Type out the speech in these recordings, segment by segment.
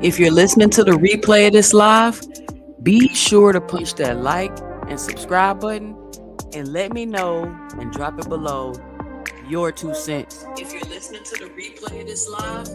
If you're listening to the replay of this live, be sure to punch that like and subscribe button and let me know and drop it below your 2 cents. If you're listening to the replay of this live,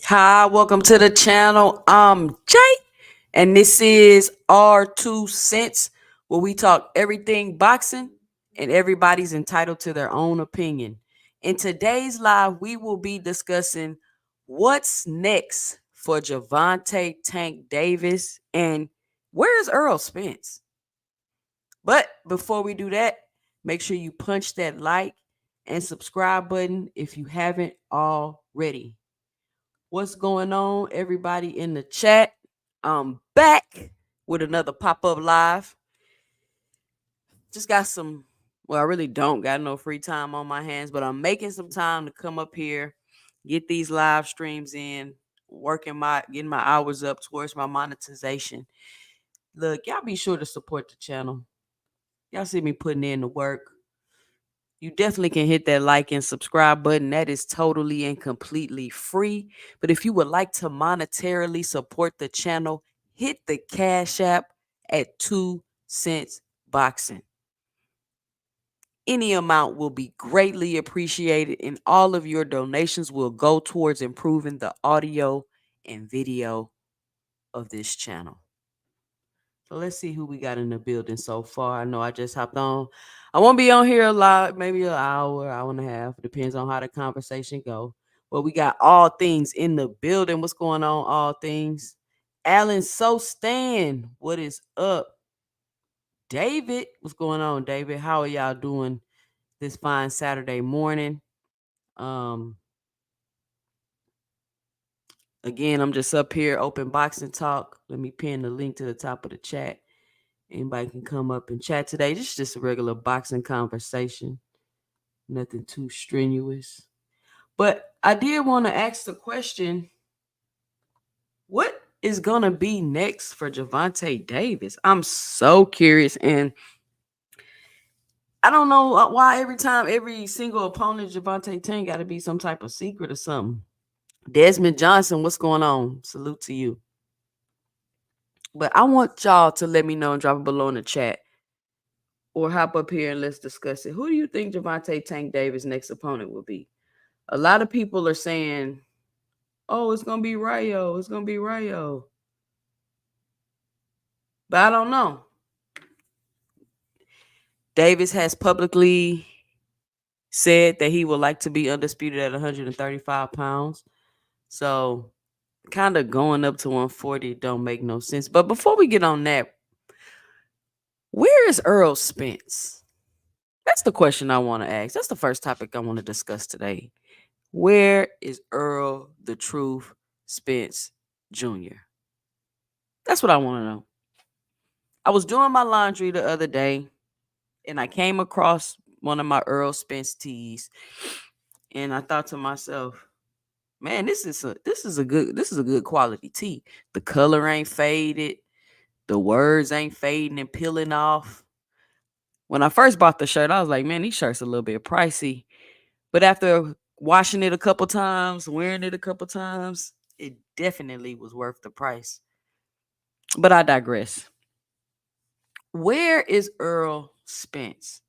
hi, welcome to the channel. I'm Jay, and this is our 2 cents, where we talk everything boxing, and everybody's entitled to their own opinion. In today's live, we will be discussing what's next for Gervonta Tank Davis and where's Errol Spence. But before we do that, make sure you punch that like and subscribe button if you haven't already. What's going on, everybody in the chat? I'm back with another pop-up live. Just got I really don't got no free time on my hands, but I'm making some time to come up here, get these live streams in, getting my hours up towards my monetization. Look, y'all be sure to support the channel. Y'all see me putting in the work. You definitely can hit that like and subscribe button. That is totally and completely free. But if you would like to monetarily support the channel, hit the Cash App at 2 cents boxing. Any amount will be greatly appreciated, and all of your donations will go towards improving the audio and video of this channel. So let's see who we got in the building so far. I know I just hopped on. I won't be on here a lot, maybe an hour and a half. Depends on how the conversation go. But we got all things in the building. What's going on, all things? Alan So Stan, what is up? David, what's going on, David? How are y'all doing this fine Saturday morning? Again, I'm just up here, open boxing talk. Let me pin the link to the top of the chat. Anybody can come up and chat today. This is just a regular boxing conversation. Nothing too strenuous. But I did want to ask the question, what is going to be next for Gervonta Davis? I'm so curious. And I don't know why every single opponent Gervonta Tank got to be some type of secret or something. Desmond Johnson, what's going on? Salute to you. But I want y'all to let me know and drop it below in the chat, or hop up here and let's discuss it. Who do you think Gervonta Tank Davis' next opponent will be? A lot of people are saying, oh, it's going to be Rayo. It's going to be Rayo. But I don't know. Davis has publicly said that he would like to be undisputed at 135 pounds. So kind of going up to 140 don't make no sense. But before we get on that, where is Errol Spence? That's the question I want to ask. That's the first topic I want to discuss today. Where is Errol the Truth Spence Jr.? That's what I want to know. I was doing my laundry the other day and I came across one of my Earl Spence tees, and I thought to myself, man, this is a good quality tee. The color ain't faded, the words ain't fading and peeling off. When I first bought the shirt, I was like, man, these shirts a little bit pricey. But after washing it a couple times, wearing it a couple times, it definitely was worth the price. But I digress. Where is Earl Spence?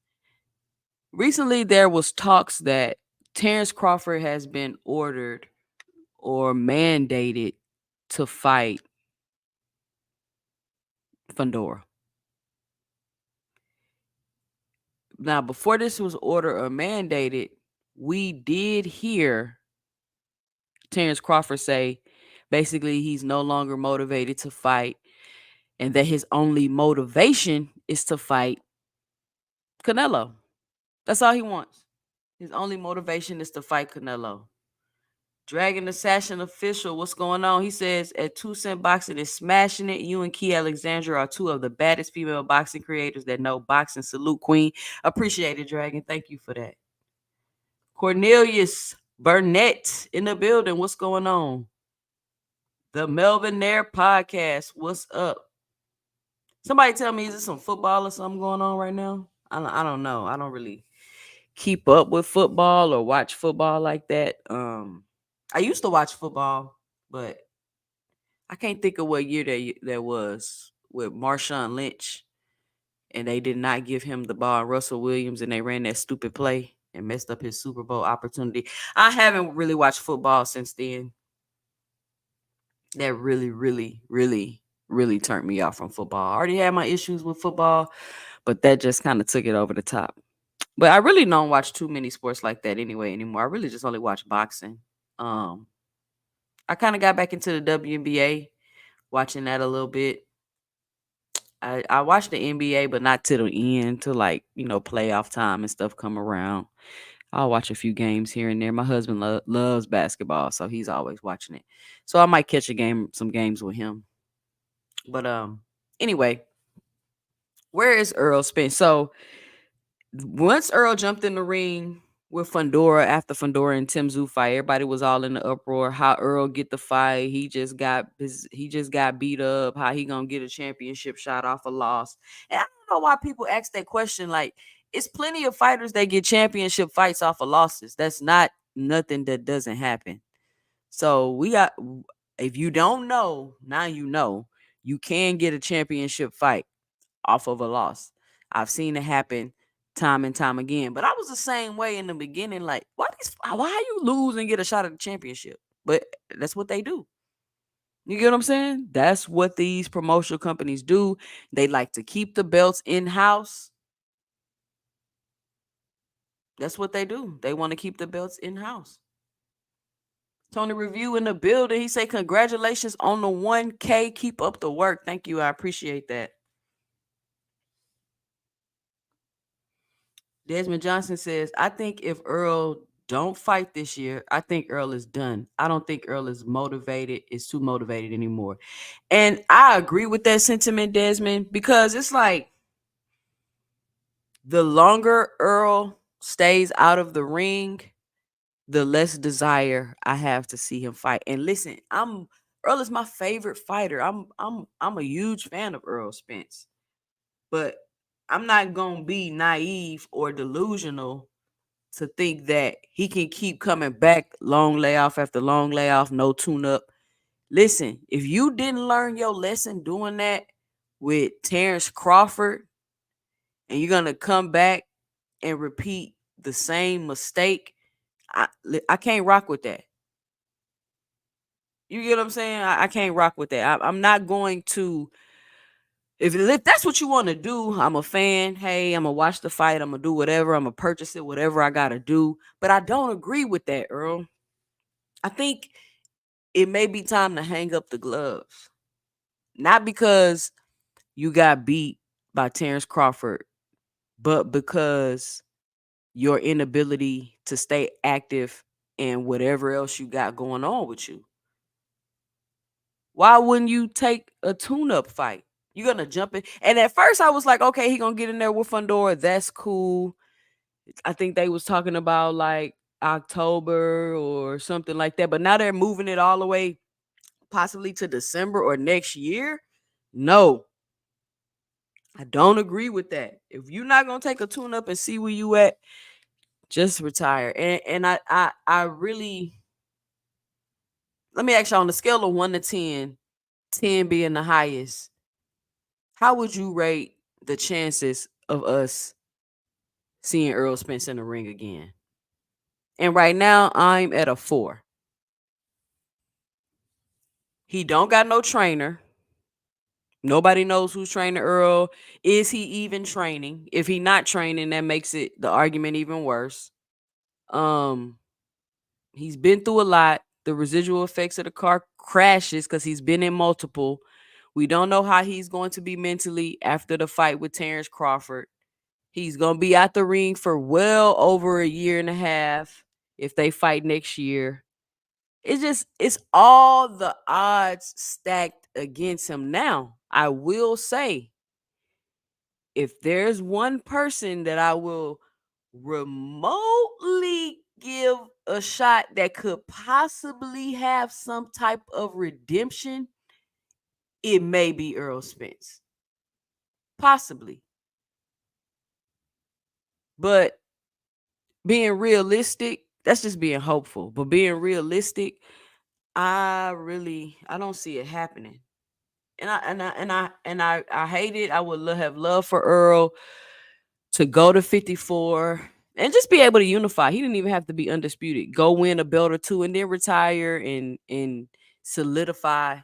Recently, there was talks that Terrence Crawford has been ordered or mandated to fight Fundora. Now, before this was ordered or mandated, we did hear Terrence Crawford say basically he's no longer motivated to fight and that his only motivation is to fight Canelo. That's all he wants. His only motivation is to fight Canelo. Dragon Assassin official, what's going on? He says at 2 Cent Boxing is smashing it. You and Key Alexandra are two of the baddest female boxing creators that know boxing. Salute, Queen. Appreciate it, Dragon. Thank you for that. Cornelius Burnett in the building. What's going on? The Melvin Nair podcast. What's up? Somebody tell me, is there some football or something going on right now? I don't know. I don't really keep up with football or watch football like that. I used to watch football, but I can't think of what year that was with Marshawn Lynch, and they did not give him the ball, Russell Williams, and they ran that stupid play and messed up his Super Bowl opportunity. I haven't really watched football since then. That really, really, really, really turned me off from football. I already had my issues with football, but that just kind of took it over the top. But I really don't watch too many sports like that anyway anymore. I really just only watch boxing. I kind of got back into the WNBA, watching that a little bit. I watched the NBA, but not to the end, to like, playoff time and stuff come around. I'll watch a few games here and there. My husband loves basketball, so he's always watching it. So I might catch some games with him. But anyway, where is Earl Spence? So once Earl jumped in the ring with Fundora after Fundora and Tim Tszyu fight, everybody was all in the uproar. How Earl get the fight? He just got beat up. How he gonna get a championship shot off a loss? And I don't know why people ask that question. Like, it's plenty of fighters that get championship fights off of losses. That's not nothing that doesn't happen. So if you don't know, now you know, you can get a championship fight off of a loss. I've seen it happen time and time again. But I was the same way in the beginning. Like, why you lose and get a shot at the championship? But that's what they do. You get what I'm saying? That's what these promotional companies do. They like to keep the belts in-house. That's what they do. They want to keep the belts in-house. Tony Review in the building. He say, congratulations on the 1K. Keep up the work. Thank you. I appreciate that. Desmond Johnson says, I think if Earl don't fight this year, I think Earl is done. I don't think Earl is too motivated anymore. And I agree with that sentiment, Desmond, because it's like the longer Earl stays out of the ring, the less desire I have to see him fight. And listen, Earl is my favorite fighter. I'm a huge fan of Earl Spence. But I'm not gonna be naive or delusional to think that he can keep coming back, long layoff after long layoff, no tune up. Listen, if you didn't learn your lesson doing that with Terrence Crawford, and you're gonna come back and repeat the same mistake, I can't rock with that. You get what I'm saying? I can't rock with that. I'm not going to. If that's what you want to do, I'm a fan. Hey, I'm gonna watch the fight. I'm gonna do whatever. I'm gonna purchase it, whatever I gotta do. But I don't agree with that, Earl. I think it may be time to hang up the gloves. Not because you got beat by Terrence Crawford, but because your inability to stay active and whatever else you got going on with you. Why wouldn't you take a tune-up fight? You're gonna jump in. And at first I was like, okay, he gonna get in there with Fundora. That's cool. I think they was talking about like October or something like that. But now they're moving it all the way possibly to December or next year. No, I don't agree with that. If you're not gonna take a tune up and see where you at, just retire. And I really, let me ask you, on the scale of 1 to 10, 10 being the highest, how would you rate the chances of us seeing Errol Spence in the ring again? And right now I'm at a 4. He don't got no trainer. Nobody knows who's training Earl. Is he even training? If he not training, that makes it the argument even worse. Um, he's been through a lot. The residual effects of the car crashes, because he's been in multiple. We don't know how he's going to be mentally after the fight with Terrence Crawford. He's gonna be out the ring for well over a year and a half if they fight next year. It's all the odds stacked against him. Now, I will say, if there's one person that I will remotely give a shot that could possibly have some type of redemption, it may be Errol Spence. Possibly. But being realistic, that's just being hopeful. But being realistic, I don't see it happening. And I hate it. I would have loved for Earl to go to 54 and just be able to unify. He didn't even have to be undisputed. Go win a belt or two and then retire and solidify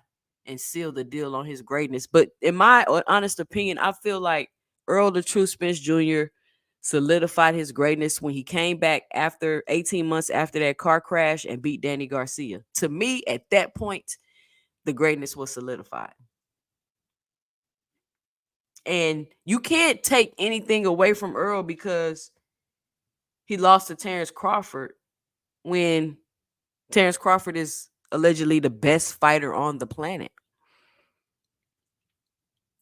and seal the deal on his greatness. But in my honest opinion, I feel like Earl the True Spence Jr. solidified his greatness when he came back after 18 months after that car crash and beat Danny Garcia. To me, at that point, the greatness was solidified. And you can't take anything away from Earl because he lost to Terrence Crawford when Terrence Crawford is allegedly the best fighter on the planet.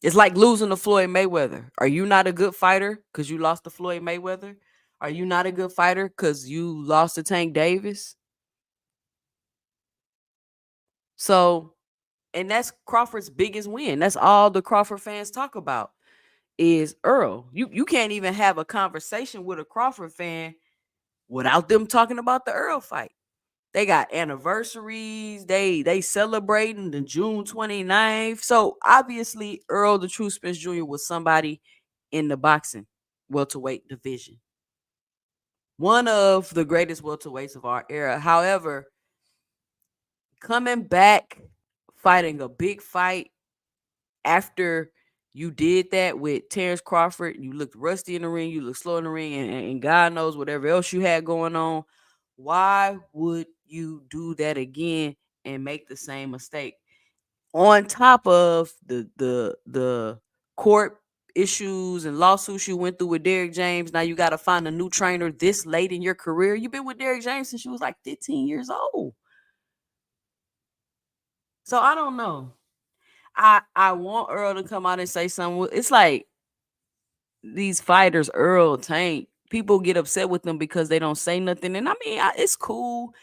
It's like losing to Floyd Mayweather. Are you not a good fighter because you lost to Floyd Mayweather? Are you not a good fighter because you lost to Tank Davis? So, and that's Crawford's biggest win. That's all the Crawford fans talk about is Earl. You can't even have a conversation with a Crawford fan without them talking about the Earl fight. They got anniversaries. They celebrating the June 29th. So obviously Earl the True Spence Jr. was somebody in the boxing welterweight division. One of the greatest welterweights of our era. However, coming back, fighting a big fight after you did that with Terrence Crawford, you looked rusty in the ring, you looked slow in the ring, and God knows whatever else you had going on. Why would you do that again and make the same mistake? On top of the court issues and lawsuits you went through with Derrick James, now you got to find a new trainer this late in your career. You've been with Derrick James since you was like 15 years old. So I don't know. I want Earl to come out and say something. It's like these fighters, Earl, Tank, people get upset with them because they don't say nothing. And I mean, it's cool,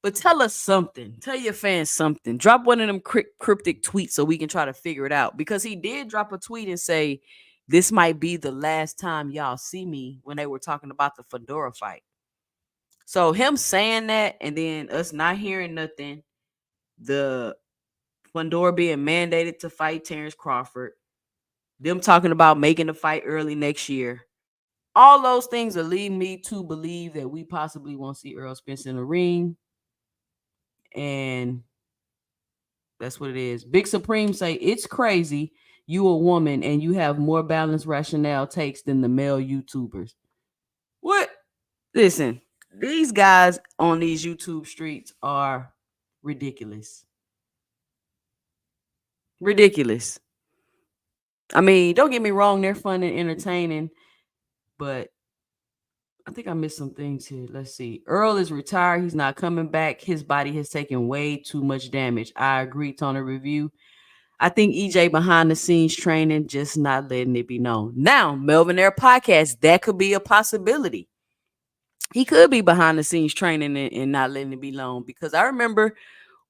but tell us something. Tell your fans something. Drop one of them cryptic tweets so we can try to figure it out. Because he did drop a tweet and say, this might be the last time y'all see me, when they were talking about the Fedora fight. So him saying that and then us not hearing nothing, the Fundora being mandated to fight Terrence Crawford, them talking about making the fight early next year. All those things will lead me to believe that we possibly won't see Errol Spence in the ring. And that's what it is. Big Supreme say, it's crazy you a woman and you have more balanced rationale takes than the male YouTubers. What? Listen, these guys on these YouTube streets are ridiculous. Ridiculous. I mean, don't get me wrong, they're fun and entertaining, but I think I missed some things here. Let's see. Errol is retired. He's not coming back. His body has taken way too much damage. I agree, Tony Review. I think EJ behind the scenes training, just not letting it be known. Now, Melvin Air Podcast, that could be a possibility. He could be behind the scenes training and not letting it be known, because I remember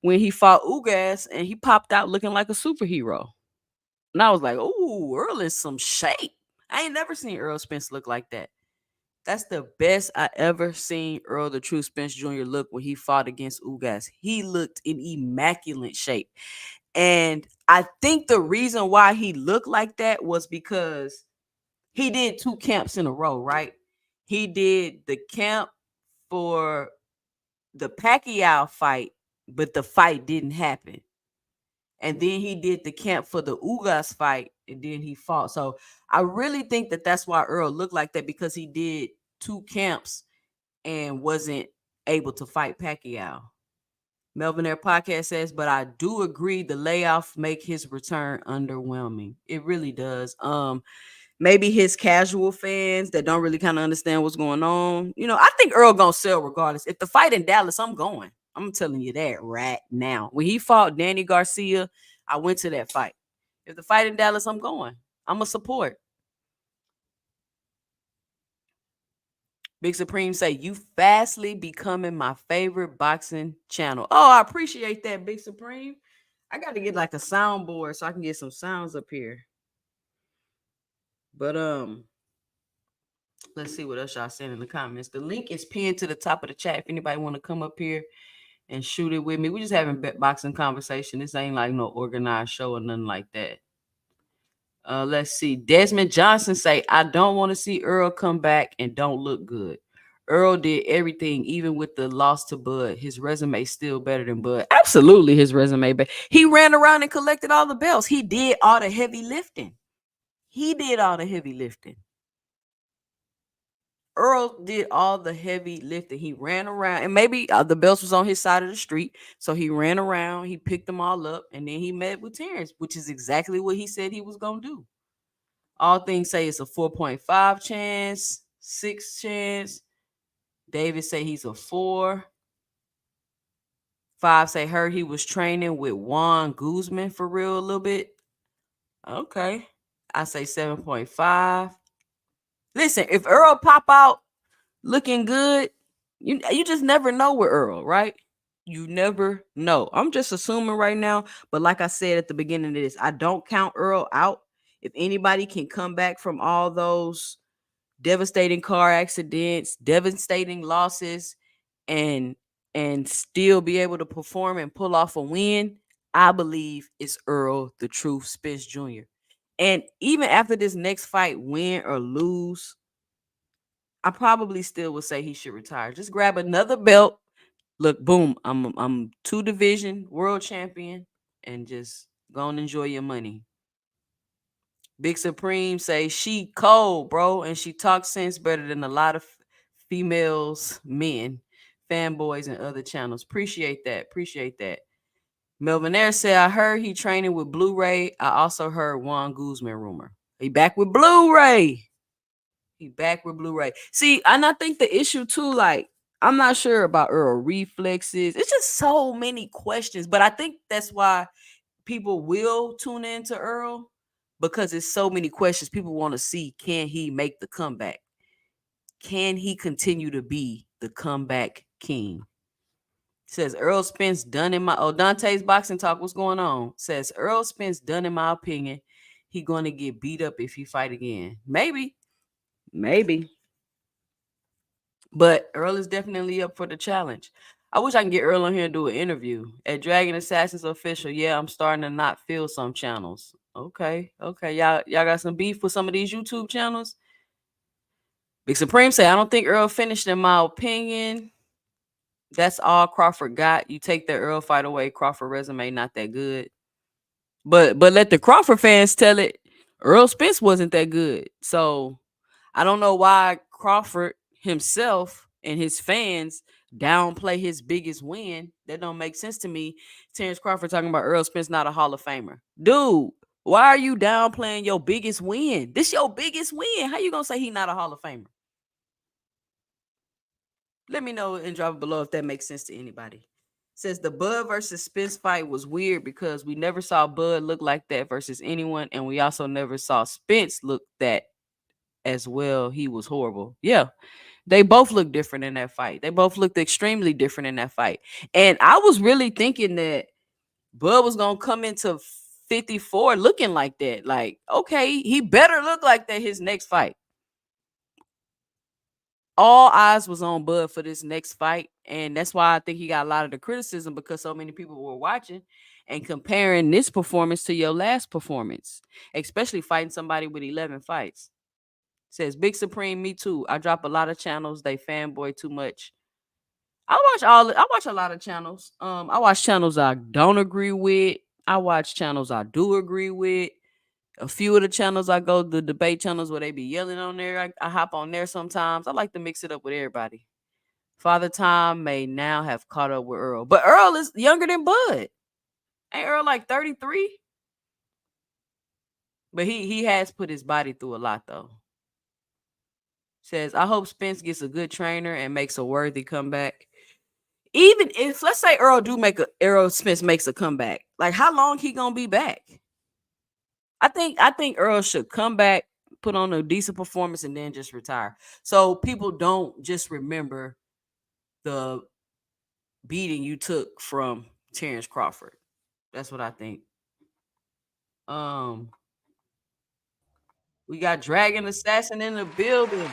when he fought Ugas and he popped out looking like a superhero. And I was like, "Ooh, Earl is some shape." I ain't never seen Errol Spence look like that. That's the best I ever seen Earl the True Spence Jr. look when he fought against Ugas. He looked in immaculate shape. And I think the reason why he looked like that was because he did 2 camps in a row, right? He did the camp for the Pacquiao fight, but the fight didn't happen. And then he did the camp for the Ugas fight, and then he fought. So I really think that that's why Earl looked like that, because he did 2 camps and wasn't able to fight Pacquiao. Melvin Air Podcast says, but I do agree the layoff make his return underwhelming. It really does. Maybe his casual fans that don't really kind of understand what's going on. I think Earl gonna sell regardless. If the fight in Dallas, I'm going. I'm telling you that right now. When he fought Danny Garcia, I went to that fight. If the fight in Dallas, I'm going. I'm a support. Big Supreme say, you fastly becoming my favorite boxing channel. Oh, I appreciate that, Big Supreme. I got to get like a soundboard so I can get some sounds up here. But let's see what else y'all saying in the comments. The link is pinned to the top of the chat if anybody want to come up here and shoot it with me. We're just having boxing conversation. This ain't like no organized show or nothing like that. Let's see. Desmond Johnson say, I don't want to see Earl come back and don't look good. Earl did everything, even with the loss to Bud. His resume is still better than Bud. Absolutely, his resume. But he ran around and collected all the belts. He did all the heavy lifting. Earl did all the heavy lifting. He ran around, and maybe the belts was on his side of the street. So he ran around, he picked them all up, and then he met with Terrence, which is exactly what he said he was going to do. All things say it's a 4.5 chance, 6 chance. David say he's a 4. 5 say heard he was training with Juan Guzman for real a little bit. Okay. I say 7.5. Listen, if Earl pop out looking good, you just never know with Earl, right? You never know. I'm just assuming right now, but like I said at the beginning of this, I don't count Earl out. If anybody can come back from all those devastating car accidents, devastating losses, and still be able to perform and pull off a win, I believe it's Errol the True Spence Jr. And even after this next fight, win or lose, I probably still would say he should retire. Just grab another belt. Look, boom, I'm 2 division world champion, and just go and enjoy your money. Big Supreme say she cold, bro, and she talks sense better than a lot of females, men, fanboys, and other channels. Appreciate that. Melvin Air said, I heard he training with Blu-ray. I also heard Juan Guzman rumor. He back with Blu-ray. See, and I think the issue too, like, I'm not sure about Earl reflexes. It's just so many questions, but I think that's why people will tune into Earl, because it's so many questions. People want to see, can he make the comeback? Can he continue to be the comeback king? Says Errol Spence done in my Dante's boxing talk. What's going on? Says Errol Spence done in my opinion. He going to get beat up if he fight again. Maybe. But Earl is definitely up for the challenge. I wish I can get Earl on here and do an interview. At Dragon Assassins Official, yeah, I'm starting to not feel some channels. Okay. Y'all got some beef with some of these YouTube channels? Big Supreme say, I don't think Earl finished in my opinion. That's all Crawford got. You take the Earl fight away, Crawford resume not that good. But let the Crawford fans tell it. Earl Spence wasn't that good. So I don't know why Crawford himself and his fans downplay his biggest win. That don't make sense to me. Terrence Crawford talking about Earl Spence not a Hall of Famer. Dude, why are you downplaying your biggest win? This your biggest win. How you gonna say he not a Hall of Famer? Let me know and drop it below if that makes sense to anybody. Says the Bud versus Spence fight was weird because we never saw Bud look like that versus anyone, and we also never saw Spence look that as well. He was horrible. Yeah, they both looked different in that fight. They both looked extremely different in that fight. And I was really thinking that Bud was gonna come into 54 looking like that. Like, okay, he better look like that his next fight. All eyes was on Bud for this next fight, and that's why I think he got a lot of the criticism because so many people were watching and comparing this performance to your last performance, especially fighting somebody with 11 fights. Says Big Supreme, me too. I drop a lot of channels. They fanboy too much. I watch a lot of channels. I watch channels I don't agree with. I watch channels I do agree with. A few of the channels I go, the debate channels where they be yelling on there, I hop on there sometimes. I like to mix it up with everybody. Father Time may now have caught up with Earl, but Earl is younger than Bud. Ain't Earl like 33? But he has put his body through a lot though. Says I hope Spence gets a good trainer and makes a worthy comeback. Even if let's say Errol Spence makes a comeback, like how long he gonna be back? I think Earl should come back, put on a decent performance, and then just retire. So people don't just remember the beating you took from Terrence Crawford. That's what I think. Um, we got Dragon Assassin in the building.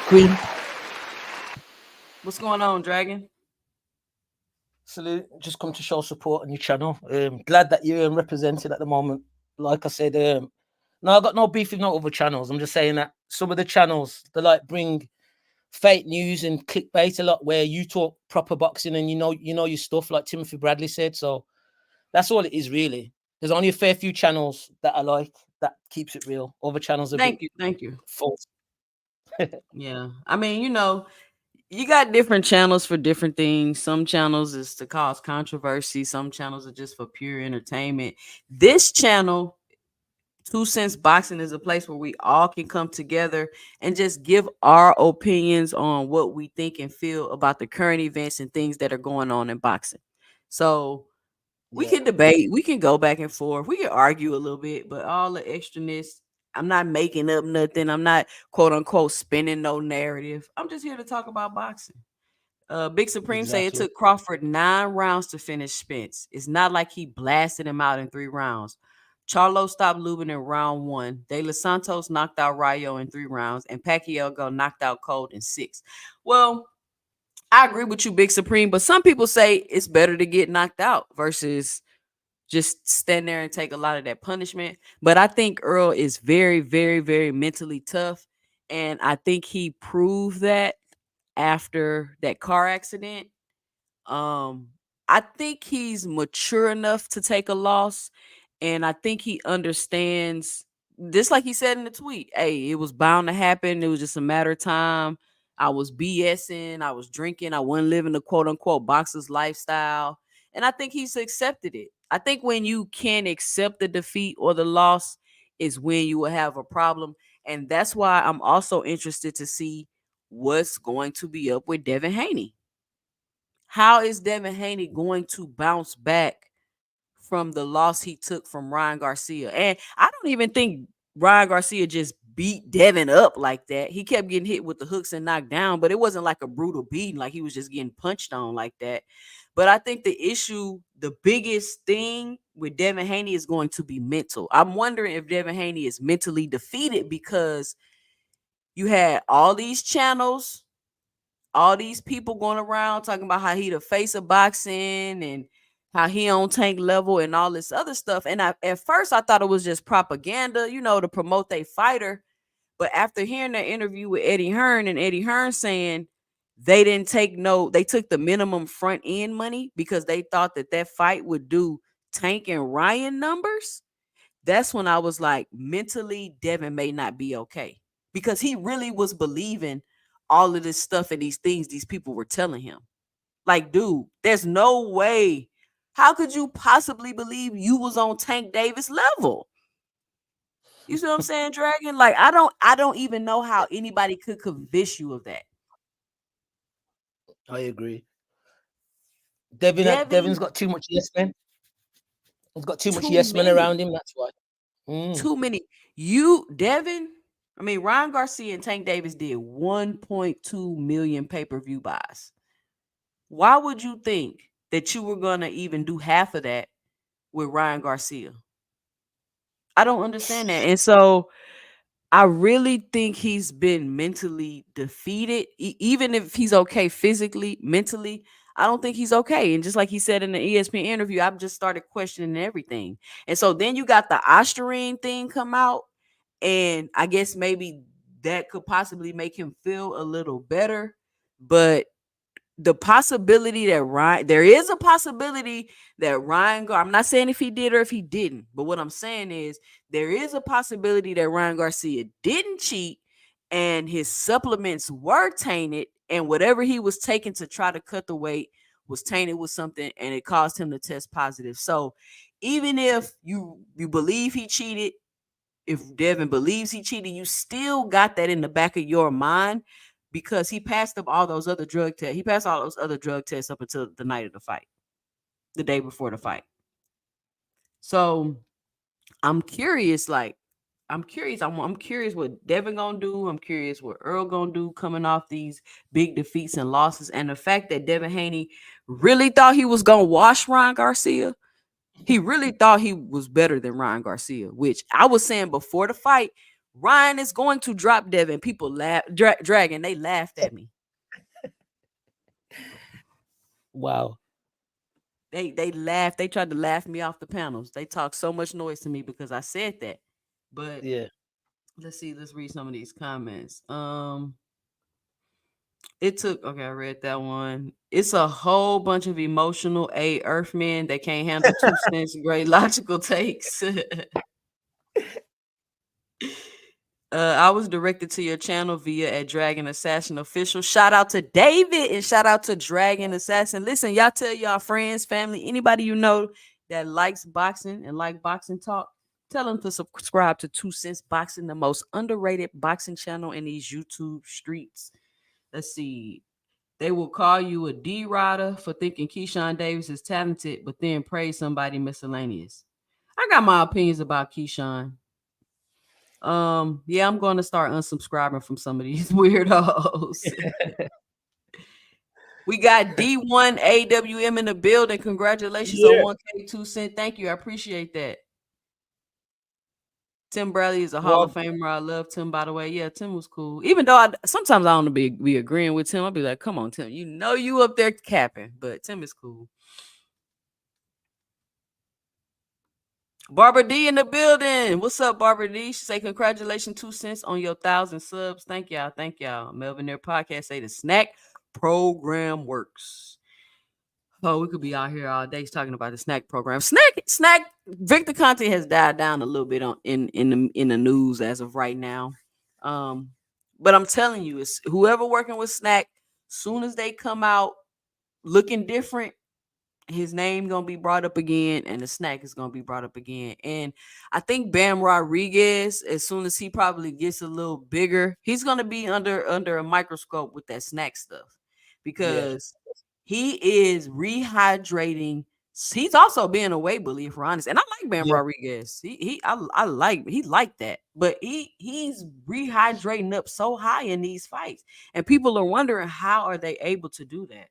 Queen. What's going on, Dragon? Salute. Just come to show support on your channel. Glad that you're represented at the moment. Like I said, no, I got no beef with no other channels. I'm just saying that some of the channels they like bring fake news and clickbait a lot, where you talk proper boxing and you know your stuff, like Timothy Bradley said. So that's all it is, really. There's only a fair few channels that I like that keeps it real. Other channels are a bit Thank you. false. Yeah, I mean, you got different channels for different things. Some channels is to cause controversy. Some channels are just for pure entertainment. This channel, Two Cents Boxing, is a place where we all can come together and just give our opinions on what we think and feel about the current events and things that are going on in boxing. So we Yeah, can debate, we can go back and forth, we can argue a little bit, but all the extraness, I'm not making up nothing. I'm not quote unquote spinning no narrative. I'm just here to talk about boxing. Big Supreme say it exactly. took Crawford 9 rounds to finish Spence. It's not like he blasted him out in 3 rounds. Charlo stopped Lubin in round 1. De Los Santos knocked out Rayo in 3 rounds, and Pacquiao got knocked out cold in 6. Well, I agree with you, Big Supreme, but some people say it's better to get knocked out versus just stand there and take a lot of that punishment. But I think Earl is very, very, very mentally tough. And I think he proved that after that car accident. Um, I think he's mature enough to take a loss, and I think he understands. Just like he said in the tweet, hey, it was bound to happen. It was just a matter of time. I was BSing, I was drinking, I wasn't living the quote unquote boxer's lifestyle. And I think he's accepted it. I think when you can't accept the defeat or the loss is when you will have a problem. And that's why I'm also interested to see what's going to be up with Devin Haney. How is Devin Haney going to bounce back from the loss he took from Ryan Garcia? And I don't even think Ryan Garcia just beat Devin up like that. He kept getting hit with the hooks and knocked down, but it wasn't like a brutal beating, like he was just getting punched on like that. But I think the biggest thing with Devin Haney is going to be mental. I'm wondering if Devin Haney is mentally defeated because you had all these people going around talking about how he the face of boxing and how he on tank level and all this other stuff. And at first I thought it was just propaganda, to promote their fighter. But after hearing that interview with Eddie Hearn and Eddie Hearn saying they took the minimum front end money because they thought that fight would do Tank and Ryan numbers. That's when I was like, mentally, Devin may not be okay because he really was believing all of this stuff and these things these people were telling him. Like, dude, there's no way. How could you possibly believe you was on Tank Davis level? You see what I'm saying, Dragon? Like I don't even know how anybody could convince you of that. I agree. Devin's Devin, got too much yes men. He's got too much too yes men many. around him. That's why. Mm. Too many. You, Devin, I mean, Ryan Garcia and Tank Davis did 1.2 million pay-per-view buys. Why would you think that you were gonna even do half of that with Ryan Garcia? I don't understand that. And so I really think he's been mentally defeated. Even if he's okay physically, mentally, I don't think he's okay. And just like he said in the ESPN interview, I've just started questioning everything. And so then you got the Ostarine thing come out, and I guess maybe that could possibly make him feel a little better. But the possibility that there is a possibility that I'm not saying if he did or if he didn't, but what I'm saying is there is a possibility that Ryan Garcia didn't cheat and his supplements were tainted, and whatever he was taking to try to cut the weight was tainted with something and it caused him to test positive. So even if you believe he cheated, if Devin believes he cheated, you still got that in the back of your mind because he passed up all those other drug tests. He passed all those other drug tests up until the night of the fight, the day before the fight. So I'm curious, I'm curious what Devin gonna do. I'm curious what Earl gonna do coming off these big defeats and losses. And the fact that Devin Haney really thought he was gonna wash Ryan Garcia. He really thought he was better than Ryan Garcia, which I was saying before the fight. Ryan is going to drop Devin. People laugh, Dragon. They laughed at me. Wow. They laughed. They tried to laugh me off the panels. They talked so much noise to me because I said that. But Yeah. let's see. Let's read some of these comments. It took okay. I read that one. It's a whole bunch of emotional Earthmen that can't handle 2 cents. Great logical takes. I was directed to your channel via at Dragon Assassin Official. Shout out to David and shout out to Dragon Assassin. Listen, y'all tell y'all friends, family, anybody you know that likes boxing and like boxing talk, tell them to subscribe to 2 Cents Boxing, the most underrated boxing channel in these YouTube streets. Let's see. They will call you a D rider for thinking Keyshawn Davis is talented, but then praise somebody miscellaneous. I got my opinions about Keyshawn. Yeah, I'm going to start unsubscribing from some of these weirdos. We got D1 AWM in the building. Congratulations on Yeah. 1K 2 cent. Thank you. I appreciate that. Tim Bradley is a Hall of Well, Famer. I love Tim, by the way. Yeah, Tim was cool. Even though sometimes I don't be agreeing with Tim. I'll be like, come on, Tim. You know you up there capping, but Tim is cool. Barbara D in the building. What's up, Barbara D? She say, congratulations, 2 cents on your 1,000 subs. Thank y'all. Thank y'all. Melvin, their podcast say the snack program works. Oh, we could be out here all day talking about the snack program. Snack. Victor Conte has died down a little bit on in the news as of right now. But I'm telling you, it's whoever working with snack. Soon as they come out looking different, his name gonna be brought up again, and the snack is gonna be brought up again. And I think Bam Rodriguez, as soon as he probably gets a little bigger, he's gonna be under a microscope with that snack stuff yeah. because he is rehydrating. He's also being a weight bully, if we're honest. And I like Bam Yeah. Rodriguez. I like that, but he's rehydrating up so high in these fights, and people are wondering how are they able to do that.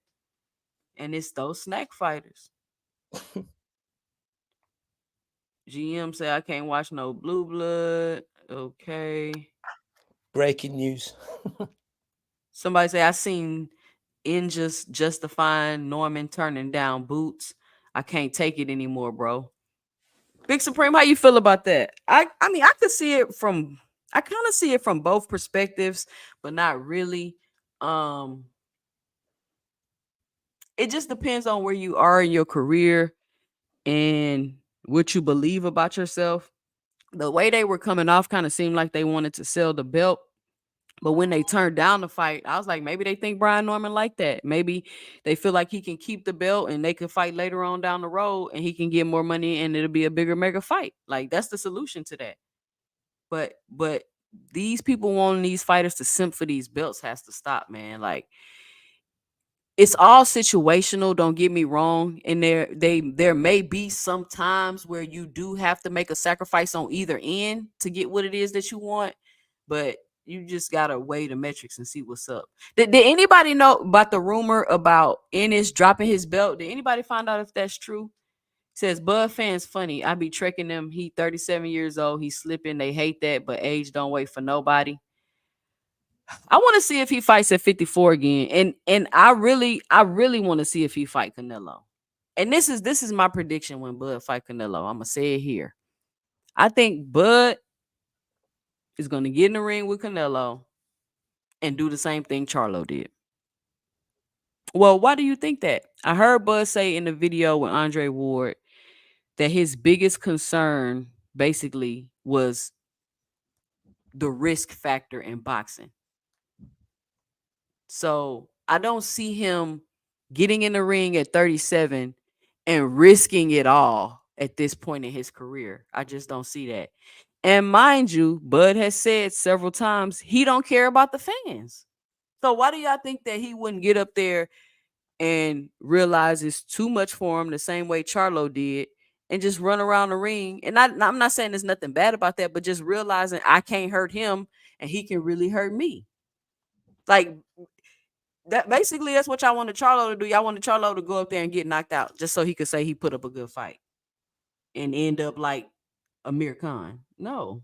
And it's those snack fighters. GM say I can't watch no Blue Blood. Okay. Breaking news. Somebody say I seen Injust justifying Norman turning down Boots. I can't take it anymore, bro. Big Supreme, how you feel about that? I mean I could see it from I kind of see it from both perspectives, but not really. Um it just depends on where you are in your career and what you believe about yourself. The way they were coming off kind of seemed like they wanted to sell the belt. But when they turned down the fight, I was like, maybe they think Brian Norman like that. Maybe they feel like he can keep the belt and they can fight later on down the road and he can get more money and it'll be a bigger mega fight. Like that's the solution to that. But these people wanting these fighters to simp for these belts has to stop, man. Like, it's all situational, don't get me wrong, and there may be some times where you do have to make a sacrifice on either end to get what it is that you want, but you just gotta weigh the metrics and see what's up. Did anybody know about the rumor about Ennis dropping his belt? Did anybody find out if that's true? Says Bud fans funny. I be trekking them. He 37 years old. He's slipping. They hate that, but age don't wait for nobody. I want to see if he fights at 54 again. And I really want to see if he fight Canelo. And this is my prediction when Bud fight Canelo. I'm gonna say it here. I think Bud is gonna get in the ring with Canelo and do the same thing Charlo did. Well, why do you think that? I heard Bud say in the video with Andre Ward that his biggest concern basically was the risk factor in boxing. So I don't see him getting in the ring at 37 and risking it all at this point in his career. I just don't see that. And mind you, Bud has said several times he don't care about the fans. So why do y'all think that he wouldn't get up there and realize it's too much for him the same way Charlo did and just run around the ring? And I'm not saying there's nothing bad about that, but just realizing I can't hurt him and he can really hurt me. Like, that basically that's what y'all wanted Charlo to do. Y'all wanted Charlo to go up there and get knocked out just so he could say he put up a good fight and end up like Amir Khan. No,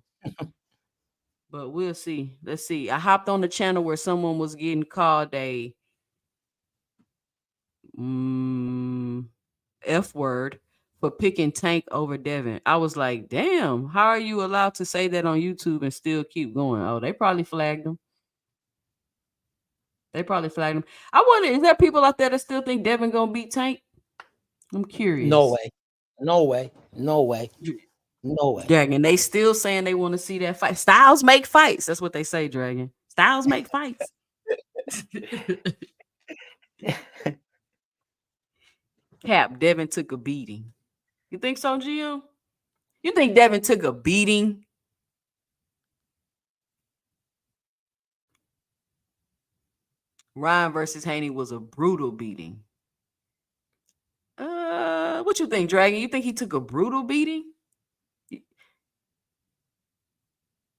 but we'll see. Let's see. I hopped on the channel where someone was getting called a mm, F word for picking Tank over Devin. I was like, damn, how are you allowed to say that on YouTube and still keep going? Oh, they probably flagged him. They probably flagged him. I wonder, is there people out there that still think Devin gonna beat Tank? I'm No curious. way. No way. No way. No way. Dragon, they still saying they want to see that fight. Styles make fights. That's what they say, Dragon. Styles make fights. Cap, Devin took a beating. You think so, GM? You think Devin took a beating? Ryan versus Haney was a brutal beating. What you think, Dragon? You think he took a brutal beating?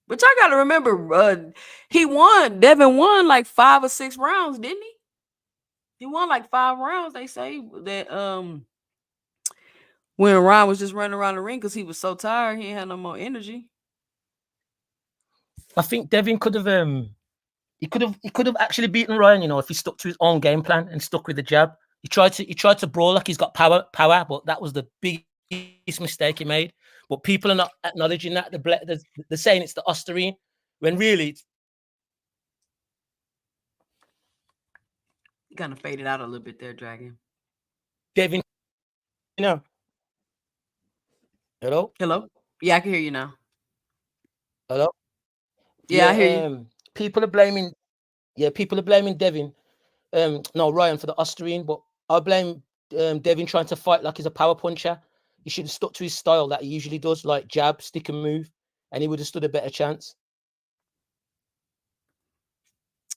But y'all gotta remember, he won. Devin won like 5 or 6 rounds, didn't he? He won like 5 rounds. They say that when Ryan was just running around the ring because he was so tired, he had no more energy. I think Devin he could have actually beaten Ryan, if he stuck to his own game plan and stuck with the jab. He tried to brawl like he's got power, but that was the biggest mistake he made. But people are not acknowledging that. They're saying it's the Osterine, when really it's He kind of faded out a little bit there, Dragon. Devin. Hello, Hello? Yeah, I can hear you now. hello. Yeah, I hear you. People are blaming. Yeah, people are blaming Devin. No, Ryan for the Osterine, but I blame Devin trying to fight like he's a power puncher. He should have stuck to his style that he usually does, like jab, stick and move, and he would have stood a better chance.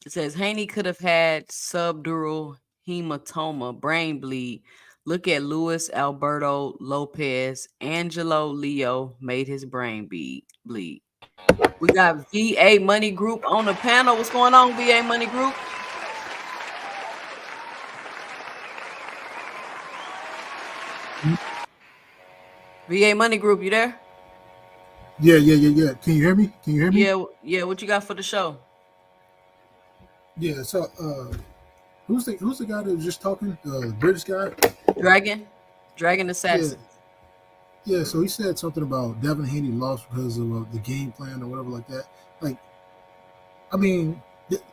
It says Haney could have had subdural hematoma, brain bleed. Look at Luis Alberto Lopez. Angelo Leo made his brain bleed. We got VA Money Group on the panel. What's going on, VA Money Group? VA Money Group, you there? Yeah. Can you hear me? Yeah. What you got for the show? Yeah. So, who's the guy that was just talking? The British guy. Dragon Yeah, Assassin. yeah. So he said something about Devin Haney lost because of the game plan or whatever like that. Like, I mean,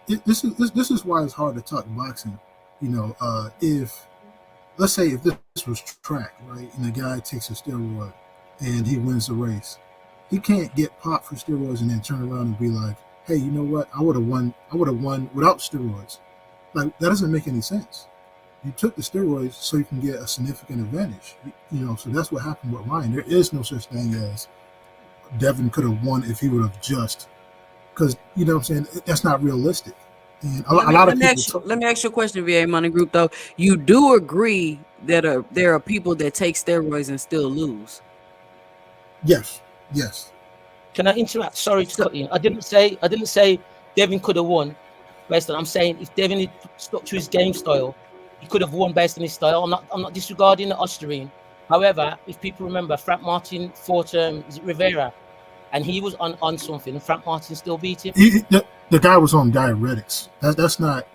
this is why it's hard to talk boxing. If let's say if this was track, right, and the guy takes a steroid and he wins the race, he can't get popped for steroids and then turn around and be like, "Hey, you know what? I would have won. I would have won without steroids." Like that doesn't make any sense. You took the steroids so you can get a significant advantage. So that's what happened with Ryan. There is no such thing as Devin could have won if he would have just, because you know what I'm saying, that's not realistic. And a lot of people talk. let me ask you a question, VA Money Group. Though you do agree that there are people that take steroids and still lose. Yes, yes. Can I interrupt? Sorry to So, cut in. I didn't say Devin could have won based on. I'm saying if Devin had stuck to his game style, he could have won based on his style. I'm not disregarding the Osterine. However, if people remember, Frank Martin fought is it Rivera, and he was on something, and Frank Martin still beat him. The guy was on diuretics. That's not.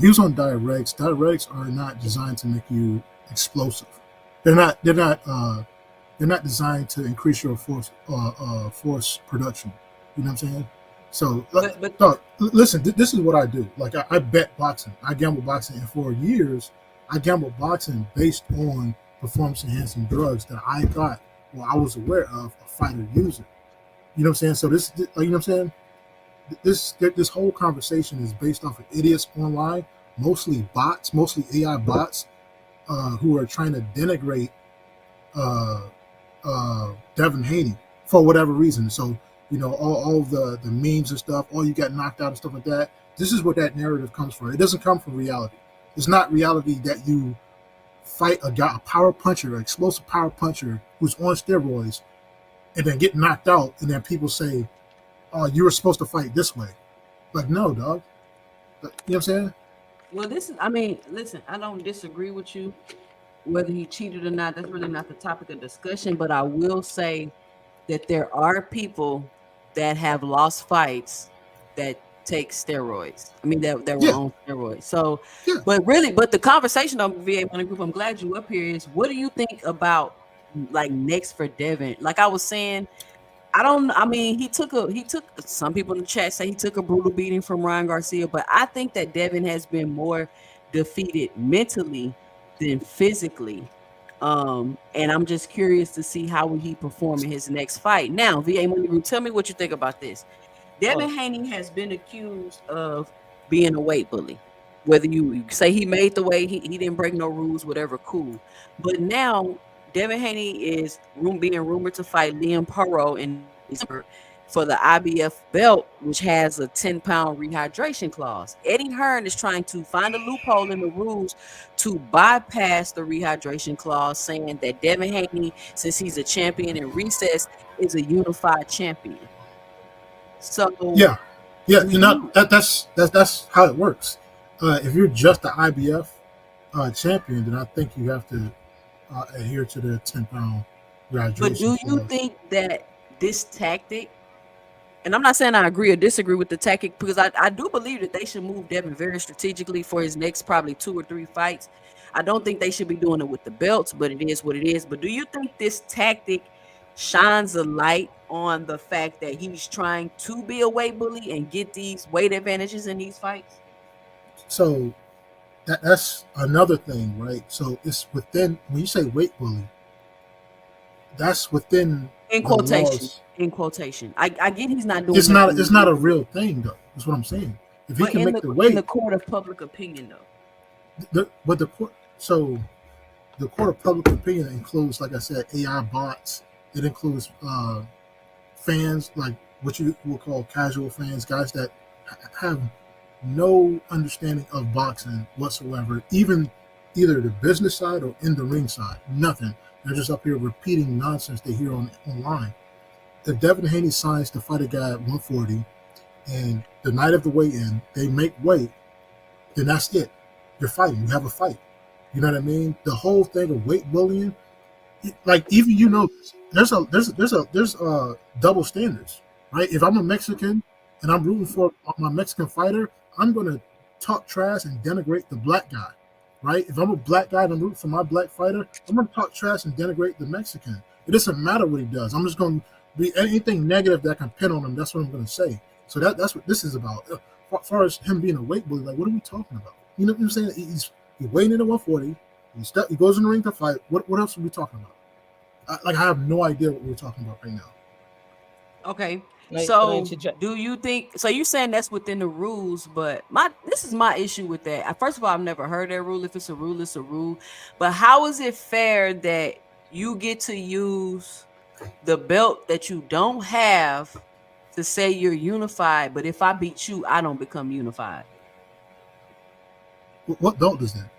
He was on diuretics. Diuretics are not designed to make you explosive. They're not. They're not. They're not designed to increase your force production. You know what I'm saying? So, but dog, listen. This is what I do. Like I bet boxing. I gamble boxing, and for years, I gambled boxing based on performance enhancing drugs that I thought, well, I was aware of a fighter using. You know what I'm saying? So this, like, you know what I'm saying? This whole conversation is based off of idiots online, mostly bots, mostly AI bots, who are trying to denigrate uh, Devin Haney for whatever reason. So all the memes and stuff, oh, you got knocked out and stuff like that. This is what that narrative comes from. It doesn't come from reality. It's not reality that you fight a guy, a power puncher, an explosive power puncher who's on steroids, and then get knocked out, and then people say, "Oh, you were supposed to fight this way." Like, no, dog. You know what I'm saying? well, this is. I mean, listen. I don't disagree with you. Whether he cheated or not, that's really not the topic of discussion. But I will say that there are people that have lost fights that take steroids. I mean, that were Yeah, on steroids. So, yeah. but the conversation on VA Money Group, I'm glad you up here, is what do you think about like next for Devin? Like I was saying, I mean, he took some people in the chat say he took a brutal beating from Ryan Garcia, but I think that Devin has been more defeated mentally than physically. And I'm just curious to see how will he perform in his next fight. Now, VA Money Group, tell me what you think about this. Devin Oh, Haney has been accused of being a weight bully. Whether you say he made the weight, he didn't break no rules, whatever, cool. But now Devin Haney is being rumored to fight Liam Perot in December for the IBF belt, which has a 10-pound rehydration clause. Eddie Hearn is trying to find a loophole in the rules to bypass the rehydration clause, saying that Devin Haney, since he's a champion in recess, is a unified champion. So Yeah, yeah. do You know you that's how it works. If you're just the IBF champion, then I think you have to adhere to the 10-pound but graduation do you clause. think that this tactic, and I'm not saying I agree or disagree with the tactic, because I do believe that they should move Devin very strategically for his next probably 2 or 3 fights. I don't think they should be doing it with the belts, but it is what it is. But do you think this tactic shines a light on the fact that he's trying to be a weight bully and get these weight advantages in these fights? So that's another thing, right? So it's within, when you say weight bully, that's within In the quotation, laws. in quotation. I get he's not doing It's nothing not. It's not a illegal, real thing, though. That's what I'm saying. If he but can make the in the weight, court of public opinion, though. but the court. So the court of public opinion includes, like I said, AI bots. It includes fans, like what you will call casual fans, guys that have no understanding of boxing whatsoever, even either the business side or in the ring side. Nothing. They're just up here repeating nonsense they hear online. If Devin Haney signs to fight a guy at 140, and the night of the weigh-in they make weight, then that's it. You're fighting. You have a fight. You know what I mean? The whole thing of weight bullying, like, even there's double standards, right? If I'm a Mexican and I'm rooting for my Mexican fighter, I'm gonna talk trash and denigrate the black guy, right? If I'm a black guy and I'm rooting for my black fighter, I'm gonna talk trash and denigrate the Mexican. It doesn't matter what he does. I'm just gonna be anything negative that I can pin on him. That's what I'm gonna say. So that's what this is about. As far as him being a weight bully, like, what are we talking about? You know what I'm saying? He's weighing in at 140. He goes in the ring to fight. What else are we talking about? I have no idea what we're talking about right now. Okay. can I So interject? do you think so you're saying that's within the rules, but my this is my issue with that. First of all, I've never heard that rule. If it's a rule, it's a rule. But how is it fair that you get to use the belt that you don't have to say you're unified, but if I beat you, I don't become unified. What belt is that?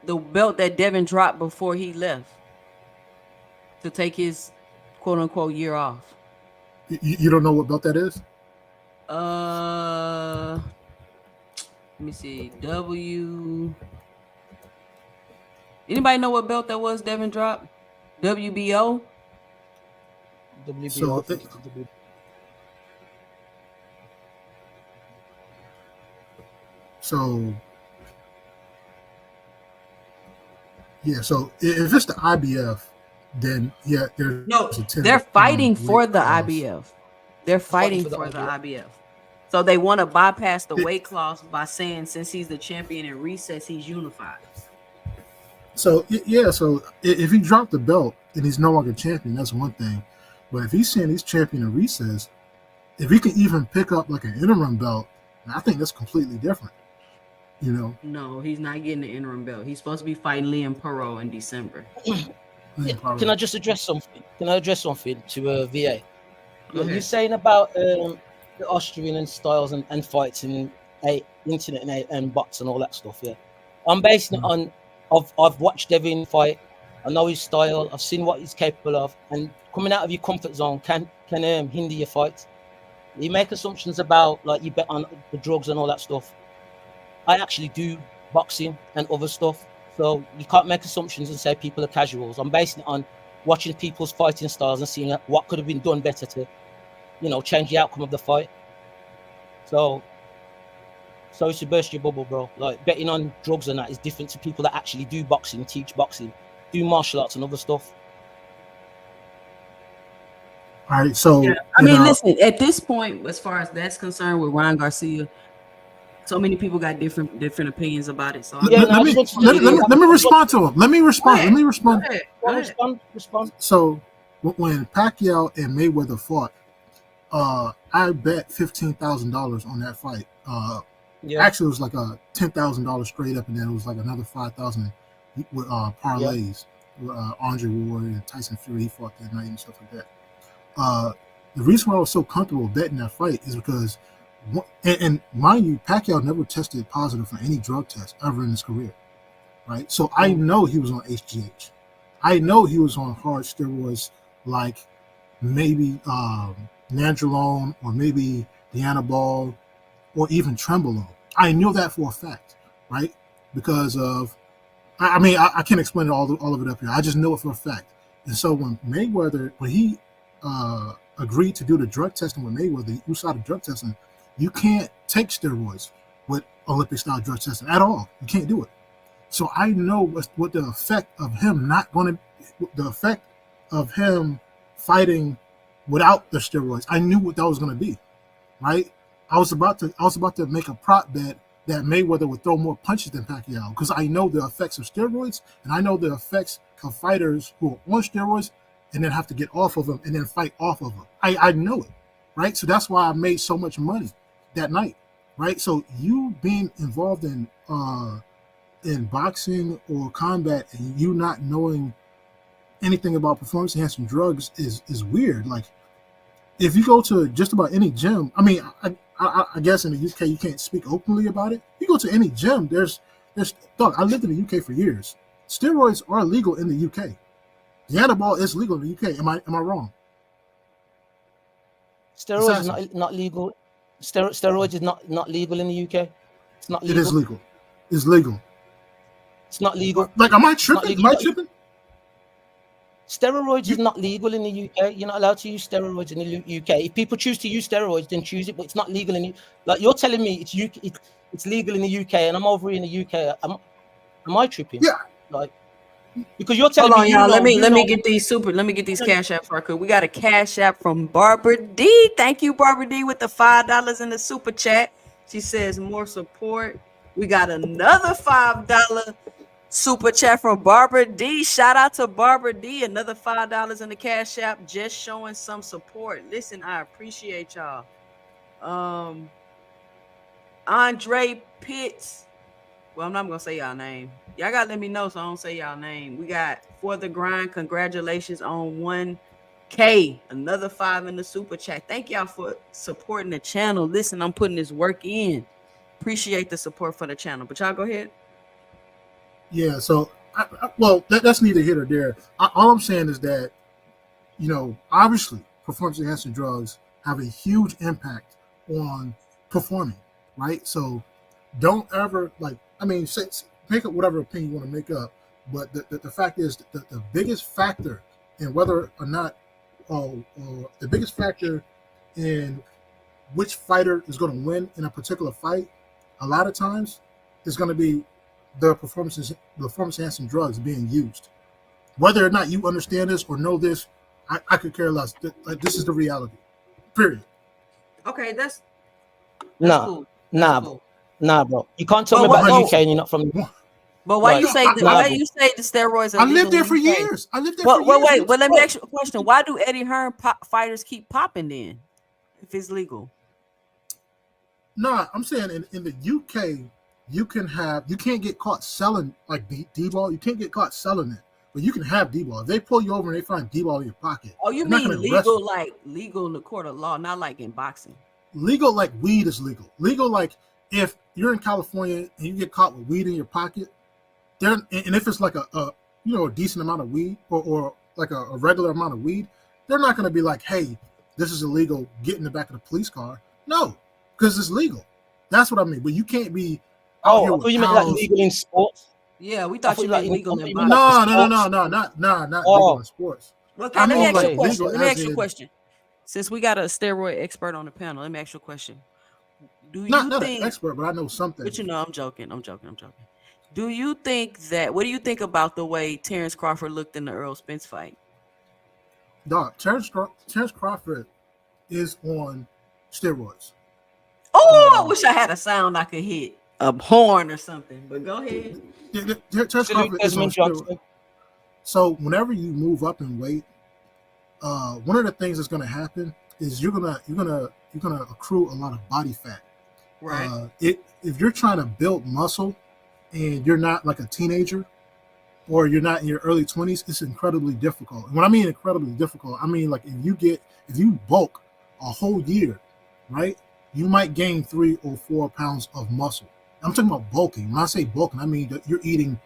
The belt that Devin dropped before he left to take his quote unquote year off. You don't know what belt that is? Let me see. Anybody know what belt that was Devin dropped? WBO? WBO, I So, think it's a W. so yeah. So if it's the IBF, then yeah, there's a No, 10 they're pound fighting weight for the class. IBF. They're Fighting fighting for the for the IBF. IBF. So they want to bypass the It, weight class by saying since he's the champion in recess, he's unified. so yeah, so if he dropped the belt and he's no longer champion, that's one thing. But if he's saying he's champion in recess, if he can even pick up like an interim belt, I think that's completely different. You know, No, he's not getting the interim belt. He's supposed to be fighting Liam Perot in December. Yeah, can probably. I just address something? Can I address something to VA? Go Yeah, you're ahead. saying about the Austrian and styles and fights and internet and bots and all that stuff. Yeah, I'm basing it on I've watched Devin fight. I know his style. I've seen what he's capable of, and coming out of your comfort zone can hinder your fights. You make assumptions about like you bet on the drugs and all that stuff. I actually do boxing and other stuff, so you can't make assumptions and say people are casuals. I'm basing it on watching people's fighting styles and seeing what could have been done better to change the outcome of the fight. So sorry to burst your bubble, bro. Like betting on drugs and that is different to people that actually do boxing, teach boxing, do martial arts and other stuff. All right, Yeah, so I mean, listen. At this point, as far as that's concerned, with Ryan Garcia, so many people got different opinions about it. So I'm Yeah, gonna no, I just leave want it to what just it is. let me I just want respond to him. Let me Go respond. Let ahead. me Go respond. ahead. to Go ahead. respond. So when Pacquiao and Mayweather fought, I bet $15,000 on that fight. Yeah, Actually, it was like a $10,000 straight up, and then it was like another 5,000 with yeah. parlays. Andre Ward and Tyson Fury, he fought that night and stuff like that. Uh, the reason why I was so comfortable betting that fight is because, and mind you, Pacquiao never tested positive for any drug test ever in his career, right? So I Mm. know he was on HGH. I know he was on hard steroids like maybe Nandrolone or maybe Dianabol or even Trembolone. I knew that for a fact, right? Because of, I mean, I can't explain all of it up here. I just know it for a fact. And so when Mayweather, when he agreed to do the drug testing with Mayweather, USADA drug testing, you can't take steroids with Olympic style drug testing at all. You can't do it. So I know what the effect of him not going to, the effect of him fighting without the steroids. I knew what that was going to be, right? I was about to make a prop bet that Mayweather would throw more punches than Pacquiao because I know the effects of steroids and I know the effects of fighters who are on steroids and then have to get off of them and then fight off of them. I know it, right? So that's why I made so much money that night, right? So you being involved in boxing or combat and you not knowing anything about performance enhancing drugs is weird. Like if you go to just about any gym, I mean, I guess in the UK you can't speak openly about it. You go to any gym, there's dog. I lived in the UK for years. Steroids are legal in the UK. The Dianabol is legal in the UK. Am I wrong? Steroids is Assassin. not legal. Steroids is not legal in the UK. It's not It is legal. legal. It's legal. It's not legal. Like, am I It's not tripping? legal. Am I tripping? Steroids You, is not legal in the UK. You're not allowed to use steroids in the UK. If people choose to use steroids, then choose it, but it's not legal in like you're telling me it's UK. It's legal in the UK, and I'm over here in the UK. Am I tripping? yeah. Like because you're Hold telling me on, y'all. Let me you let me know. get these cash apps right quick. We got a cash app from Barbara D. Thank you, Barbara D, with the $5 in the super chat. She says more support. We got another $5 super chat from Barbara D. Shout out to Barbara D. Another $5 in the cash app, just showing some support. Listen, I appreciate y'all. Andre Pitts Well, I'm not gonna say y'all name. Y'all gotta let me know so I don't say y'all name. We got For the Grind. Congratulations on 1K. Another 5 in the super chat. Thank y'all for supporting the channel. Listen, I'm putting this work in. Appreciate the support for the channel. But y'all go ahead. Yeah. So, well, that's neither here nor there. All I'm saying is that, obviously, performance enhancing drugs have a huge impact on performing, right? So, don't ever make up whatever opinion you want to make up. But the fact is that the biggest factor in whether or not, the biggest factor in which fighter is going to win in a particular fight, a lot of times, is going to be the performance enhancing drugs being used. Whether or not you understand this or know this, I could care less. This is the reality. Period. Okay, that's Nah, cool. nah, Cool. nah, bro. You can't tell But me about the what- UK and you're not from. But why Like, you say nah, why bro. you say the steroids are I legal lived there in for UK? years. Well, wait. Well, let me ask you a question. Why do Eddie Hearn fighters keep popping then, if it's legal? No, I'm saying in the UK, you can't get caught selling like D-ball. You can't get caught selling it, but you can have D-ball. If they pull you over and they find D-ball in your pocket, Oh, you they're not mean gonna arrest you. legal, like legal in the court of law, not like in boxing? Legal like weed is legal. Legal like if you're in California and you get caught with weed in your pocket, and if it's like a decent amount of weed or like a regular amount of weed, they're not going to be like, hey, this is illegal, get in the back of the police car. No, because it's legal. That's what I mean. But you can't be out here I with thought you meant like pounds. legal in sports. Yeah, we I thought thought you you meant like legal in you boxing. meant like No, sports. not legal Oh, in sports. Okay, I let me mean ask you a like question. legal Let me as ask you a in question. Since we got a steroid expert on the panel, let me ask you a question. Do you not an think? expert, but I know something. But I'm joking. Do you think that? What do you think about the way Terrence Crawford looked in the Errol Spence fight? Dog, Terrence Crawford is on steroids. Oh, I wish I had a sound I could hit, a horn or something. But go ahead. Terrence Salute Crawford is on Desmond steroids. Johnson. So whenever you move up in weight, one of the things that's going to happen is you're gonna accrue a lot of body fat. Right. If you're trying to build muscle and you're not like a teenager or you're not in your early 20s, it's incredibly difficult. And when I mean incredibly difficult, I mean like if you bulk a whole year, right, you might gain 3 or 4 pounds of muscle. I'm talking about bulking. When I say bulking, I mean that you're eating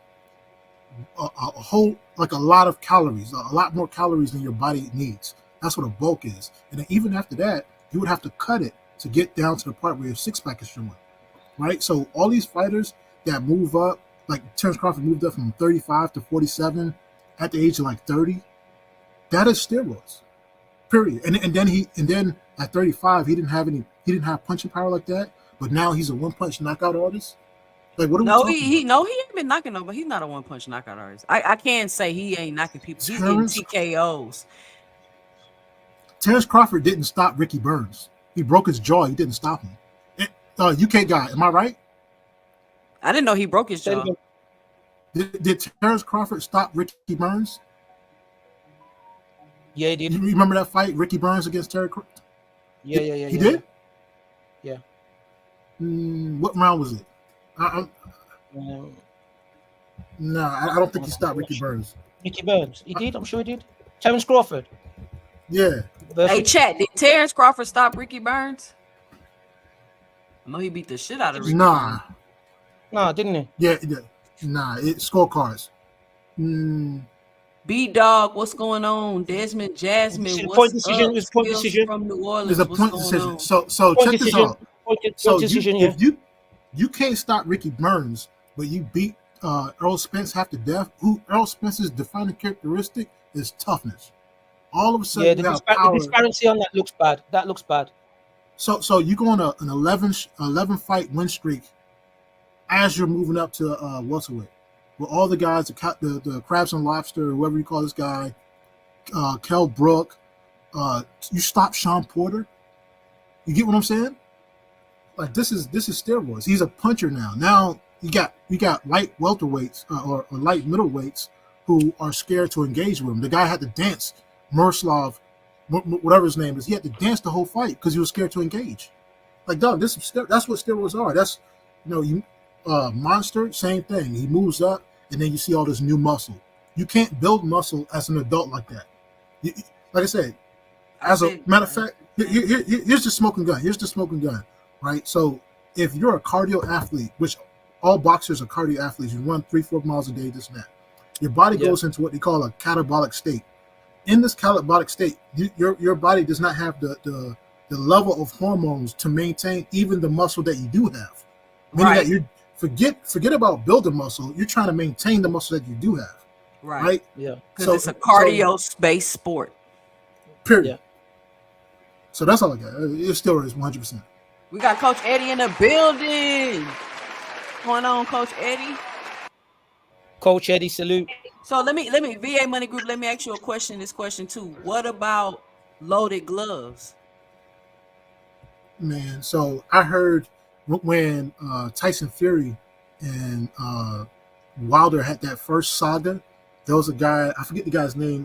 a whole, like a lot of calories, a lot more calories than your body needs. That's what a bulk is. And then even after that, you would have to cut it to get down to the part where your six pack is showing, right? So all these fighters that move up, like Terrence Crawford moved up from 35 to 47 at the age of like 30, that is steroids, period. And then at 35, he didn't have punching power like that, but now he's a one punch knockout artist. Like, what are we talking about? He ain't been knocking nobody. He's not a one punch knockout artist. I can't say he ain't knocking people. He's Terrence getting TKOs. Terrence Crawford didn't stop Ricky Burns. He broke his jaw. He didn't stop him. UK guy, am I right? I didn't know he broke his jaw. Did Terrence Crawford stop Ricky Burns? Yeah, he did. You remember that fight, Ricky Burns against Terry Crawford? Yeah. He did? Yeah. What round was it? No, I don't think he stopped Ricky Burns. Ricky Burns. He did. I'm sure he did. Terrence Crawford. Yeah. Hey, chat. Did Terrence Crawford stop Ricky Burns? I know he beat the shit out of Ricky Burns. Nah, didn't he? Yeah. Nah, it's scorecards. B-Dog, what's going on? Desmond, Jasmine, what's up? It's point decision. From New Orleans. It's a point decision. So point check decision. this out. If you can't stop Ricky Burns, but you beat Errol Spence half to death, who Errol Spence's defining characteristic is toughness. All of a sudden, the disparity on that looks bad. That looks bad. So you go on an 11 fight win streak as you're moving up to welterweight, with all the guys, the crabs and lobster, whoever you call this guy, Kell Brook, you stop Sean Porter. You get what I'm saying? Like this is steroids. He's a puncher now. Now you got light welterweights or light middleweights who are scared to engage with him. The guy had to dance, Miroslav, whatever his name is. He had to dance the whole fight because he was scared to engage. Like, dog, that's what steroids are. That's Monster, same thing. He moves up, and then you see all this new muscle. You can't build muscle as an adult like that. Like I said, I as a said, matter of fact, here's the smoking gun. Here's the smoking gun, right? So if you're a cardio athlete, which all boxers are cardio athletes, you run 3-4 miles a day, this and that. Your body Yeah. goes into what they call a catabolic state. In this catabolic state, your body does not have the level of hormones to maintain even the muscle that you do have. Meaning that right, you forget about building muscle. You're trying to maintain the muscle that you do have, right, right? Yeah. because So it's a so cardio-based sport. period. Yeah. So that's all I got. It still is 100%. We got Coach Eddie in the building. What's going on, Coach Eddie? Coach Eddie, salute. So let me VA Money Group. Let me ask you a question. This question too. What about loaded gloves? Man, so I heard when Tyson Fury and Wilder had that first saga, there was a guy, I forget the guy's name,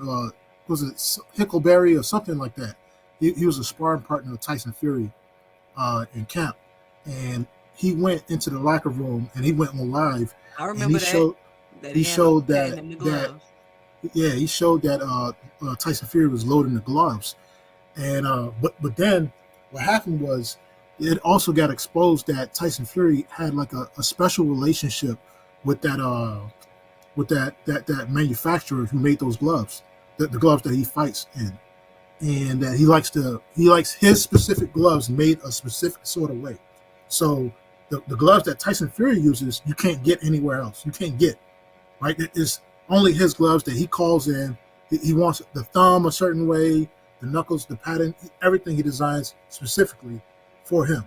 was it Hickleberry or something like that? He was a sparring partner of Tyson Fury in camp. And he went into the locker room and he went on live I and he remember that showed that he he had showed handing that them the that gloves. yeah, he showed that Tyson Fury was loading the gloves. And but then what happened was it also got exposed that Tyson Fury had like a special relationship with that manufacturer who made those gloves, the gloves that he fights in, and that he likes his specific gloves made a specific sort of way. So the gloves that Tyson Fury uses, you can't get anywhere else. You can't get, right? It is only his gloves that he calls in. He wants the thumb a certain way, the knuckles, the pattern, everything he designs specifically for him.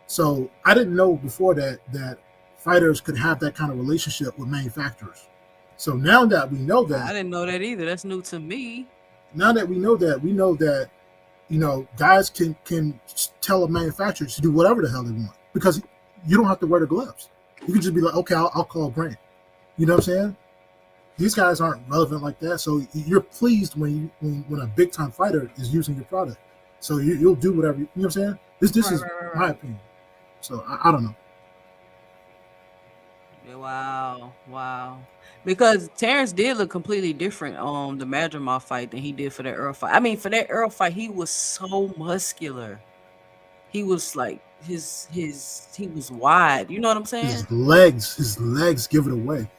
So I didn't know before that fighters could have that kind of relationship with manufacturers. So now that we know I that, didn't know that either. That's new to me. we know that guys can tell a manufacturer to do whatever the hell they want because you don't have to wear the gloves. You can just be like, okay, I'll call Grant. You know what I'm saying? These guys aren't relevant like that. So you're pleased when a big time fighter is using your product. So you'll do whatever. You know what I'm saying? This Right, is right, right, my right. opinion. So I don't know. Yeah, wow, wow. Because Terrence did look completely different on the Madrimov fight than he did for that Earl fight. I mean, for that Earl fight, he was so muscular. He was like his he was wide. You know what I'm saying? His legs give it away.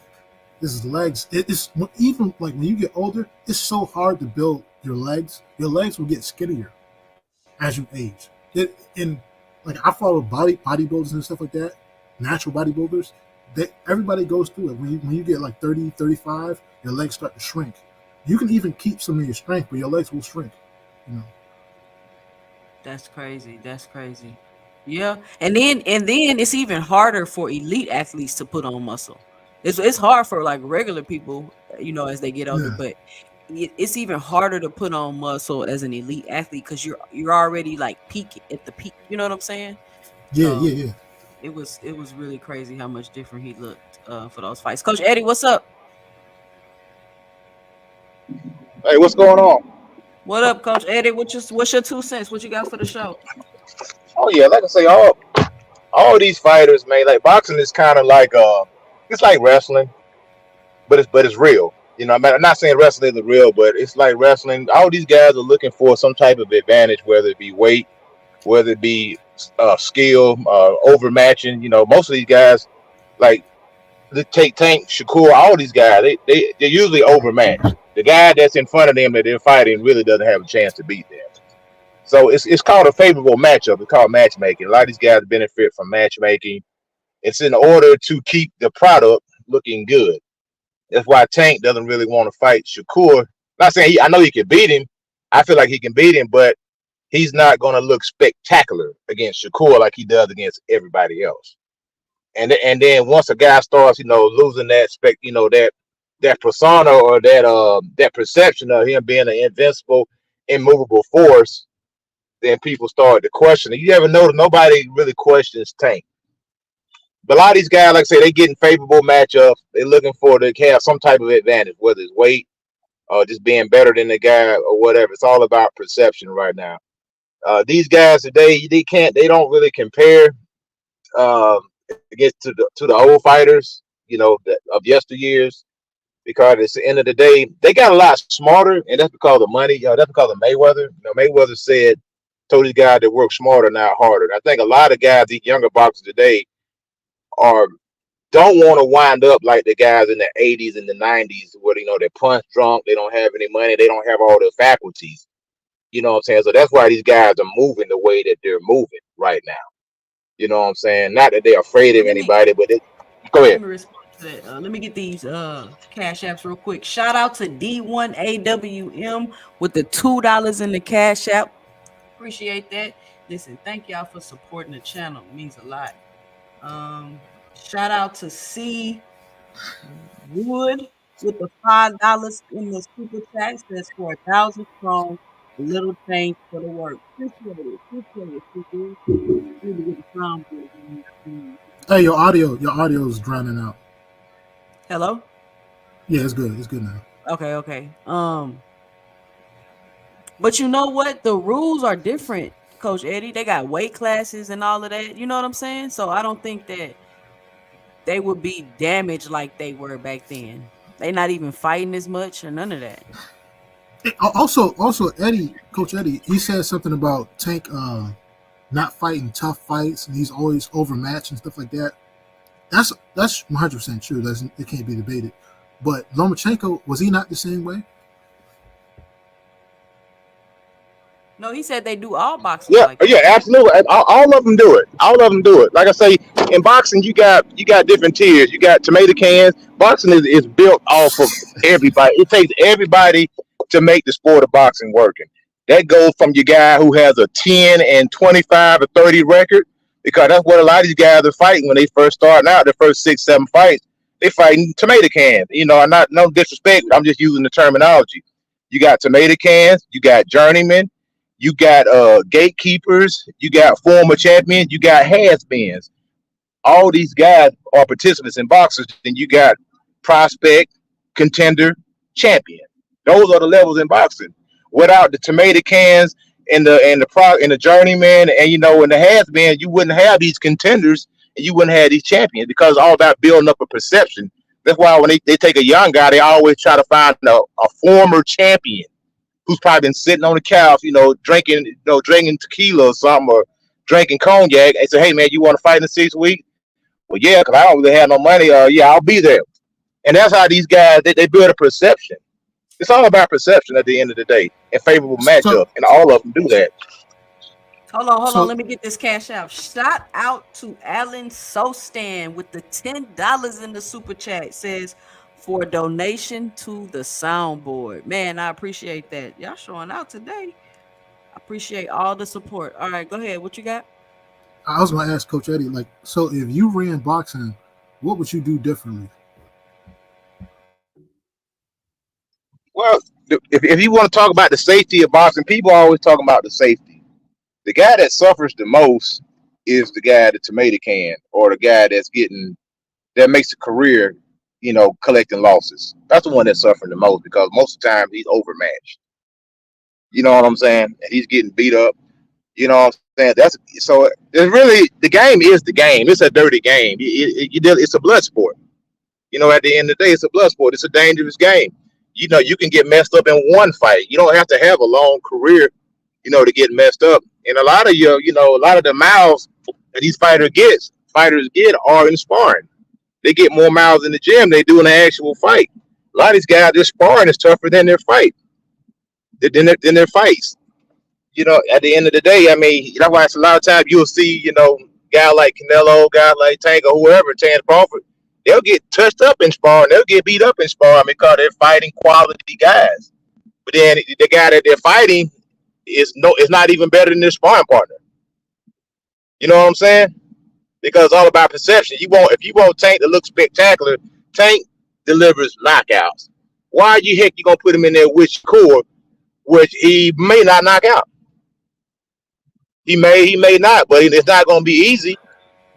His legs. It's even like when you get older, it's so hard to build your legs. Your legs will get skinnier as you age. And like I follow bodybuilders and stuff like that, natural bodybuilders. Everybody goes through it. When you get like 30, 35, your legs start to shrink. You can even keep some of your strength, but your legs will shrink. You know. That's crazy. That's crazy. Yeah. And then it's even harder for elite athletes to put on muscle. It's hard for like regular people, as they get older, Yeah. but it's even harder to put on muscle as an elite athlete because you're already like peak at the peak. You know what I'm saying? Yeah. So Yeah. Yeah. it was really crazy how much different he looked for those fights. Coach Eddie, what's up? Hey, what's going on? What up, Coach Eddie? What's your 2 cents? What you got for the show? Oh yeah, like I say, all these fighters, man. Like boxing is kind of like it's like wrestling, but it's real. I'm not saying wrestling is real, but it's like wrestling. All these guys are looking for some type of advantage, whether it be weight, whether it be skill, overmatching. Most of these guys, like they take Tank, Shakur, all these guys, they're usually overmatched. The guy that's in front of them that they're fighting really doesn't have a chance to beat them. So it's called a favorable matchup. It's called matchmaking. A lot of these guys benefit from matchmaking. It's in order to keep the product looking good. That's why Tank doesn't really want to fight Shakur. Not saying I know he can beat him. I feel like he can beat him, but he's not going to look spectacular against Shakur like he does against everybody else. And then once a guy starts, losing that persona or that perception of him being an invincible, immovable force, then people start to question it. You ever notice nobody really questions Tank? But a lot of these guys, like I say, they getting favorable matchups. They're looking for to have some type of advantage, whether it's weight or just being better than the guy or whatever. It's all about perception right now. These guys today, they don't really compare. against to the old fighters, of yesteryears. Because it's the end of the day, they got a lot smarter, and that's because of money. That's because of Mayweather. Mayweather told these guys to work smarter, not harder. And I think a lot of guys, these younger boxers today, are don't want to wind up like the guys in the 80s and the 90s, where they're punch drunk, they don't have any money, they don't have all the faculties. You know what I'm saying? So that's why these guys are moving the way that they're moving right now. You know what I'm saying? Not that they're afraid of Let me anybody, but go let ahead. me respond to that. Let me get these cash apps real quick. Shout out to D1AWM with the $2 in the cash app. Appreciate that. Listen, thank y'all for supporting the channel. It means a lot. Shout out to C Wood with the $5 in the super chat. Says for 1,000 strong, a little change for the work. Appreciate it. Appreciate it. Appreciate it. Need to get the soundboard going. Hey, your audio is drowning out. Hello. Yeah, it's good. It's good now. Okay. Okay. But you know what? The rules are different, Coach Eddie. They got weight classes and all of that. You know what I'm saying? So I don't think that they would be damaged like they were back then. They not even fighting as much or none of that. Also, Coach Eddie, he said something about Tank not fighting tough fights, and he's always overmatched and stuff like that. That's 100% true. It can't be debated. But Lomachenko, was he not the same way? No, he said they do all boxers Yeah, like that. yeah, absolutely. All of them do it. All of them do it. Like I say, in boxing, you got different tiers. You got tomato cans. Boxing is built off of everybody. It takes everybody to make the sport of boxing working. That goes from your guy who has a 10 and 25 or 30 record, because that's what a lot of these guys are fighting when they first start out. Their first 6, 7 fights, they fighting tomato cans. I'm not, no disrespect. I'm just using the terminology. You got tomato cans. You got journeymen. You got gatekeepers, you got former champions, you got has-beens. All these guys are participants in boxers. Then you got prospect, contender, champion. Those are the levels in boxing. Without the tomato cans and the journeyman and the has-beens, you wouldn't have these contenders and you wouldn't have these champions, because it's all about building up a perception. That's why when they take a young guy, they always try to find a former champion who's probably been sitting on the couch, drinking tequila or something, or drinking cognac, and say, "Hey man, you want to fight in 6 weeks?" Well, yeah, because I don't really have no money. Yeah, I'll be there. And that's how these guys they build a perception. It's all about perception at the end of the day, and favorable So, matchup, and all of them do that. Hold on. so Let me get this cash out. Shout out to Alan Sostan with the $10 in the super chat. Says for donation to the soundboard. Man, I appreciate that. Y'all showing out today. I appreciate all the support. All right, go ahead. What you got? I was going to ask Coach Eddie, so if you ran boxing, what would you do differently? Well, if you want to talk about the safety of boxing, people are always talking about the safety. The guy that suffers the most is the guy at the tomato can, or the guy that makes a career, collecting losses. That's the one that's suffering the most, because most of the time he's overmatched. You know what I'm saying? And he's getting beat up. You know what I'm saying? It's really, the game is the game. It's a dirty game. It's a blood sport. At the end of the day, it's a blood sport. It's a dangerous game. You can get messed up in one fight. You don't have to have a long career, to get messed up. And a lot of a lot of the miles that these fighters get are in sparring. They get more miles in the gym than they do in an actual fight. A lot of these guys, their sparring is tougher than their fights. At the end of the day, I mean, that's why it's a lot of times you'll see, guy like Canelo, guy like Tank, or whoever, Terence Crawford, they'll get touched up in sparring, they'll get beat up in sparring because they're fighting quality guys. But then the guy that they're fighting is not even better than their sparring partner. You know what I'm saying? Because it's all about perception. If you want Tank to look spectacular, Tank delivers knockouts. Why you gonna put him in there with Shakur, which he may not knock out? He may not, but it's not gonna be easy.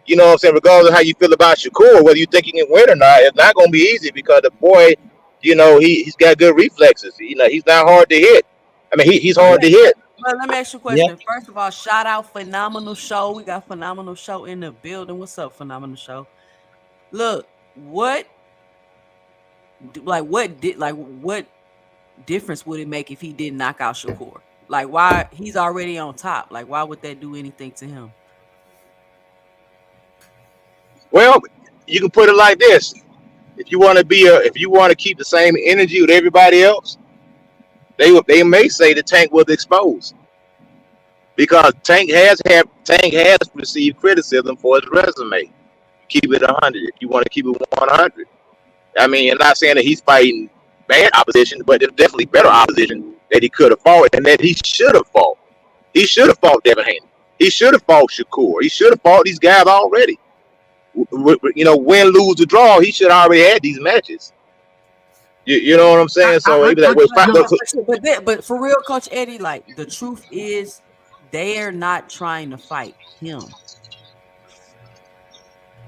You know what I'm saying? Regardless of how you feel about Shakur, whether you think he can win or not, it's not gonna be easy, because the boy, he's got good reflexes. He's not hard to hit. I mean, he's hard to hit. Well, let me ask you a Yeah. question. First of all, shout out Phenomenal Show. We got Phenomenal Show in the building. What's up, Phenomenal Show? Look, what difference would it make if he didn't knock out Shakur? Like, why he's already on top? Like, why would that do anything to him? Well, you can put it like this: if you want to keep the same energy with everybody else, they may say the Tank was exposed because Tank has received criticism for his resume. Keep it 100 if you want to keep it 100. I mean, I'm not saying that he's fighting bad opposition, but there's definitely better opposition that he could have fought and that he should have fought. He should have fought Devin Haney. He should have fought Shakur. He should have fought these guys already. Win, lose, or draw, he should have already had these matches. You know what I'm saying? So maybe that was but for real, Coach Eddie, like the truth is, they're not trying to fight him.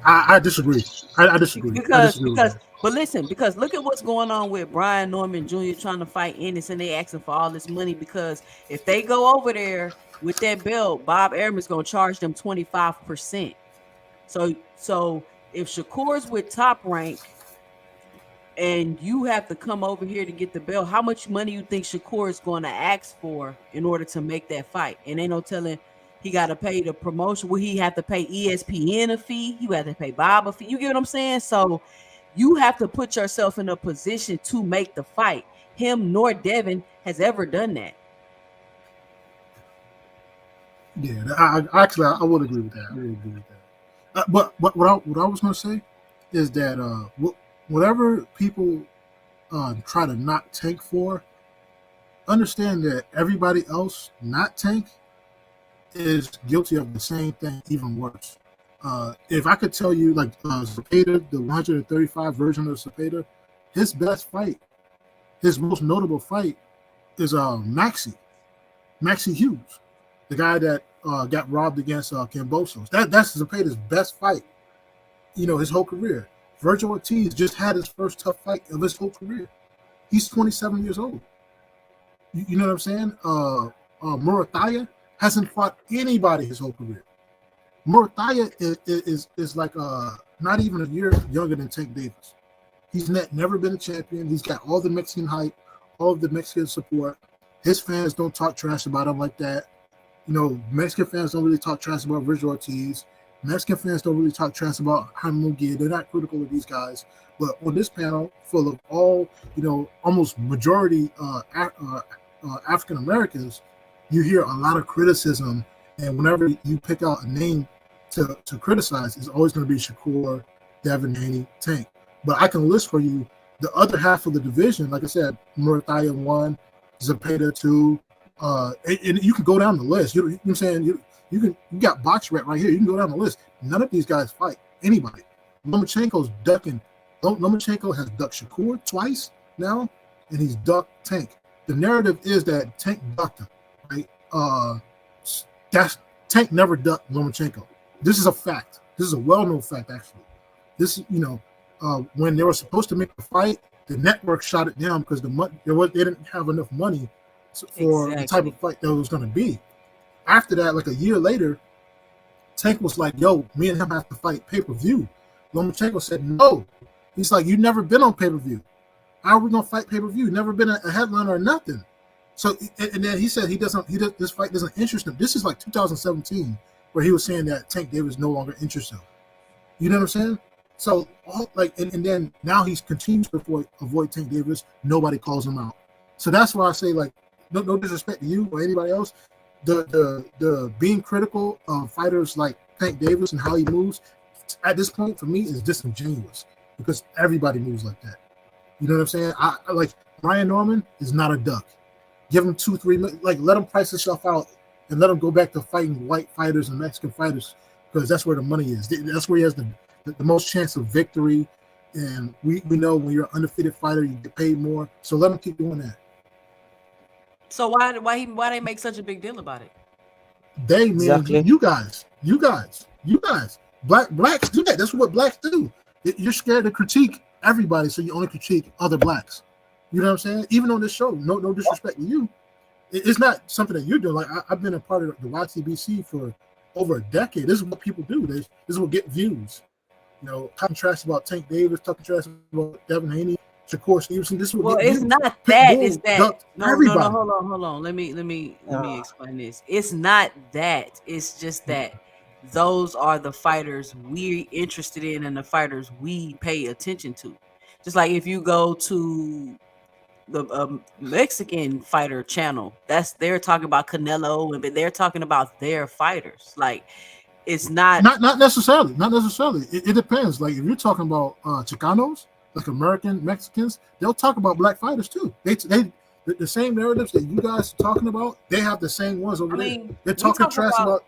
I disagree. I disagree. Because but listen, because look at what's going on with Brian Norman Jr. trying to fight Ennis, and they asking for all this money because if they go over there with that belt, Bob Arum is going to charge them 25%. So if Shakur's with Top Rank and you have to come over here to get the belt, how much money you think Shakur is going to ask for in order to make that fight? And ain't no telling he got to pay the promotion. Will he have to pay ESPN a fee? You have to pay Bob a fee. You get what I'm saying? So you have to put yourself in a position to make the fight. Him nor Devin has ever done that. Yeah, I would agree with that. But what I was going to say is that whatever people try to knock Tank for, understand that everybody else not Tank is guilty of the same thing, even worse. If I could tell you, like Zepeda, the 135 version of Zepeda, his best fight, his most notable fight is Maxie Hughes, the guy that got robbed against Kambosos. That's Zepeda's best fight, his whole career. Virgil Ortiz just had his first tough fight of his whole career. He's 27 years old. You know what I'm saying? Murataya hasn't fought anybody his whole career. Murataya is like not even a year younger than Tank Davis. He's never been a champion. He's got all the Mexican hype, all of the Mexican support. His fans don't talk trash about him like that. Mexican fans don't really talk trash about Virgil Ortiz. Mexican fans don't really talk trash about Jaime Munguia. They're not critical of these guys. But on this panel, full of all, almost majority African Americans, you hear a lot of criticism. And whenever you pick out a name to criticize, it's always going to be Shakur, Devin Haney, Tank. But I can list for you the other half of the division. Like I said, Murataya 1, Zepeda 2. And you can go down the list. You know what I'm saying? You got BoxRec right here. You can go down the list. None of these guys fight anybody. Lomachenko's ducking. Lomachenko has ducked Shakur twice now, and he's ducked Tank. The narrative is that Tank ducked him, right? That's Tank never ducked Lomachenko. This is a fact. This is a well-known fact, actually. This, when they were supposed to make the fight, the network shot it down because they didn't have enough money for the type of fight that it was going to be. After that, like a year later, Tank was like, yo, me and him have to fight pay-per-view. Lomachenko said, no. He's like, you've never been on pay-per-view. How are we going to fight pay-per-view? You've never been a headliner or nothing. So, and then he said this fight doesn't interest him. This is like 2017, where he was saying that Tank Davis no longer interests him. You know what I'm saying? So, and then now he's continues to avoid Tank Davis. Nobody calls him out. So that's why I say, like, no disrespect to you or anybody else. The being critical of fighters like Tank Davis and how he moves at this point for me is disingenuous because everybody moves like that. You know what I'm saying? I like Brian Norman is not a duck. Give him 2-3 minutes, like let him price himself out and let him go back to fighting white fighters and Mexican fighters because that's where the money is. That's where he has the most chance of victory. And we know when you're an undefeated fighter, you get paid more. So let him keep doing that. So why they make such a big deal about it? They mean exactly. You guys. Blacks do that. That's what blacks do. You're scared to critique everybody, so you only critique other blacks. You know what I'm saying? Even on this show, no disrespect to you, It's not something that you're doing. Like I've been a part of the YTBC for over a decade. This is what people do. This is what get views. Talking trash about Tank Davis, talking trash about Devin Haney, Shakur Stevenson. This is what Well, get it's views. not Pitbull that. It's that. ducked No, everybody. hold on. Let me explain this. It's not that. It's just that those are the fighters we interested in and the fighters we pay attention to. Just like if you go to the Mexican fighter channel, they're talking about Canelo, and they're talking about their fighters. Like it's not Not necessarily. Not necessarily. It depends. Like if you're talking about Chicanos, like American Mexicans, they'll talk about black fighters too. They the same narratives that you guys are talking about. They have the same ones over there. They're talking trash about.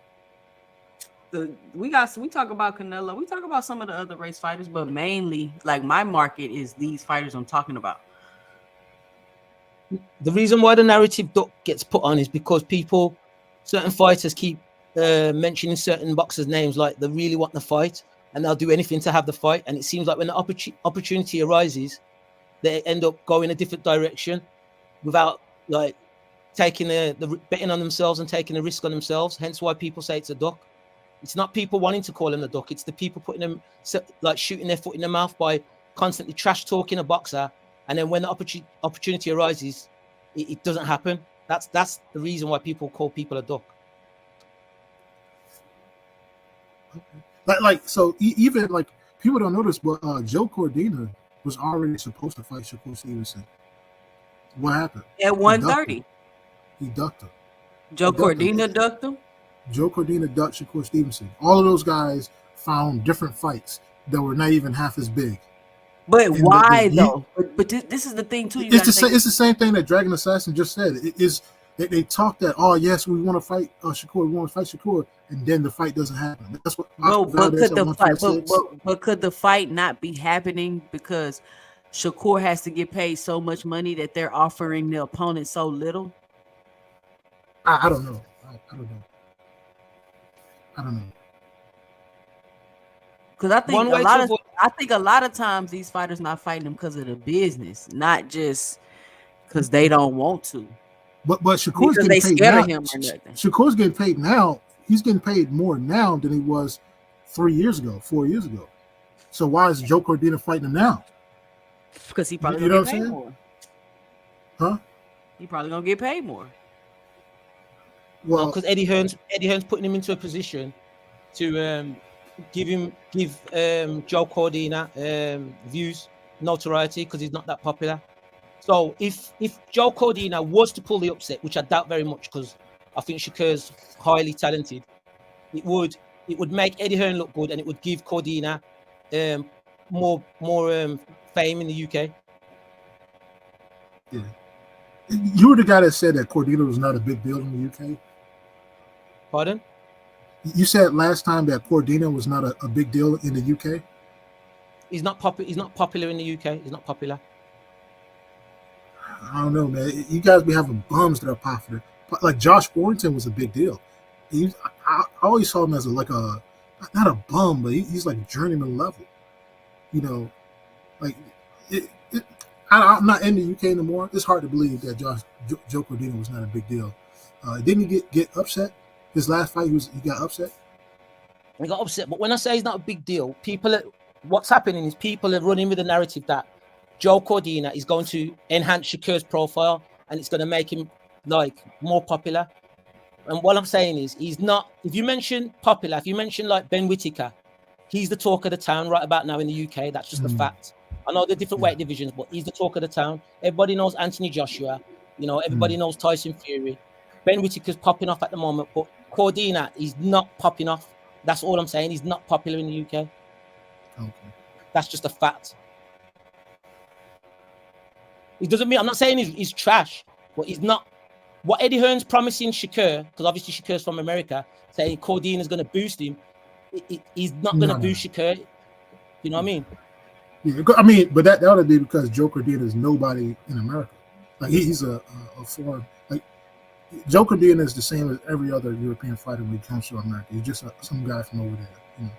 We talk about Canelo. We talk about some of the other race fighters, but mainly, like my market is these fighters I'm talking about. The reason why the narrative gets put on is because certain fighters keep mentioning certain boxers' names, like they really want the fight and they'll do anything to have the fight. And it seems like when the opportunity arises, they end up going a different direction without like taking the betting on themselves and taking a risk on themselves. Hence why people say it's a duck. It's not people wanting to call him a duck. It's the people putting them like shooting their foot in their mouth by constantly trash talking a boxer. And then when the opportunity arises, it doesn't happen. That's the reason why people call people a duck. So even like people don't notice, but Joe Cordina was already supposed to fight Shakur Stevenson. What happened? At 130. He ducked him. Joe Cordina ducked him? Joe Cordina ducked Shakur Stevenson. All of those guys found different fights that were not even half as big. But why though? But this is the thing too. It's the same thing that Dragon Assassin just said. It is they talk that yes, we want to fight Shakur, we want to fight Shakur, and then the fight doesn't happen. That's what. But could the fight not be happening because Shakur has to get paid so much money that they're offering the opponent so little? I don't know. I don't know. Because I think a lot of times these fighters not fighting them because of the business, not just because they don't want to. But Shakur's getting paid now. Him or nothing. Shakur's getting paid now. He's getting paid more now than he was 4 years ago. So why is Joe Cordina fighting him now? Because he probably gonna get paid more. Huh? He probably gonna get paid more. Well, because Eddie Hearn's putting him into a position to give Joe Cordina views, notoriety, because he's not that popular. So if Joe Cordina was to pull the upset, which I doubt very much, because I think Shakur's highly talented, it would make Eddie Hearn look good, and it would give Cordina more fame in the UK. Yeah, you were the guy that said that Cordina was not a big deal in the UK. Pardon? You said last time that Cordina was not a big deal in the UK. He's not popular in the UK. He's not popular. I don't know, man. You guys be having bums that are popular. Like Josh Warrington was a big deal. I always saw him as not a bum, but he's like journeyman level. You know, like I'm not in the UK anymore. It's hard to believe that Joe Cordina was not a big deal. Didn't he get upset? His last fight, he got upset. He got upset, but when I say he's not a big deal, what's happening is people are running with the narrative that Joe Cordina is going to enhance Shakur's profile and it's going to make him like more popular. And what I'm saying is, he's not. If you mention popular, if you mention like Ben Whittaker, he's the talk of the town right about now in the UK. That's just a fact. I know the different weight divisions, but he's the talk of the town. Everybody knows Anthony Joshua. You know, everybody knows Tyson Fury. Ben Whittaker's popping off at the moment, but Cordina is not popping off. That's all I'm saying. He's not popular in the UK. Okay. That's just a fact. It doesn't mean I'm not saying he's trash, but he's not. What Eddie Hearn's promising Shakur, because obviously Shakur's from America, saying Cordina's going to boost him. He's not going to boost Shakur. You know what I mean? Yeah, I mean, but that would be because Joe Cordina is nobody in America. Like he's a foreign. Like Joe Cordina is the same as every other European fighter when it comes to America. He's just some guy from over there. You know?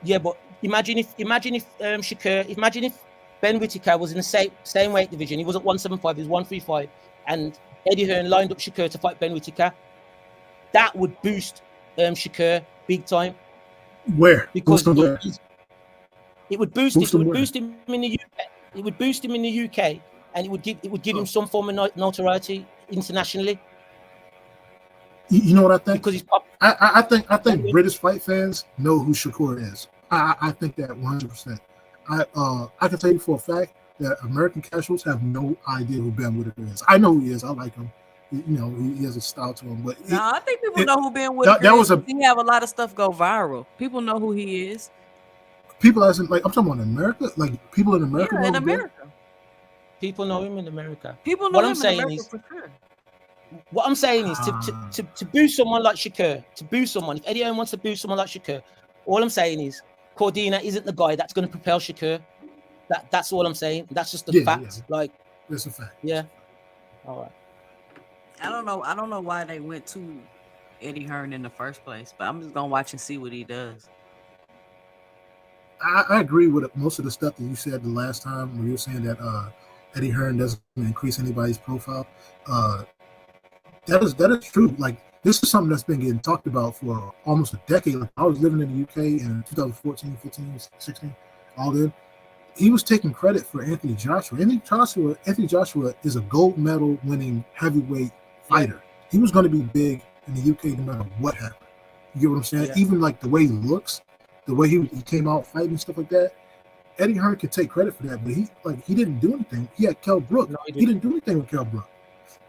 Yeah, but imagine if Ben Whittaker was in the same weight division. He was at 175. He was 135, and Eddie Hearn lined up Shakur to fight Ben Whittaker, that would boost Shakur big time. Where? Because where? It would boost Boost it. It would him boost him in the UK. It would boost him in the UK, and it would give him some form of notoriety internationally. You know what I think? Because he's pop. I think British fight fans know who Shakur is. I think that 100%. I can tell you for a fact that American casuals have no idea who Ben Whittaker is. I know who he is. I like him. You know, he has a style to him. But I think people know who Ben Whittaker is. He have a lot of stuff go viral. People know who he is. People as in, like, I'm talking about America, like people in America. Yeah, in America. People know him in America. People know him in America for sure. What I'm saying is to boost someone like Shakur, to boost someone, if Eddie Hearn wants to boost someone like Shakur, all I'm saying is Cordina isn't the guy that's going to propel Shakur. That's all I'm saying. That's just the fact. Yeah. Like, that's a fact. Yeah. All right. I don't know why they went to Eddie Hearn in the first place, but I'm just gonna watch and see what he does. I agree with most of the stuff that you said the last time where you were saying that Eddie Hearn doesn't increase anybody's profile. That is true. Like, this is something that's been getting talked about for almost a decade. Like, I was living in the UK in 2014, 15, 16, all then. He was taking credit for Anthony Joshua. Anthony Joshua is a gold medal winning heavyweight fighter. He was going to be big in the UK no matter what happened. You get what I'm saying? Yeah. Even like the way he looks, the way he came out fighting and stuff like that. Eddie Hearn could take credit for that, but he didn't do anything. He had Kell Brook. No, he didn't do anything with Kell Brook.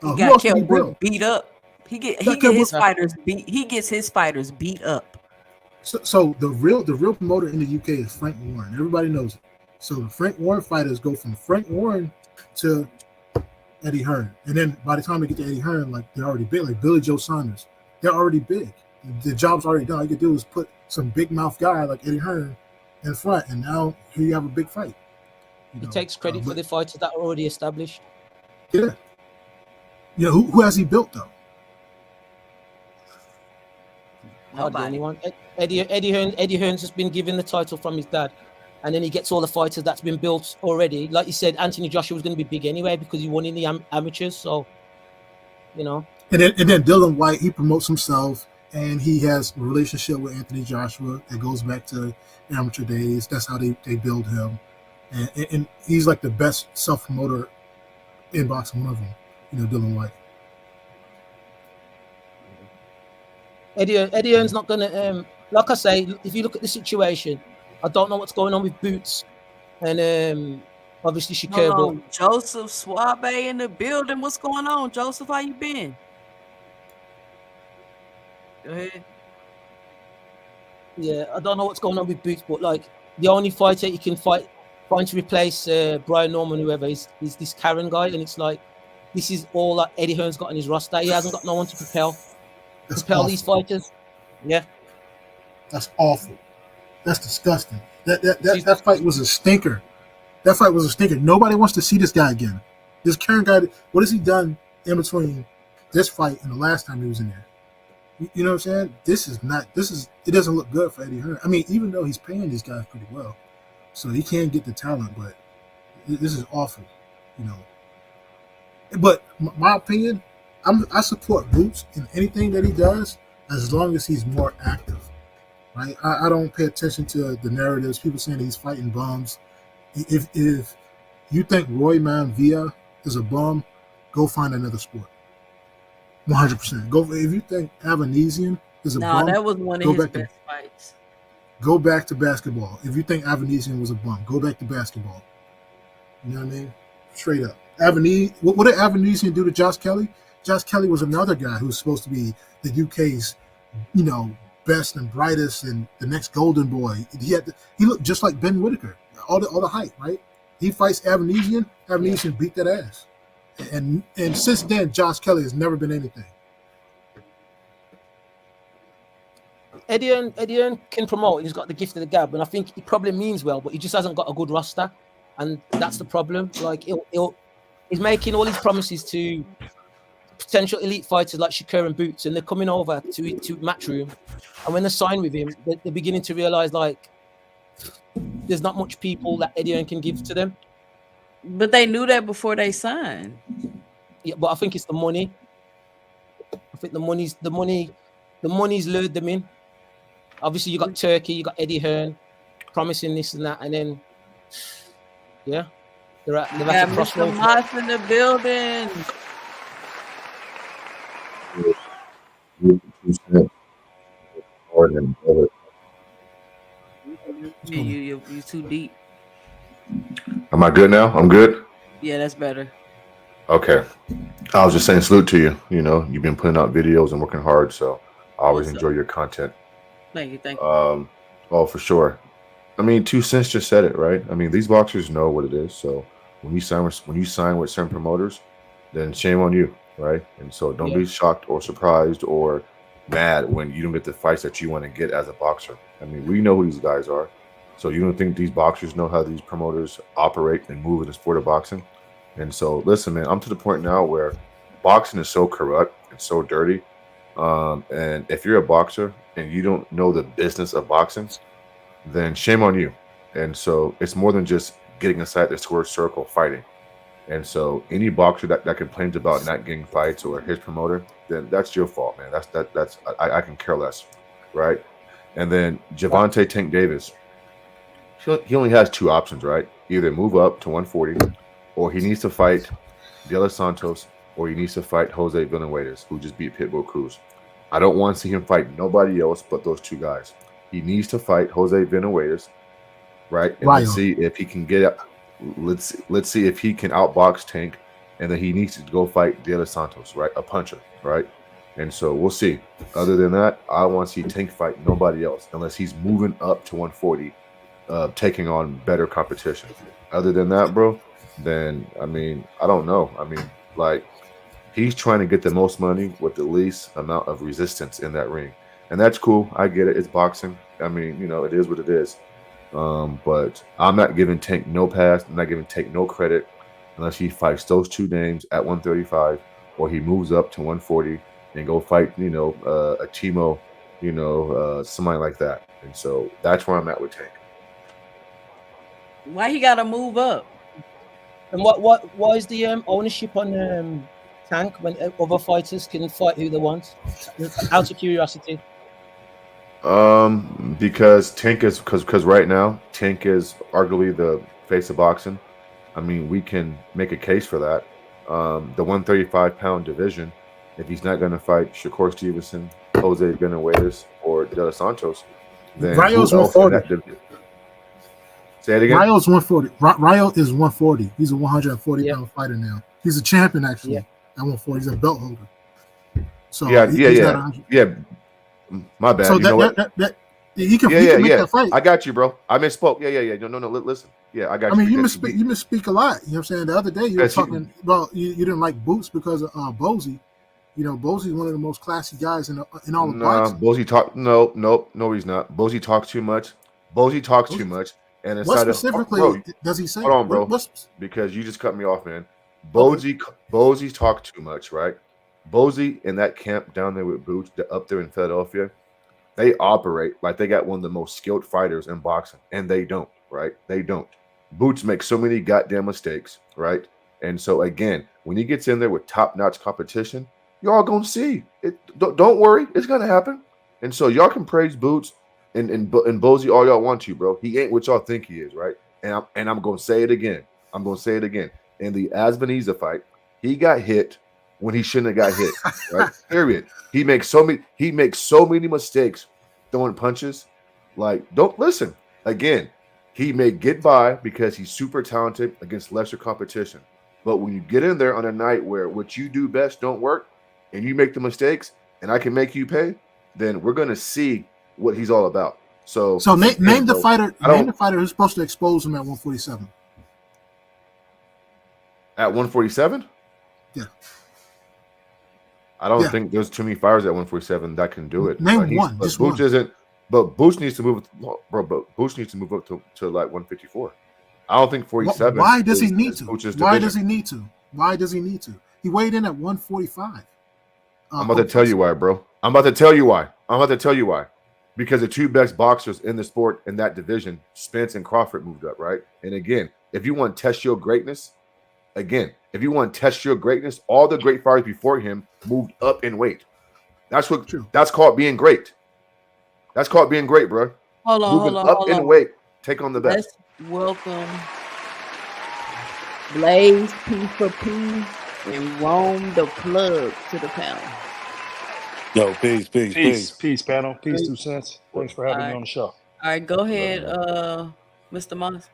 He got Kell Brook beat up. He gets his fighters beat. He gets his fighters beat up. So the real promoter in the UK is Frank Warren. Everybody knows it. So the Frank Warren fighters go from Frank Warren to Eddie Hearn, and then by the time they get to Eddie Hearn, like, they're already big. Like Billy Joe Saunders, they're already big. The job's already done. All you can do is put some big mouth guy like Eddie Hearn in front, and now here you have a big fight. He takes credit for the fighters that are already established. Yeah. You know, who has he built though? Hardly anyone. Eddie Hearn's just been given the title from his dad, and then he gets all the fighters that's been built already. Like you said, Anthony Joshua was going to be big anyway because he won in the amateurs. So, you know. And then Dylan White, he promotes himself, and he has a relationship with Anthony Joshua that goes back to amateur days. That's how they build him, and he's like the best self promoter in boxing. One of them, you know, Dylan White. Eddie Hearn's not gonna, like I say, if you look at the situation, I don't know what's going on with Boots and obviously Shakur. Joseph Suave in the building. What's going on, Joseph? How you been? Go ahead. Yeah, I don't know what's going on with Boots, but like the only fighter you can find to replace Brian Norman, whoever, is this Karen guy, and it's like this is all that Eddie Hearn's got on his roster. He hasn't got no one to propel these fighters. Yeah, that's awful. That's disgusting. That fight was a stinker. That fight was a stinker. Nobody wants to see this guy again. This Karen guy. What has he done in between this fight and the last time he was in there? You know what I'm saying? It doesn't look good for Eddie Hearn. I mean, even though he's paying these guys pretty well, so he can get the talent, but this is awful, you know. But my opinion, I support Boots in anything that he does as long as he's more active, right? I don't pay attention to the narratives. People saying that he's fighting bums. If you think Roy Manvilla is a bum, go find another sport. 100%. Go if you think Avanesian is a bum. That was one of his best fights. Go back to basketball. If you think Avanesian was a bum, go back to basketball. You know what I mean? Straight up. What did Avanesian do to Josh Kelly? Josh Kelly was another guy who was supposed to be the UK's, you know, best and brightest and the next golden boy. He looked just like Ben Whittaker. All the hype, right? He fights Avanesian. Avanesian beat that ass. And since then, Josh Kelly has never been anything. Eddie Hearn can promote. He's got the gift of the gab, and I think he probably means well, but he just hasn't got a good roster, and that's the problem. Like he's making all these promises to potential elite fighters like Shakur and Boots, and they're coming over to Matchroom, and when they sign with him, they're beginning to realize like there's not much people that Eddie Hearn can give to them. But they knew that before they signed. Yeah, but I think it's the money. I think the money's lured them in. Obviously, you got Turkey, you got Eddie Hearn promising this and that, and then yeah, they're at We the got Mr. crossroads. Moss in the building. You too deep. Am I good now? I'm good. Yeah, that's better. Okay. I was just saying salute to you. You know, you've been putting out videos and working hard, so I always Yes, enjoy sir. your content. Thank you. Thank you. Oh, for sure. I mean, 2 Cents just said it, right? I mean, these boxers know what it is. So when you sign with certain promoters, then shame on you, right? And so don't Yeah. be shocked or surprised or mad when you don't get the fights that you want to get as a boxer. I mean, we know who these guys are. So you don't think these boxers know how these promoters operate and move in the sport of boxing? And so listen, man, I'm to the point now where boxing is so corrupt and so dirty. And if you're a boxer and you don't know the business of boxing, then shame on you. And so it's more than just getting inside the square circle fighting. And so any boxer that complains about not getting fights or his promoter, then that's your fault, man. I can care less, right? And then Gervonta Tank Davis, he only has 2 options, right? Either move up to 140, or he needs to fight De Los Santos, or he needs to fight Jose Benavidez, who just beat Pitbull Cruz. I don't want to see him fight nobody else but those 2 guys. He needs to fight Jose Benavidez, right? And let's see if he can get up. Let's see if he can outbox Tank, and then he needs to go fight De Los Santos, right? A puncher, right? And so we'll see. Other than that, I want to see Tank fight nobody else unless he's moving up to 140, taking on better competition. Other than that, bro, then I mean, I don't know. I mean, like, he's trying to get the most money with the least amount of resistance in that ring. And that's cool. I get it. It's boxing. I mean, you know, it is what it is. But I'm not giving Tank no pass. I'm not giving Tank no credit unless he fights those 2 names at 135, or he moves up to 140 and go fight, you know, a Timo, you know, somebody like that. And so that's where I'm at with Tank. Why he gotta move up? And what is the ownership on Tank when other fighters can fight who they want? Out of curiosity. Because Tank is because right now Tank is arguably the face of boxing. I mean, we can make a case for that. The 135-pound division, if he's not going to fight Shakur Stevenson, Jose Benavidez, or De Los Santos, then Rayo's who else in 140. that division? Say it again. Rayo's 140. Rayo is 140. He's a 140-pound fighter now. He's a champion actually at 140. He's a belt holder. So yeah. My bad. So you know what? he can make that fight. I got you, bro. I misspoke. Yeah. No. Listen. Yeah, I got you. I mean, you misspeak a lot. You know what I'm saying? The other day you were talking about you didn't like Boots because of Bozy. You know, Bozy's one of the most classy guys in all of boxing. Bozy talk. No, he's not. Bozy talks too much. Too much. And what specifically does he say? Hold on, bro. Because you just cut me off, man. Bozy talked too much, right? Bozy in that camp down there with Boots, up there in Philadelphia, they operate like they got one of the most skilled fighters in boxing, and they don't, right? They don't. Boots makes so many goddamn mistakes, right? And so again, when he gets in there with top-notch competition, y'all gonna see it. Don't worry, it's gonna happen. And so y'all can praise Boots and Bozy all y'all want to, bro. He ain't what y'all think he is, right? And I'm gonna say it again. In the Asvaniza fight, he got hit when he shouldn't have got hit, right? Period. He makes so many mistakes throwing punches. Like, don't listen. Again, he may get by because he's super talented against lesser competition. But when you get in there on a night where what you do best don't work and you make the mistakes and I can make you pay, then we're gonna see what he's all about. So name the fighter. Name the fighter who's supposed to expose him at 147. At 147? Yeah. I don't think there's too many fighters at 147 that can do it. Name one. But Boots isn't. But Boots needs to move, bro. But Boots needs to move up to like 154. I don't think 47. Why does he need to? Why does he need to? Why does he need to? He weighed in at 145. I'm about to tell you why, bro. I'm about to tell you why. Because the 2 best boxers in the sport in that division, Spence and Crawford, moved up, right? And again, if you want to test your greatness, again, If you want to test your greatness, all the great fighters before him moved up in weight. That's called being great. That's called being great, bro. Moving up in weight, take on the best. Let's welcome Blaze P for P and Rome the Plug to the panel. Yo, peace. Peace, panel. Peace, 2 cents. Thanks for having me on the show. All right, go ahead, Mr. Moss.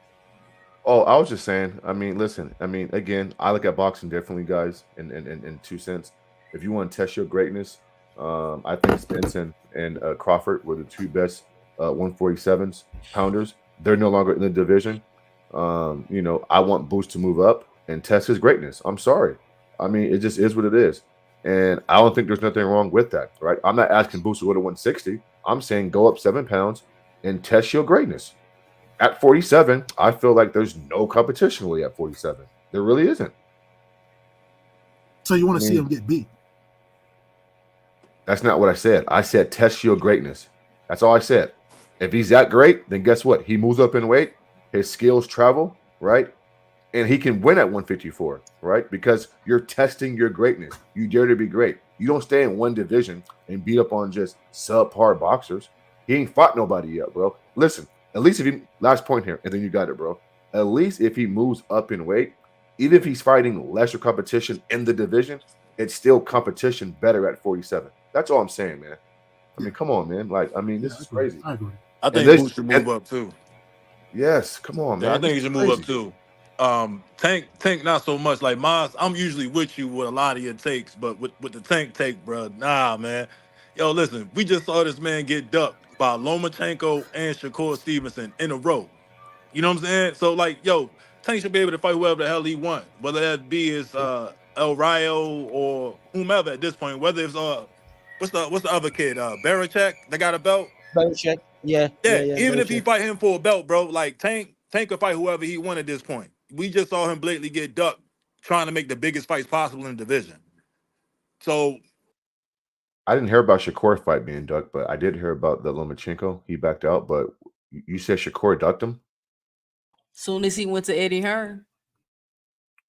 Oh, I was just saying. I mean, listen. I mean, again, I look at boxing differently, guys. In 2 cents, if you want to test your greatness, I think Spence and Crawford were the 2 best 147s pounders. They're no longer in the division. You know, I want Boost to move up and test his greatness. I'm sorry. I mean, it just is what it is. And I don't think there's nothing wrong with that, right? I'm not asking Boost to go to 160. I'm saying go up 7 pounds and test your greatness. At 47, I feel like there's no competition really at 47. There really isn't. So you want to see him get beat? That's not what I said. I said test your greatness. That's all I said. If he's that great, then guess what? He moves up in weight. His skills travel, right? And he can win at 154, right? Because you're testing your greatness. You dare to be great. You don't stay in one division and beat up on just subpar boxers. He ain't fought nobody yet, bro. Listen, at least if he, last point here, and then you got it, bro. At least if he moves up in weight, even if he's fighting lesser competition in the division, it's still competition better at 47. That's all I'm saying, man. I mean, come on, man. Like, I mean, this is crazy. I agree. I think Boost should move up too. Yes, come on, man. Yeah, I think he should move up too. Tank, not so much. Like Maz, I'm usually with you with a lot of your takes, but with the Tank take, bro, nah, man. Yo, listen, we just saw this man get ducked by Lomachenko and Shakur Stevenson in a row. You know what I'm saying? So, like, yo, Tank should be able to fight whoever the hell he wants, whether that be his El Rayo or whomever at this point. Whether it's what's the other kid, Barachek that got a belt? Barachek. Yeah. Even if he fight him for a belt, bro, like Tank could fight whoever he wanted at this point. We just saw him blatantly get ducked trying to make the biggest fights possible in the division. So I didn't hear about Shakur fight being ducked, but I did hear about the Lomachenko. He backed out, but you said Shakur ducked him? Soon as he went to Eddie Hearn.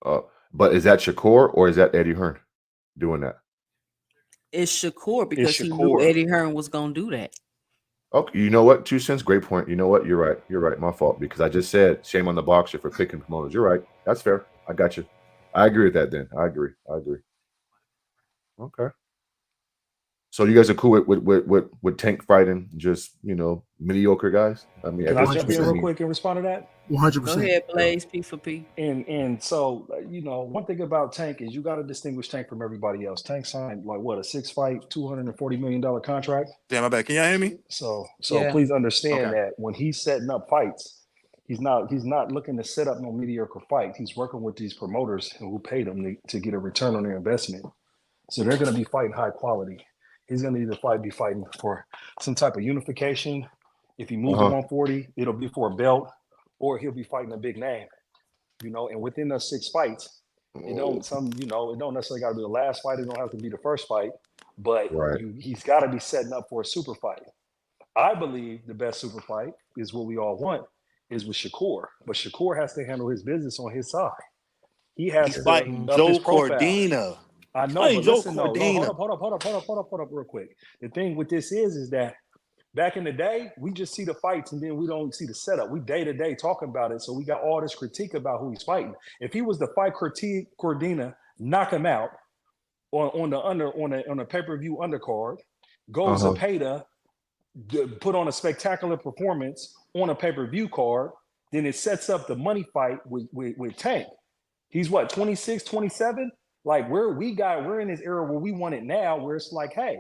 But is that Shakur or is that Eddie Hearn doing that? It's Shakur because he knew Eddie Hearn was going to do that. Okay, you know what? 2 cents, great point. You know what? You're right. You're right. My fault, because I just said shame on the boxer for picking promoters. You're right. That's fair. I got you. I agree with that. Then I agree. Okay. So you guys are cool with Tank fighting just, you know, mediocre guys? I mean, can I jump in real quick and respond to that? 100%. Go ahead, Blaze, P for P. And so, you know, one thing about Tank is you got to distinguish Tank from everybody else. Tank signed like what, a 6-fight, $240 million contract. Damn, my bad. Can y'all hear me? So please understand that when he's setting up fights, he's not looking to set up no mediocre fights. He's working with these promoters who paid him to get a return on their investment. So they're going to be fighting high quality. He's going to either be fighting for some type of unification. If he moves to 140, it'll be for a belt, or he'll be fighting a big name, you know. And within those 6 fights, it don't necessarily got to be the last fight. It don't have to be the first fight, but he's got to be setting up for a super fight. I believe the best super fight is what we all want, is with Shakur. But Shakur has to handle his business on his side. He has to fighting Joe Cordina. I know, but listen, hold up real quick. The thing with this is that back in the day, we just see the fights and then we don't see the setup. We day to day talking about it, so we got all this critique about who he's fighting. If he was to fight Cordina, knock him out on a pay-per-view undercard, go Zepeda, put on a spectacular performance on a pay-per-view card, then it sets up the money fight with Tank. He's what, 26, 27? Like we're in this era where we want it now, where it's like, hey,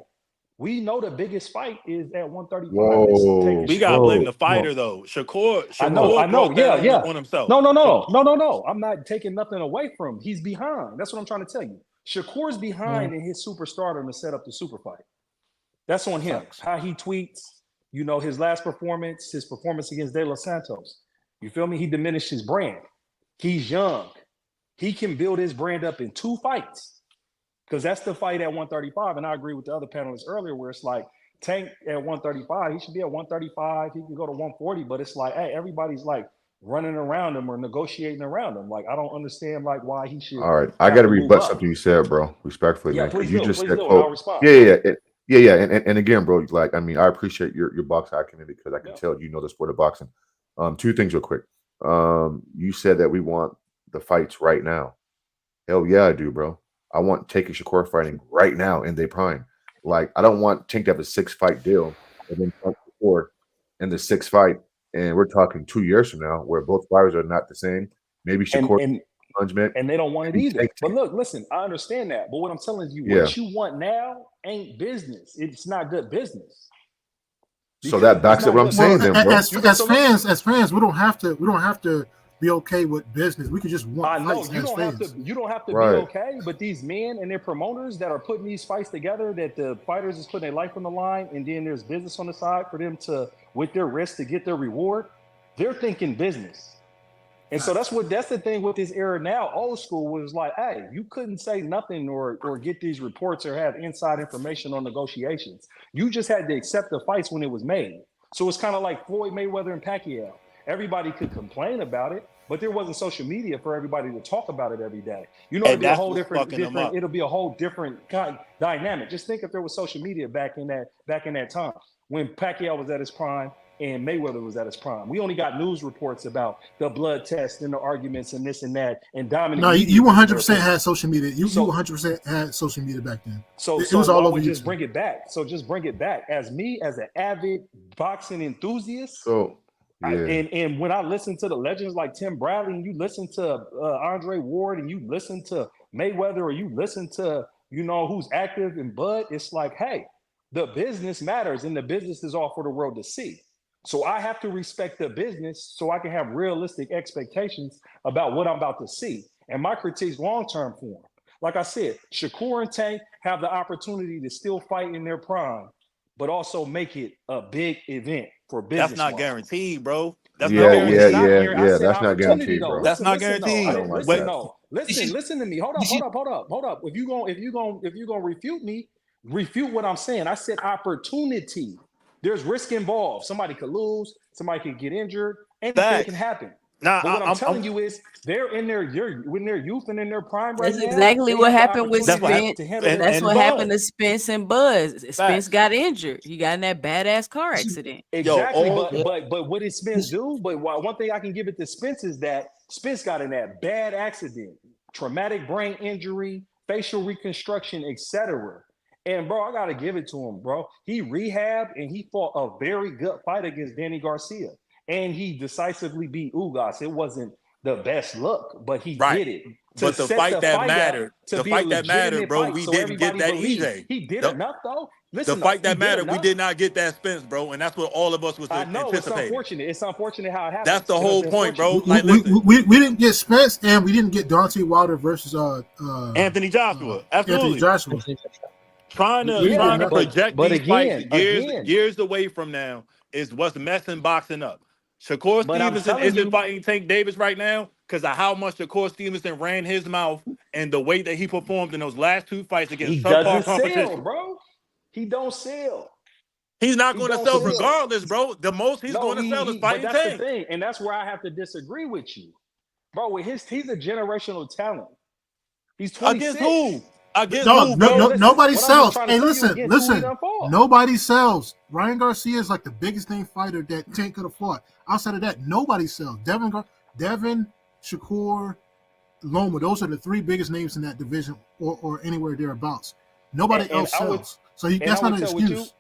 we know the biggest fight is at 135. We gotta blame the fighter though. Shakur I know. Yeah. On himself. No. I'm not taking nothing away from him. He's behind. That's what I'm trying to tell you. Shakur's behind in his superstardom to set up the super fight. That's on him. How he tweets, you know, his last performance, his performance against De Los Santos. You feel me? He diminished his brand. He's young. He can build his brand up in 2 fights, because that's the fight at 135. And I agree with the other panelists earlier, where it's like Tank at 135, he should be at 135. He can go to 140, but it's like, hey, everybody's like running around him or negotiating around him. Like I don't understand like why he should. All right, I have got to to move rebut up. something you said, bro. Respectfully, Yeah, man, because please you do. just Please said, do, and I'll "Quote, respond. yeah." And again, bro, like I mean, I appreciate your box acumen because I can Yeah. tell you know the sport of boxing. Two things real quick. You said that we want the fights right now. Hell yeah, I do, bro. I want Tank and Shakur fighting right now in their prime. Like I don't want Tank to have a 6-fight deal and then fight Shakur in the 6th fight, and we're talking 2 years from now where both fighters are not the same. Maybe Shakur punishment. And they don't want it maybe either. Tank. But look, listen, I understand that. But what I'm telling you, Yeah. what you want now ain't business. It's not good business. So that backs up what I'm saying, then, bro. As fans, we don't have to be okay with business. We could just want I know fights you as don't fans. have to. You don't have to Right. be okay. But these men and their promoters that are putting these fights together, that the fighters is putting their life on the line, and then there's business on the side for them to, with their risk, to get their reward. They're thinking business. And so that's the thing with this era now. Old school was like, hey, you couldn't say nothing or get these reports or have inside information on negotiations. You just had to accept the fights when it was made. So it's kind of like Floyd Mayweather and Pacquiao. Everybody could complain about it, but there wasn't social media for everybody to talk about it every day. You know, it'd be a whole different. It'll be a whole different kind of dynamic. Just think if there was social media back in that time when Pacquiao was at his prime and Mayweather was at his prime. We only got news reports about the blood test and the arguments and this and that and dominant. No, you 100% had social media. You 100% had social media back then. So it was all over. Just bring it back. So just bring it back. As an avid boxing enthusiast. So yeah. And when I listen to the legends like Tim Bradley, and you listen to Andre Ward, and you listen to Mayweather, or you listen to who's active in Bud, it's like, hey, the business matters, and the business is all for the world to see. So I have to respect the business so I can have realistic expectations about what I'm about to see. And my critique's long-term form. Like I said, Shakur and Tank have the opportunity to still fight in their prime, but also make it a big event for business. That's not guaranteed, bro. That's not guaranteed, bro. That's not guaranteed. Listen to me. Hold up. If you gonna refute me, refute what I'm saying. I said opportunity. There's risk involved. Somebody could lose. Somebody could get injured. Anything can happen. But what I'm telling you is they're in their youth and in their prime right now. That's exactly what happened with Spence. That's what happened to Spence and Buzz. Spence got injured. He got in that badass car accident. Exactly. But what did Spence do? But one thing I can give it to Spence is that Spence got in that bad accident, traumatic brain injury, facial reconstruction, etc. And bro, I gotta give it to him, bro. He rehabbed and he fought a very good fight against Danny Garcia. And he decisively beat Ugas. It wasn't the best look, but he did it. But the fight that mattered, bro, we didn't get that easy. He did enough, though. Listen, the fight that mattered, we did not get that Spence, bro, and that's what all of us was anticipating. It's unfortunate how it happened. That's the whole point, bro. Like, we didn't get Spence, and we didn't get Deontay Wilder versus Anthony Joshua. Absolutely. Anthony Joshua. Trying to project these fights years away from now is what's messing boxing up. Shakur Stevenson isn't fighting Tank Davis right now because of how much Shakur Stevenson ran his mouth and the way that he performed in those last 2 fights against subpar competition. Sell, bro. He don't sell. He's not going to sell regardless, bro. The most he's going to sell is fighting Tank. That's the thing, and that's where I have to disagree with you, bro. He's a generational talent. He's 26. Against who? Nobody sells. Hey, listen. Nobody sells. Ryan Garcia is like the biggest name fighter that Tank could have fought. Outside of that, nobody sells. Devin, Shakur, Loma. Those are the 3 biggest names in that division or anywhere thereabouts. Nobody else sells. That's not an excuse.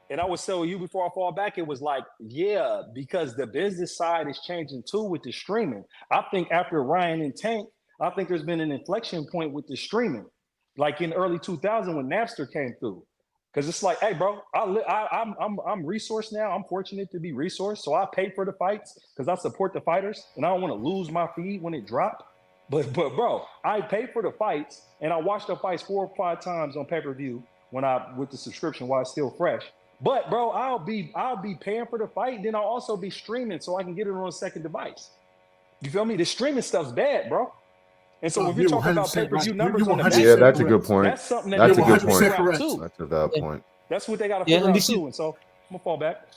And I would tell you before I fall back, it was like, yeah, because the business side is changing too with the streaming. I think after Ryan and Tank, I think there's been an inflection point with the streaming. Like in early 2000 when Napster came through. Because it's like, hey, bro, I'm resourced now. I'm fortunate to be resourced. So I pay for the fights because I support the fighters and I don't want to lose my feed when it dropped. But bro, I pay for the fights and I watch the fights 4 or 5 times on pay-per-view with the subscription while it's still fresh. But bro, I'll be paying for the fight, then I'll also be streaming so I can get it on a second device. You feel me? The streaming stuff's bad, bro. And so when we're talking about pay-per-view numbers on the yeah, that's a good point. That's something that that's they a good point. Out too. That's a valid point. That's what they got to figure out too. And so I'm gonna fall back.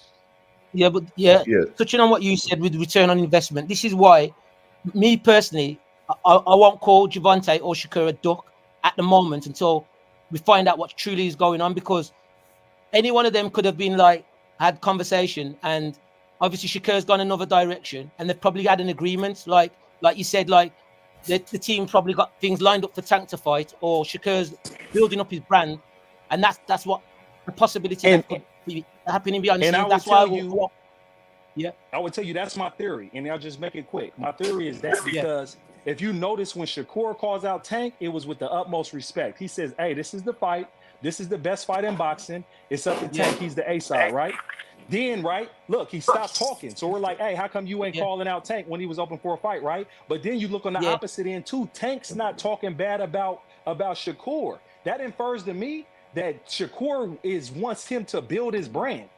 but yeah, Yeah. touching on what you said with return on investment, this is why, me personally, I won't call Gervonta or Shakur a duck at the moment until we find out what truly is going on, because any one of them could have been like had conversation, and obviously Shakur's gone another direction, and they've probably had an agreement, like you said, like the team probably got things lined up for Tank to fight, or Shakur's building up his brand, and that's what the possibility And that could be happening behind the and I scenes. will That's why tell you, yeah, I would tell you that's my theory, and I'll just make it quick. My theory is that Yeah. because if you notice when Shakur calls out Tank, it was with the utmost respect. He says, "Hey, this is the fight. This is the best fight in boxing. It's up to Tank. He's the A side, right?" Then, right, look, he stopped talking. So we're like, "Hey, how come you ain't Yeah. calling out Tank when he was open for a fight, right?" But then you look on the Yeah. opposite end too. Tank's not talking bad about Shakur. That infers to me that Shakur wants him to build his brand.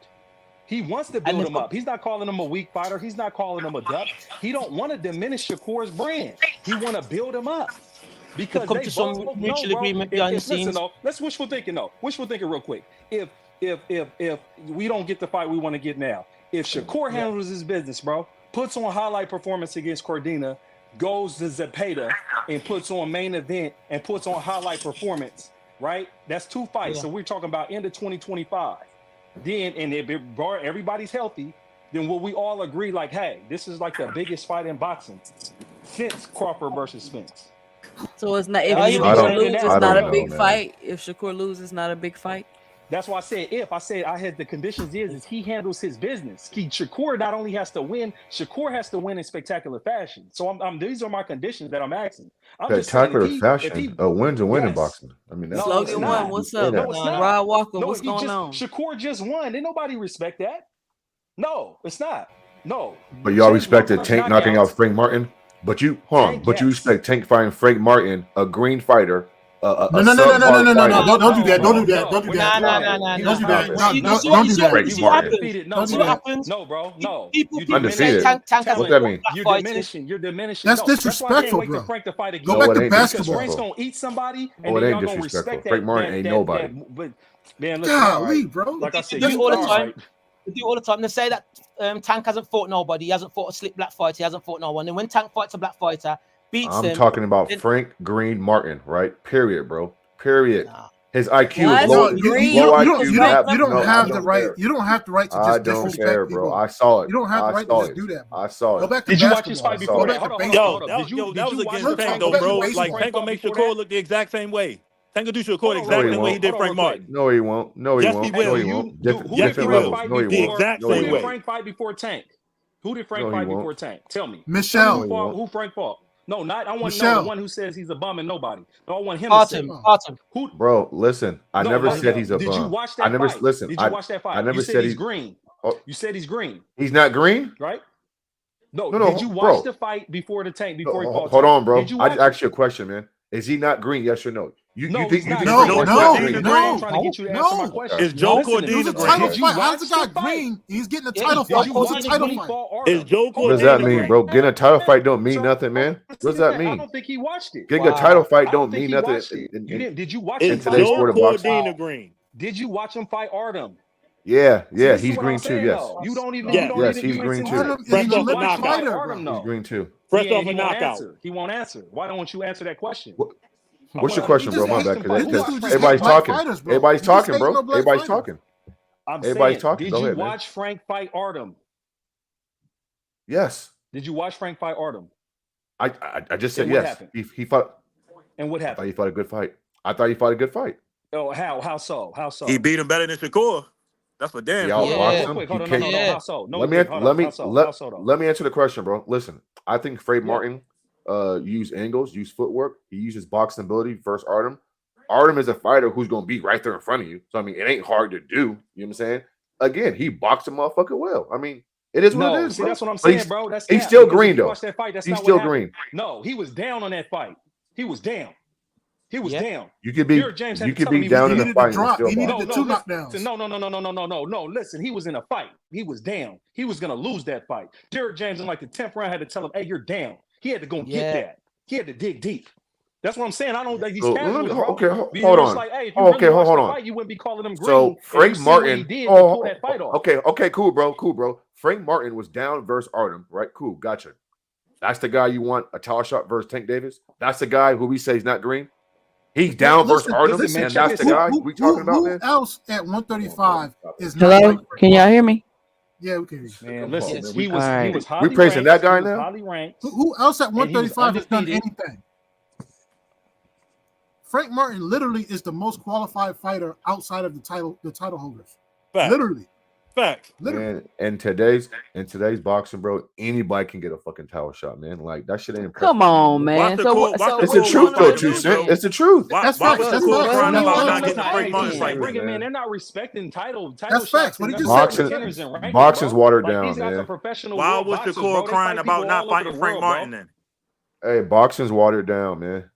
He wants to build him up. He's not calling him a weak fighter. He's not calling him a duck. He don't want to diminish Shakur's brand. He want to build him up. Because come they to some both know, mutual bro. agreement behind the Listen, scenes. though, let's wishful thinking, though. Wishful thinking real quick. If we don't get the fight we want to get now, if Shakur handles his business, bro, puts on highlight performance against Cordina, goes to Zepeda and puts on main event and puts on highlight performance, right? That's 2 fights. Yeah. So we're talking about end of 2025. Then, and if everybody's healthy, then will we all agree, like, hey, this is like the biggest fight in boxing since Crawford versus Spence? So it's not if I Shakur don't- loses, it's I not don't a know, big man. fight. If Shakur loses, it's not a big fight. That's why I said if. I said I had the conditions is he handles his business. Shakur not only has to win, Shakur has to win in spectacular fashion. So I'm these are my conditions that I'm asking. I'm just saying Spectacular fashion. A win's a win in Yes. boxing. I mean, that's No, it's Slogan not. one, what's You say up? that. No, it's No, not. Rod Walker, No, what's he going just on? Shakur just won. Ain't nobody respect that. No, it's not. No. But y'all Just respected punch Tank knocking out knockouts. Frank Martin. But you hold on. Tank, But you yes. respect Tank fighting Frank Martin, a green fighter, a No. subpar fighter. Don't do that. No, Don't do that. no. Don't do Nah, that. nah, No, nah, he nah, was nah. nah. not Don't- winning. don't- See don't do that. what He was Martin. happens. undefeated. No, Don't do See what bro. that. happens? No, bro. No. People You say Undefeated. Tank Talent. has What's that mean? You're fighting. diminishing. You're diminishing. That's No, that's why I disrespectful, can't wait bro. for Frank to fight again. Go No, back it to ain't Because basketball. Frank's disrespectful. gonna eat somebody, No, and it then ain't y'all gonna disrespectful. respect that. Frank Martin ain't nobody. But man, listen, all Golly, right. bro. Like I said, They do it all the all time. right. They do it all the time. They say that Tank hasn't fought nobody. He hasn't fought a slick black fighter. He hasn't fought no one. And when Tank fights a black fighter, beats I'm them. talking about then- Frank Green Martin, right? Period, bro. Period. Nah. His IQ Why is is low. he You green? Low don't IQ. you don't Cap. you don't No, I have the don't right. care. You don't have the right to I just don't disrespect care, people. bro. I saw it. You don't have I the right saw to just it. do that, bro. I saw Go it. back to Did you watch his basketball. fight I before saw Go that? it. back Hold to on, baseball. hold on. Did you that was watch against the Let's Tank talk though, about bro. baseball. Like Tank gonna make before Shakur that? look the exact same way. Tank gonna do Shakur Hold the on, exact No, he same way he won't. did hold on Frank real quick. Martin. No, he won't. No, he Yes, won't. he No, will. he won't. Who did Yes, he Frank will. fight No, he The before? won't. exact No, Who he same did won't. way. Frank fight before Tank? Who did Frank No, he fight won't. before Tank? Tell me. Michelle. No, he won't. Who Frank fought? No, not I want no Michelle. the one who says he's a bum and nobody. No, I want him to say Parton. who. Bro, listen. I No, never like, said he's a did you bum. watch I that never fight? listen. Did you watch that fight? I never You said said he's he. green. Oh, You said he's green, he's not green. right? No, No, did you watch bro. the fight before the Tank? No, Before he fought hold Tank? on, bro. Did you I watch just it? asked you a question, man. Is he not green? Yes or no? You No, think he's not. Frank No, Martin's no, not green? I'm no, trying to get you to answer my no. question. Is Joe Listen to me. It was a Cordina title green? Did you fight. How's watch the guy the fight? green? He's getting a Yeah, title Joe fight. Did It you was a watch title when he fight. fought Is Artem? Joe What does Cordina that mean, green? bro? Getting a title fight don't mean nothing, man. What does that I mean? don't think he watched it. Getting a Wow. title fight I don't don't think mean he nothing watched it. You didn't? Did you watch in him Is fight today's Joe sport of Artem? boxing. Cordina green? Did you watch him fight Artem? Yeah, See, yeah, this is he's what green I'm too. saying, Yes, though. You don't even. Yes. You don't yes, even. he's You green ain't too. Artem Fresh is Did a you off a watch him liquid knockout. fight fighter, Artem? bro. He's No. green too. Fresh off a He won't knockout. answer. He won't answer. Why don't you answer that question? What's your He question, just bro? My asked bad. him 'Cause fight. This Who dude watched just Frank hating everybody's fight? black talking. fighters, bro. Everybody's He just talking, hating bro. on black Everybody's fighters. talking. I'm Everybody's saying, talking. did Go you ahead, man. watch Frank fight Artem? Yes, Did you watch Frank fight Artem? I just said And what yes. happened? He fought. And what I thought happened? he fought a good fight. I thought he fought a good fight. Oh, how? How so? How so? He beat him better than Shakur. That's for damn He sure. Yeah. outboxed Real him. quick, He hold on, no, kicked. no. Yeah. How so? No, Let wait, hold on. me How so? How let, so though? let me answer the question, bro. Listen, I think Frank Yeah. Martin used angles, used footwork. He uses boxing ability versus Artem. Artem is a fighter who's gonna be right there in front of you. So I mean, it ain't hard to do. You know what I'm saying? Again, he boxed a motherfucker well. I mean, it is what No, it is, see, bro. that's what I'm But saying, bro. That's he's cap, still because if green you though. watch that fight, that's He's not still what happened. green. No, he was down on that fight. He was down. He was Yeah. down. You could be Derrick James had you to could tell him be he was down He in down. a needed fight to and drop. still He needed box. the two listen, knockdowns. no. Listen, he was in a fight. He was down. He was gonna lose that fight. Derrick James in like the 10th round had to tell him, "Hey, you're down." He had to go and get Yeah. that. He had to dig deep. That's what I'm saying. I don't like these So, casuals, bro. okay, Because hold it's on. like, hey, if you really watch hold the on. fight, you wouldn't be calling them green. So And you Frank see what he Martin. did to pull that fight off. Okay, cool, bro. Frank Martin was down versus Artem, right? Cool, gotcha. That's the guy you want a towel shot versus Tank Davis. That's the guy who we say is not green. He's down versus Artem, man, and check that's the this out. guy we talking about, man. Who else at 135 is not Hello, like Frank can y'all Martin? hear me? Yeah, we can hear you. Man, Come listen, on, man. he Alright. was highly We praising ranked. that guy He was now? highly ranked. Who else at And he was 135 has done undefeated. anything? Frank Martin literally is the most qualified fighter outside of the title holders. Facts. Literally. Facts. Man, in today's boxing, bro, anybody can get a fucking towel shot, man. Like that shit ain't impressive. Come on, man. Watch So Shakur what It's the you truth, want though, him to do 2 Cent. then? It's the truth. Why That's was facts. That's Shakur facts. crying That's about facts. not That's getting facts. Frank Martin That's fight? facts. Man, they're not respecting title That's shots. facts. What And he that's just said. Boxing, contenders and rankings, boxing's bro. watered Like down, these guys are man. professional Why world was boxers, Shakur bro. They crying fight about people not all over fighting the Frank world, Martin bro. then? Hey, boxing's watered down, man.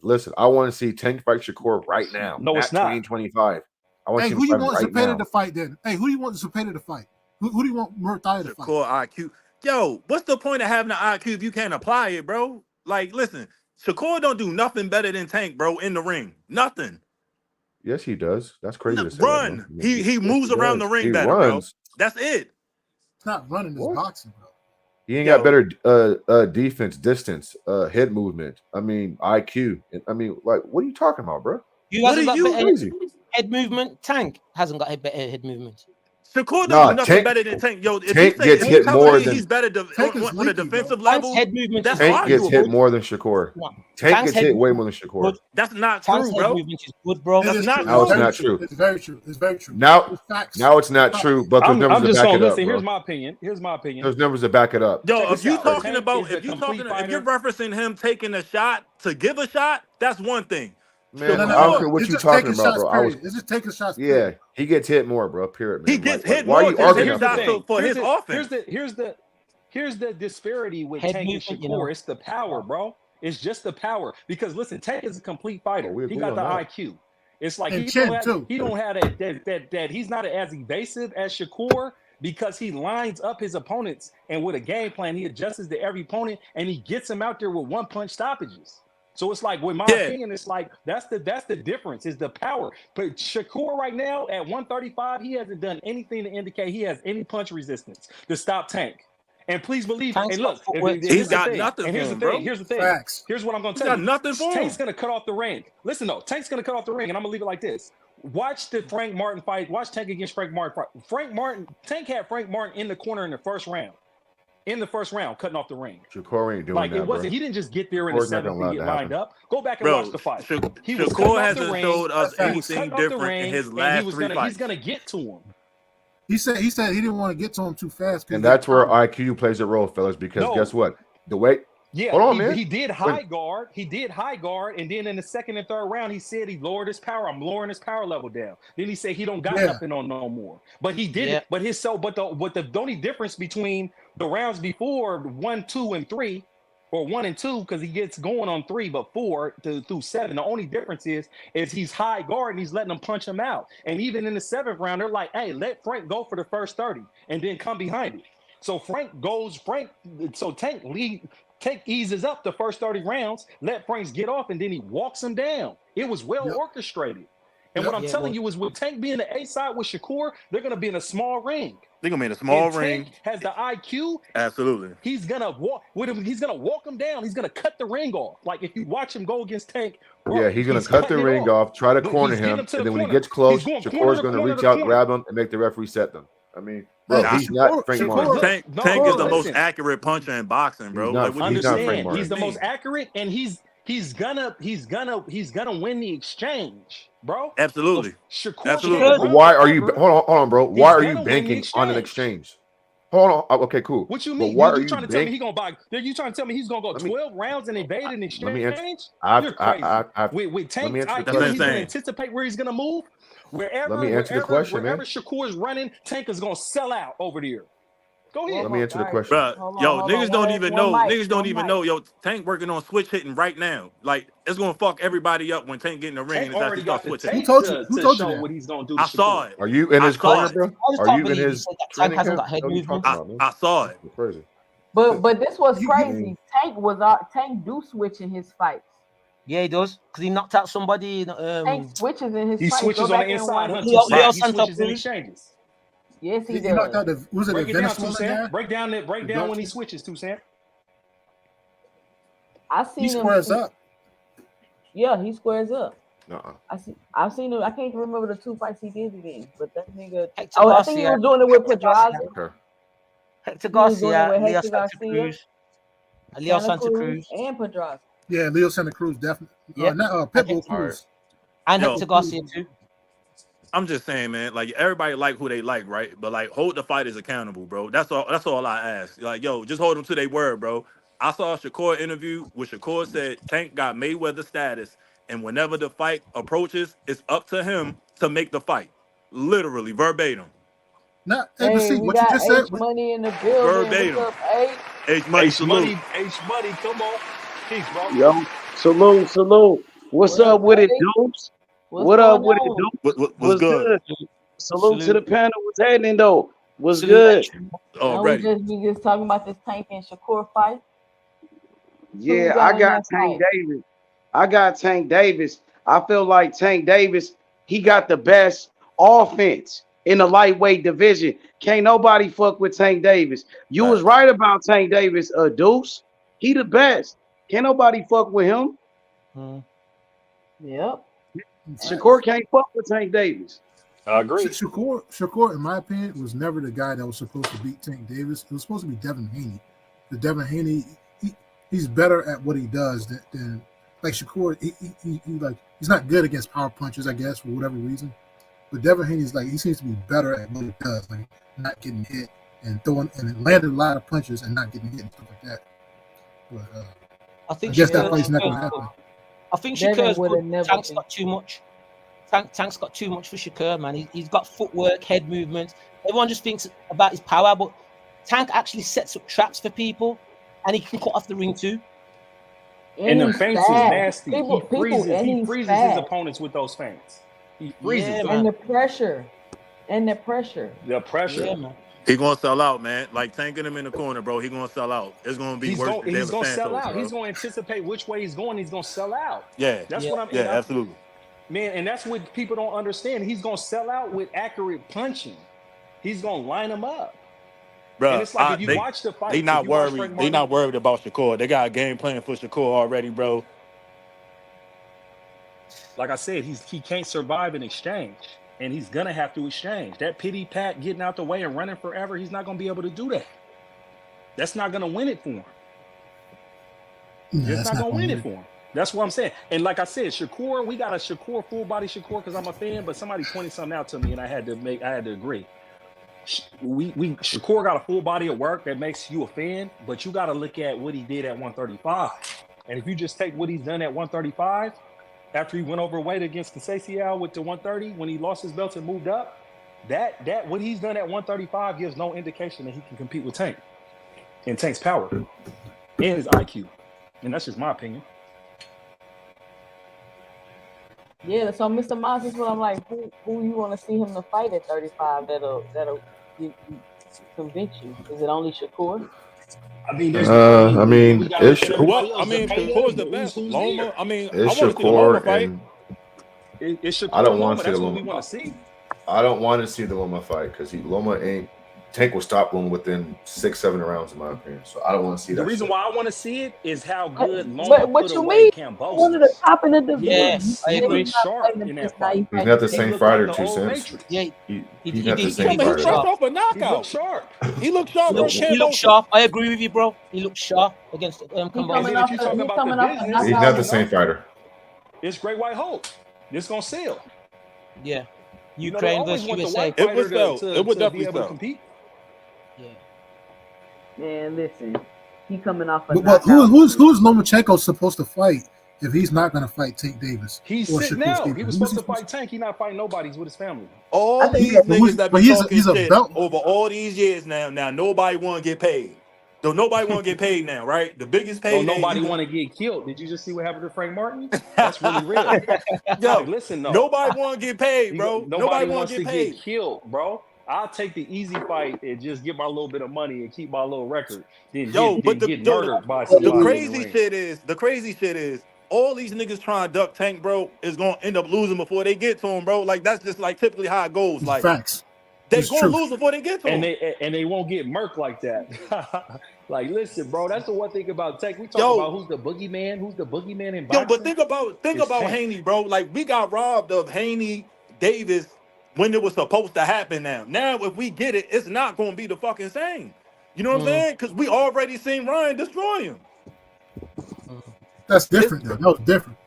Listen, I want to see Tank fight Shakur right now. No, it's not. 2025. I want Hey, to see who him you fight want right Zepeda now. to fight then? Hey, who do you want Zepeda to fight? Who do you want Murthy to fight? Shakur IQ. Yo, what's the point of having an IQ if you can't apply it, bro? Like, listen, Shakur don't do nothing better than Tank, bro, in the ring. Nothing. Yes, he does. That's crazy to say that, Run. bro. He Yes, moves he around does. the ring He better, bro. runs. That's it. It's not running, it's What? boxing, bro. He ain't Yo. got better defense, distance, head movement. I mean, IQ. I mean, like, what are you talking about, bro? You What hasn't are got you better Crazy. head movement. Tank hasn't got better head movement. Shakur don't Nah, do nothing Tank- better than Tank. Yo, if Tank you gets say if you hit telling more me than- he's better Tank is on a leaky, bro. defensive Tank's level, head movement that's is Tank gets hit arguable. more than Shakur. No. Tank Tank's gets head hit way movement more than is Shakur. good. That's not Tank's true, head bro. movement is good, bro. It That's is not true. Now it's true. not true. It's very true. It's very true. Now, It's facts. now it's not Facts. true, but there's I'm numbers to just back gonna it up, listen. bro. Here's my opinion. There's numbers to back it up. Yo, Check if this you out. talking Tank about is a if you complete talking if you're fighter. referencing him taking a shot to give a shot, that's one thing. Man, No, I no, don't no. care what It's you just talking taking about, shots, bro. period. It's just taking shots, Yeah, period. he gets hit more, bro. Period, man. He gets Like, hit why are more you because arguing his that shots for? for his offense. Here's the disparity with Head Tank and movement, Shakur. you know. It's the power, bro. It's just the power. Because listen, Tank is a complete fighter. we He agree got on the that. IQ. It's like And he chin, don't have too. he don't have that he's not as evasive as Shakur because he lines up his opponents and with a game plan he adjusts to every opponent and he gets him out there with one punch stoppages. So it's like, with my opinion, it's like that's the difference is the power. But Shakur right now at 135, he hasn't done anything to indicate he has any punch resistance to stop Tank. And please believe, Tank's and look, got footwork too. He's got nothing and for here's him, the thing. bro. Here's the thing. Facts. Here's what I'm going to He's tell got you. nothing for him. Tank's going to cut off the ring. Listen, though, Tank's going to cut off the ring, and I'm going to leave it like this. Watch the Frank Martin fight. Watch Tank against Frank Martin fight. Tank had Frank Martin in the corner in the first round. In the first round, cutting off the ring. Shakur ain't doing Like that, it wasn't. bro. He didn't just get there in the Shakur's not seventh gonna and allow get that lined happen. up. Go back and Bro, watch the fight. He was cutting Shakur off the hasn't ring. showed us He was anything Cutting off the different in ring, his and last three fights. he's gonna get to him. He said he didn't want to get to him too fast. And that's where IQ plays a role, fellas, because No. guess what? The way Yeah, hold on, man. he did high guard. He did high guard, and then in the second and third round, he said he lowered his power. I'm lowering his power level down. Then he said he don't got nothing on no more. But he did it. But the only difference between the rounds before 1, 2, and 3, or 1 and 2, because he gets going on 3, but 4 through 7. The only difference is he's high guard and he's letting them punch him out. And even in the 7th round, they're like, hey, let Frank go for the first 30 and then come behind it. So Tank eases up the first 30 rounds, let Franks get off, and then he walks him down. It was well orchestrated. And what I'm telling you is, with Tank being the A side with Shakur, they're going to be in a small ring. They're gonna be in a small And ring. Tank has the IQ. Absolutely. He's gonna walk with him. He's gonna walk him down. He's gonna cut the ring off. Like if you watch him go against Tank, bro, yeah, he's gonna cut the ring off, try to But corner he's getting him, him to and the then when he corner. gets close, He's going Shakur's corner to gonna corner reach to out, corner. grab him, and make the referee set them. I mean, bro, Nah, he's not Frank Martin. Tank is the most listen. accurate puncher in boxing, bro. He's not- Like, what he's you not saying? Frank Martin. He's the most accurate, and he's gonna win the exchange, bro. Absolutely. So Shakur Absolutely. can't But run why are you? forever. Hold on, bro. Why are He's you gonna win the banking on an exchange. exchange? Hold on. Okay, cool. What you But mean? why are You you trying to tell me banking? he gonna buy? You trying to tell me he's gonna go Let me- 12 rounds and evade an exchange? Let me answer. You're crazy. With Tank's answer the IQ, question. he's gonna anticipate where he's gonna move. Wherever man. Shakur is running, Tank is gonna sell out over there. Go ahead. Let me answer the question. Bruh, niggas don't even know. Niggas don't even know. Yo, Tank working on switch hitting right now. Like, it's gonna fuck everybody up when Tank get in the ring Tank and already actually got start the switching. tape Who told you? Who to told you show that? what he's gonna do. To I saw Shakur. it. Are you in his I saw corner, it. bro? I just Are can't you in believe you his said that Tank training hasn't camp? got head What are you movement. talking about, man? I saw it. Crazy. But this was You- crazy. Tank do switch in his fights. Yeah, he does because he knocked out somebody. Tank switches in his He fight. switches Go on back the and inside, watch. huh? Leo Toussaint? He Santa switches in Cruz. exchanges. Yes, he He knocked does. out the was it Break the it down, Venezuelan Toussaint. guy? Break down when he Dutch? switches, Toussaint. I He seen him. squares up. Yeah, he squares up. Uh-uh. I've seen him. I can't remember the 2 fights he did again, but that nigga. Hector Oh, I think he Garcia. was doing it with Hector Garcia. Pedraza. Okay. Hector He was doing it Garcia. with Leo Hector Santa Garcia, Cruz. Leo Santa Santa Cruz, Cruz. and Pedraza. Yeah, Leo Santa Cruz definitely. Yep. Not And Pitbull Hector, Cruz. and Yo. Hector Garcia too. I'm just saying, man. Like everybody like who they like, right? But like, hold the fighters accountable, bro. That's all. That's all I ask. Like, yo, just hold them to their word, bro. I saw a Shakur interview where Shakur said Tank got Mayweather status, and whenever the fight approaches, it's up to him to make the fight. Literally, verbatim. Not Hey, see we what you got just said. H Money in the building. Verbatim. What's up, H? H Money salute. H Money, come on. Peace, bro. Yo, salute. What's What up up, with it, H? dupes? What's What up going with it, on? dupes? What's What's good? good? Salute to the Salute. panel. What's happening though? What's Salute. good? Oh, Now ready. we just talking about this Tank and Shakur fight. Who Yeah, got I in got that Tank fight? Davis. I got Tank Davis. I feel like Tank Davis, he got the best offense in the lightweight division. Can't nobody fuck with Tank Davis. You was Facts. right about Tank Davis, Deuce. He the best. Can't nobody fuck with him. Yep. Shakur can't fuck with Tank Davis. I agree. Shakur, in my opinion, was never the guy that was supposed to beat Tank Davis. It was supposed to be Devin Haney. The Devin Haney, he's better at what he does than like Shakur. He like he's not good against power punches, I guess, for whatever reason. But Devin Haney's like he seems to be better at what he does, like not getting hit and throwing and landing a lot of punches and not getting hit and stuff like that. But I think I guess that Shakur- fight's not going to happen. I think Devin Shakur's would've good. never Tank's been. got too much. Tank's got too much for Shakur, man. He's got footwork, head movement. Everyone just thinks about his power, but Tank actually sets up traps for people, and he can cut off the ring too. And the he's feints is fast. nasty. People, he freezes and he he's freezes fast. his opponents with those feints. He freezes Yeah, them. man. And the pressure. The pressure. Yeah, man. He gonna sell out, man. Like tanking him in the corner, bro. He gonna sell out. It's gonna be He's worse going than to David sell Santos, out. bro. He's going to anticipate which way he's going. He's going to sell out. Yeah, That's Yeah. what I'm. yeah, absolutely. Man, and that's what people don't understand. He's going to sell out with accurate punching. He's going to line them up. Bro, And it's like if you watch the fight, they not if you watch worried. Frank They Martin- not worried about Shakur. They got a game plan for Shakur already, bro. Like I said, he can't survive an exchange, and he's gonna have to exchange. That pity pat getting out the way and running forever, he's not gonna be able to do that. That's not gonna win it for him. Yeah, It's not gonna win it for him. That's what I'm saying. And like I said, Shakur, we got a Shakur full body Shakur because I'm a fan, but somebody pointed something out to me, and I had to agree. Shakur got a full body of work that makes you a fan, but you got to look at what he did at 135. And if you just take what he's done at 135, after he went overweight against Conceição with the 130, when he lost his belt and moved up, that what he's done at 135 gives no indication that he can compete with Tank and Tank's power and his IQ. And that's just my opinion. Yeah, so Mr. Moss is what I'm like, who you want to see him to fight at 35 that'll convince you? Is it only Shakur? I mean, there's I mean, we gotta it's look at everybody What? I else. mean, Zepeda, Shakur's the best. who's Loma. there? I mean, I it's want to see the Loma Shakur, fight. and It's Shakur I don't and want Loma. to see That's the what we Loma. want to see. I don't want to see the Loma fight because Loma ain't. Tank will stop Loma within 6-7 rounds, in my opinion. So I don't want to see that. The reason shit. why I want to see it is how good Loma But what put you away mean? One of the Cambosis. top in the division. Yes, I He agree. looked sharp in that fight. He's not the He same looked fighter, like the two old cents. Matrix. Yeah, He's he not the did- same he He looked fresh fighter. sharp. off a He looked knockout. sharp. He looked sharp He versus looked Cambosis. sharp. I agree with you, bro. He looked sharp against He And coming Cambosis. then off if you the- talking he about coming the off a business, He's knockout. not the same fighter. it's Great White Hope. This gonna sell. Yeah, You know, they Ukraine always versus want the USA. white It fighter would sell. to It would be definitely able to sell. compete. Yeah. Man, listen, he coming off a But knockout. who's Lomachenko supposed to fight if he's not going to fight Tank Davis? He's or sitting Shakur out. Stevenson? He was Who's supposed to fight Tank. He not fighting nobody. He's with his family. All I think these that- niggas that but be he's a- talking he's a shit belt- over all these years now nobody want to get paid. Though nobody want to get paid now, right? The biggest Oh, pay. nobody want to get killed. Did you just see what happened to Frank Martin? That's really real. Yo, Like, listen, though. nobody want to get paid, bro. Nobody wanna wants to get paid. get killed, bro. I'll take the easy fight and just get my little bit of money and keep my little record. Then Yo, get, but then get the murdered by somebody. The in crazy ring. shit is all these niggas trying to duck Tank, bro, is gonna end up losing before they get to him, bro. Like that's just like typically how it goes. It's Like facts. they It's gonna true. lose before they get to him. And they won't get murked like that. Like, listen, bro, that's the one thing about Tank. We talk Yo. about who's the boogeyman in boxing. Yo, but think about It's Tank. Haney, bro. Like we got robbed of Haney Davis when it was supposed to happen. Now if we get it, it's not gonna be the fucking same. You know what I'm saying? Because we already seen Ryan destroy him. That's different, though. That was different.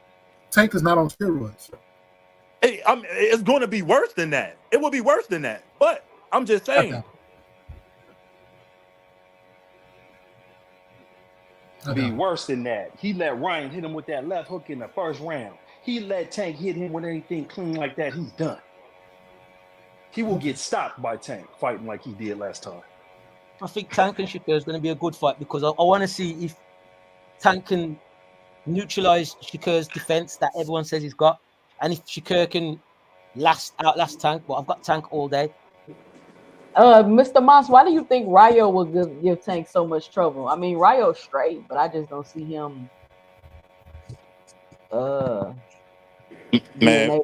Tank is not on steroids. Hey, it's going to be worse than that. It will be worse than that. But I'm just saying. Okay. Be worse than that. He let Ryan hit him with that left hook in the first round. He let Tank hit him with anything clean like that. He's done. He will get stopped by Tank fighting like he did last time. I think Tank and Shakur is going to be a good fight because I want to see if Tank can neutralize Shakur's defense that everyone says he's got, and if Shakur can outlast Tank. But I've got Tank all day. Mr. Moss, why do you think Rayo will give Tank so much trouble? I mean, Rayo's straight, but I just don't see him. Man,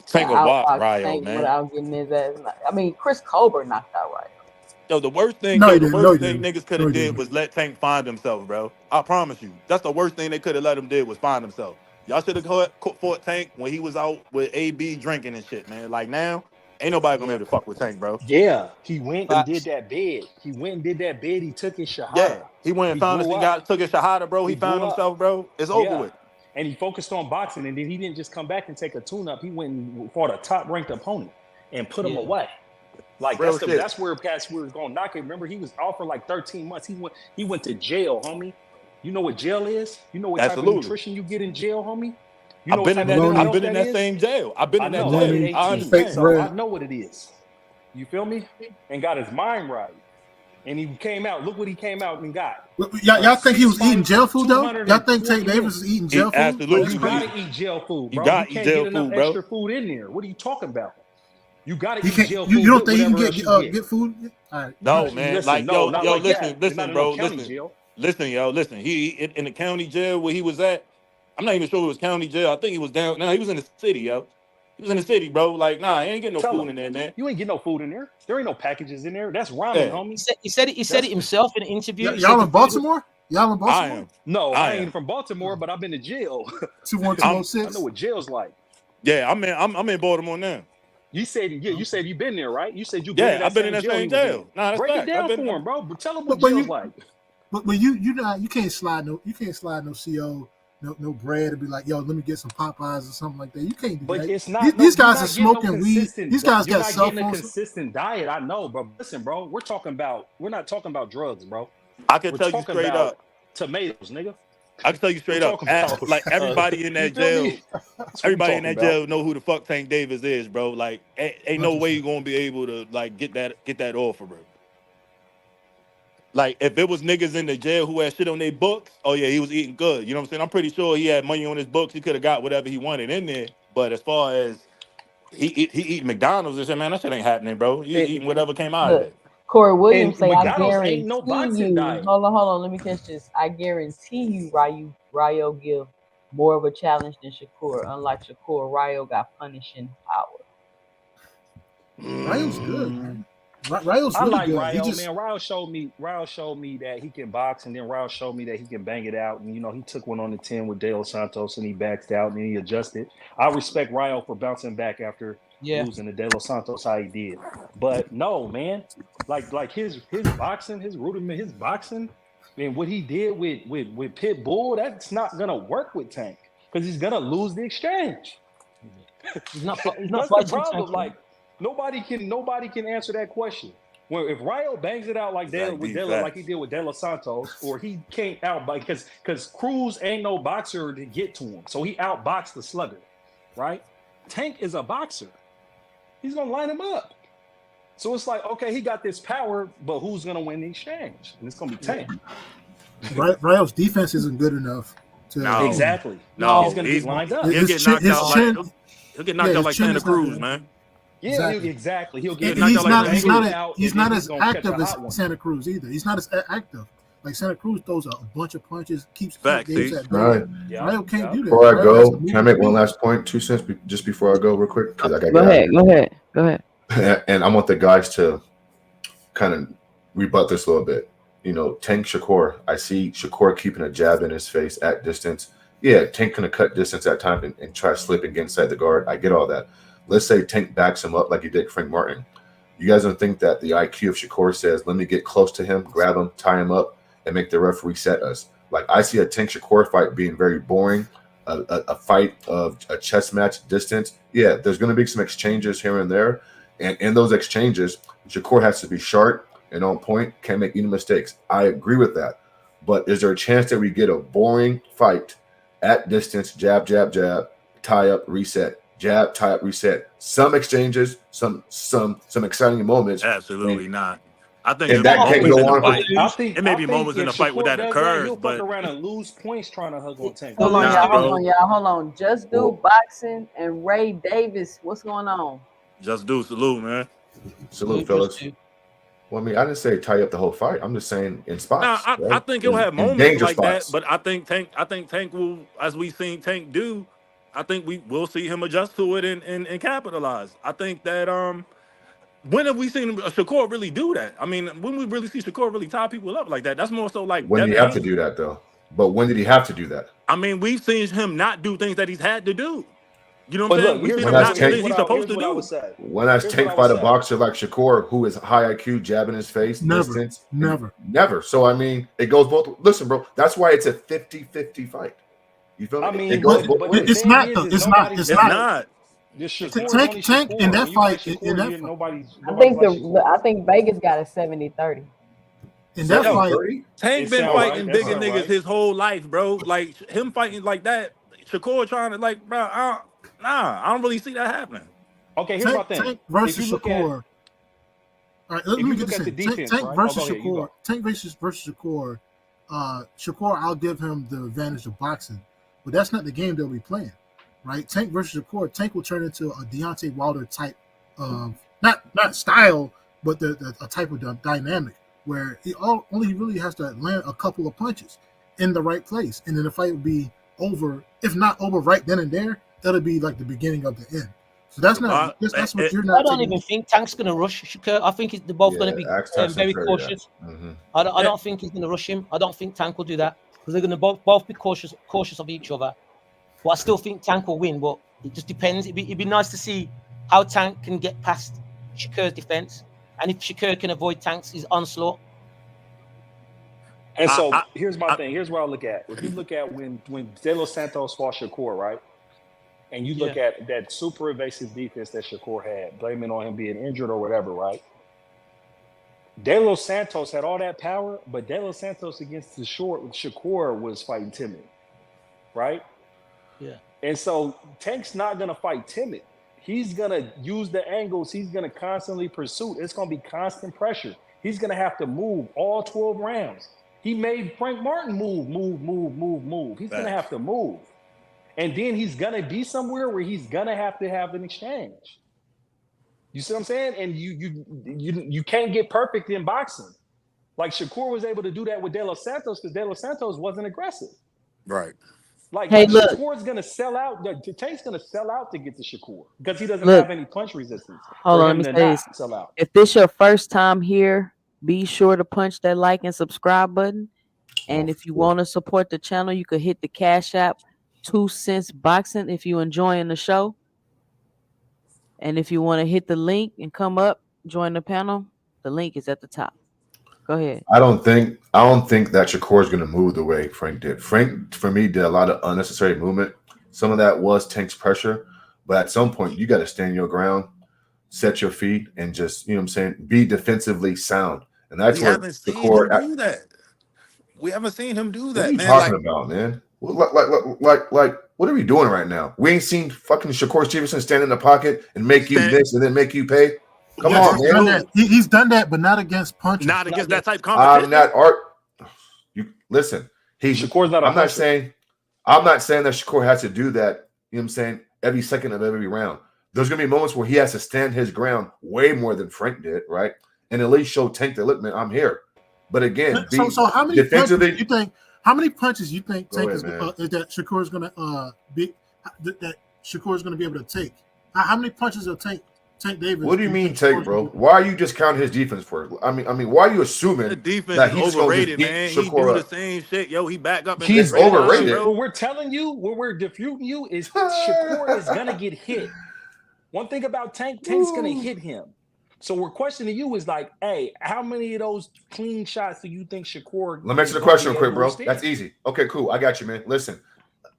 Tank will walk Rayo, man. Without getting his ass. I mean, Chris Colbert knocked out Rayo. Yo, the worst thing, niggas could have did was let Tank find himself, bro. I promise you, that's the worst thing they could have let him do was find himself. Y'all should have fought Tank when he was out with AB drinking and shit, man. Like now, ain't nobody gonna be able to fuck with Tank, bro. Yeah, he went and did that bid. He took his shahada. Yeah, he went and took his shahada, bro. He found himself, bro. It's over with. And he focused on boxing, and then he didn't just come back and take a tune-up. He went and fought a top-ranked opponent and put him away. Like that's where we're going to knock it. Remember, he was out for like 13 months. He went to jail, homie. You know what jail is? You know what type of nutrition you get in jail, homie? You know I've been in that same jail. I've been in that jail. I understand. So I know what it is. You feel me? And got his mind right. And he came out. Look what he came out and got. Y'all think he was eating jail food though? Y'all think Tank Davis is eating jail food? Absolutely. You gotta eat jail food, bro. You gotta can't eat jail get enough food, bro. extra food in there. What are you talking about? You gotta eat jail food. You don't think you can get food? All right. No, man. Listen, listen, listen. He in the county jail where he was at. I'm not even sure it was county jail. I think he was down. No, he was in the city, yo. He was in the city, bro. Like, nah, he ain't getting no food in there, man. You ain't getting no food in there. There ain't no packages in there. That's ramen, homie. He said it himself in an interview. Y'all in Baltimore? Y'all in Baltimore? I am. No, I ain't from Baltimore, but I've been to jail. 21206. I know what jail's like. Yeah, I'm in Baltimore now. You said you've been there, right? You said you've been I've been in that same jail. Nah, that's break fact. it down for him, bro. Tell him what jail's like. But you can't slide no CO. No bread to be like, yo, let me get some Popeyes or something like that. You can't do that. But it's not. These guys are smoking weed. These guys got cell phones. You're not getting a consistent diet. I know, but listen, bro. We're not talking about drugs, bro. I can tell you straight up. Tomatoes, nigga. I can tell you straight up. Like everybody in that jail, everybody in that jail know who the fuck Tank Davis is, bro. Like, ain't no way you're gonna be able to like get that offer, bro. Like, if it was niggas in the jail who had shit on their books, oh yeah, he was eating good. You know what I'm saying? I'm pretty sure he had money on his books. He could have got whatever he wanted in there. But as far as he eating McDonald's and shit, man, that shit ain't happening, bro. He eating whatever came out of it. Corey Williams say, I McDonald's guarantee ain't no boxing you. diet. Hold on. Let me catch this. I guarantee you, Rayo give more of a challenge than Shakur. Unlike Shakur, Rayo got punishing power. Rayo's good, man. Rayo's really I like good. Rayo, man. Rayo showed me that he can box, and then Rayo showed me that he can bang it out. And he took one on the 10 with De Los Santos, and he backed out, and then he adjusted. I respect Rayo for bouncing back after losing to De Los Santos how he did. But no, man, like his boxing, his rudiment, his boxing, and what he did with Pitbull, that's not gonna work with Tank because he's gonna lose the exchange. He's not that's the problem. Like. Nobody can answer that question. Well, if Rayo bangs it out like he did with De Los Santos, or he can't out because Cruz ain't no boxer to get to him, so he outboxed the slugger, right? Tank is a boxer. He's gonna line him up. So it's like, okay, he got this power, but who's gonna win the exchange? And it's gonna be Tank. Rayo's defense isn't good enough to exactly. No, he's gonna get lined up. He'll get knocked out like Santa Cruz, man. Yeah, exactly. He'll get he's not as active as Santa Cruz either. He's not as active. Like Santa Cruz throws a bunch of punches, keeps Fact, Davis see. at bay. All right. Trio can't do that. Before I Trio has go, to can I move make his one feet. last point? 2 cents just before I go, real quick, because I got to Go get out ahead. of Go ahead. Go ahead. here. And I want the guys to kind of rebut this a little bit. Tank Shakur. I see Shakur keeping a jab in his face at distance. Yeah, Tank gonna cut distance at time and try to slip and get inside the guard. I get all that. Let's say Tank backs him up like he did Frank Martin. You guys don't think that the IQ of Shakur says, let me get close to him, grab him, tie him up, and make the ref reset us? Like, I see a Tank Shakur fight being very boring, a fight of a chess match distance. Yeah, there's going to be some exchanges here and there. And in those exchanges, Shakur has to be sharp and on point, can't make any mistakes. I agree with that. But is there a chance that we get a boring fight at distance, jab, jab, jab, tie up, reset, jab, tie up, reset? Some exchanges, some exciting moments. Absolutely not. I think And there'll be that can't moments go in the on for fight. I think It may be moments in if the fight where Shakur that does that, occurs, he'll fuck but around and lose points trying to hug on Tank. Hold on, Nah, y'all. bro. Hold on, y'all. Hold on. Just do Well- boxing and Ray Davis. What's going on? just do salute, man. Salute, fellas. Well, I mean, I didn't say tie up the whole fight. I'm just saying in spots. Nah, I right? think he'll have In moments danger like that, spots. but I think Tank will, as we've seen Tank do, I think we will see him adjust to it and capitalize. I think that when have we seen Shakur really do that? I mean, when we really see Shakur really tie people up like that? That's more so like When did he Devin have to Haney. do that, though? But when did he have to do that? I mean, we've seen him not do things that he's had to do. You know what But I'm saying? look, We've seen When him that's not do Tank- things he's supposed to here's what I do. would say. When has Here's Tank what I fight would a say. boxer like Shakur, who is high IQ, jabbing his face, Never. distance? Never. Never. So, I mean, it goes both. Listen, bro, that's why it's a 50-50 fight. You feel me? I mean, it goes but both ways. the It's thing not, is, though. is It's not. nobody's It's It's not. not. The Shakur is Tank- only Tank Shakur. in that When you like fight- in Shakur, that you fight- nobody's I think like Shakur. I think Vegas got a 70-30. In that Yo, fight, Tank It been sound fighting right. That bigger sound niggas right. his whole life, bro. Like him fighting like that, Shakur trying to like, bro. I don't really see that happening. Okay, here's my thing. Tank If versus you look at Shakur. All right, let if me you get look this at the in. defense, Tank right? versus Oh, go ahead, you Shakur. go. Tank versus Shakur. Shakur, I'll give him the advantage of boxing, but that's not the game they'll be playing, right? Tank versus Shakur. Tank will turn into a Deontay Wilder type of not style, but a type of dynamic where all he really has to land a couple of punches in the right place, and then the fight will be over. If not over right then and there, that'll be like the beginning of the end. So that's not. That's what you're I not don't taking. even think Tank's going to rush Shakur. I think they're both going to be Ask Tyson very Fury cautious. that. Mhm. I don't think he's going to rush him. I don't think Tank will do that because they're going to both be cautious of each other. But I still think Tank will win. But it just depends. It'd be nice to see how Tank can get past Shakur's defense, and if Shakur can avoid Tank's onslaught. And so here's my thing. Here's where I look at. If you look at when De Los Santos fought Shakur, right? And you look at that super evasive defense that Shakur had, blaming on him being injured or whatever, right? De Los Santos had all that power, but De Los Santos against the short Shakur was fighting timid, right? Yeah. And so Tank's not going to fight timid. He's going to use the angles. He's going to constantly pursue. It's going to be constant pressure. He's going to have to move all 12 rounds. He made Frank Martin move. He's going to have to move. And then he's going to be somewhere where he's going to have an exchange. You see what I'm saying? And you can't get perfect in boxing. Like Shakur was able to do that with De Los Santos because De Los Santos wasn't aggressive. Right. Like Hey, look. Shakur's going to sell out. Tank's going to sell out to get to Shakur because he doesn't have any punch resistance. Hold for on, him let me to say not this. sell out. If this your first time here, be sure to punch that like and subscribe button. And if you want to support the channel, you could hit the Cash App 2 cents boxing if you're enjoying the show. And if you want to hit the link and come up, join the panel, the link is at the top. Go ahead. I don't think that Shakur is going to move the way Frank did. Frank, for me, did a lot of unnecessary movement. Some of that was Tank's pressure, but at some point you got to stand your ground, set your feet, and just be defensively sound. And that's We where haven't seen Shakur. him do that. We haven't seen him do What that, are you man. talking about, man? Like, what are we doing right now? We ain't seen fucking Shakur Stevenson stand in the pocket and make you miss and then make you pay. Come on, He's done man. that. He's done that, but not against punches. Not against that type of I'm competition. not art. You listen. Shakur's not a I'm not puncher. saying that Shakur has to do that. You know what I'm saying? Every second of every round. There's gonna be moments where he has to stand his ground way more than Frank did, right? And at least show Tank that look, man, I'm here. But again, So how many defensively, punches you think? How many punches you think Go Tank ahead, is man. that Shakur is going to be that Shakur is going to be able to take? How many punches will Tank Davis? What do you mean think take, Shakur's bro? gonna be- Why are you discounting his defense for it? I mean, why are you The assuming defense that is he's going to just overrated, beat man. He do Shakur the up? same shit. Yo, he back up and It's straight line, overrated. What bro. we're telling you, what we're disputing you is Shakur is gonna get hit. One thing about Tank's gonna hit him. So we're questioning you is like, hey, how many of those clean shots do you think Shakur? Let me answer the question real quick, bro. That's easy. Okay, cool. I got you, man. Listen,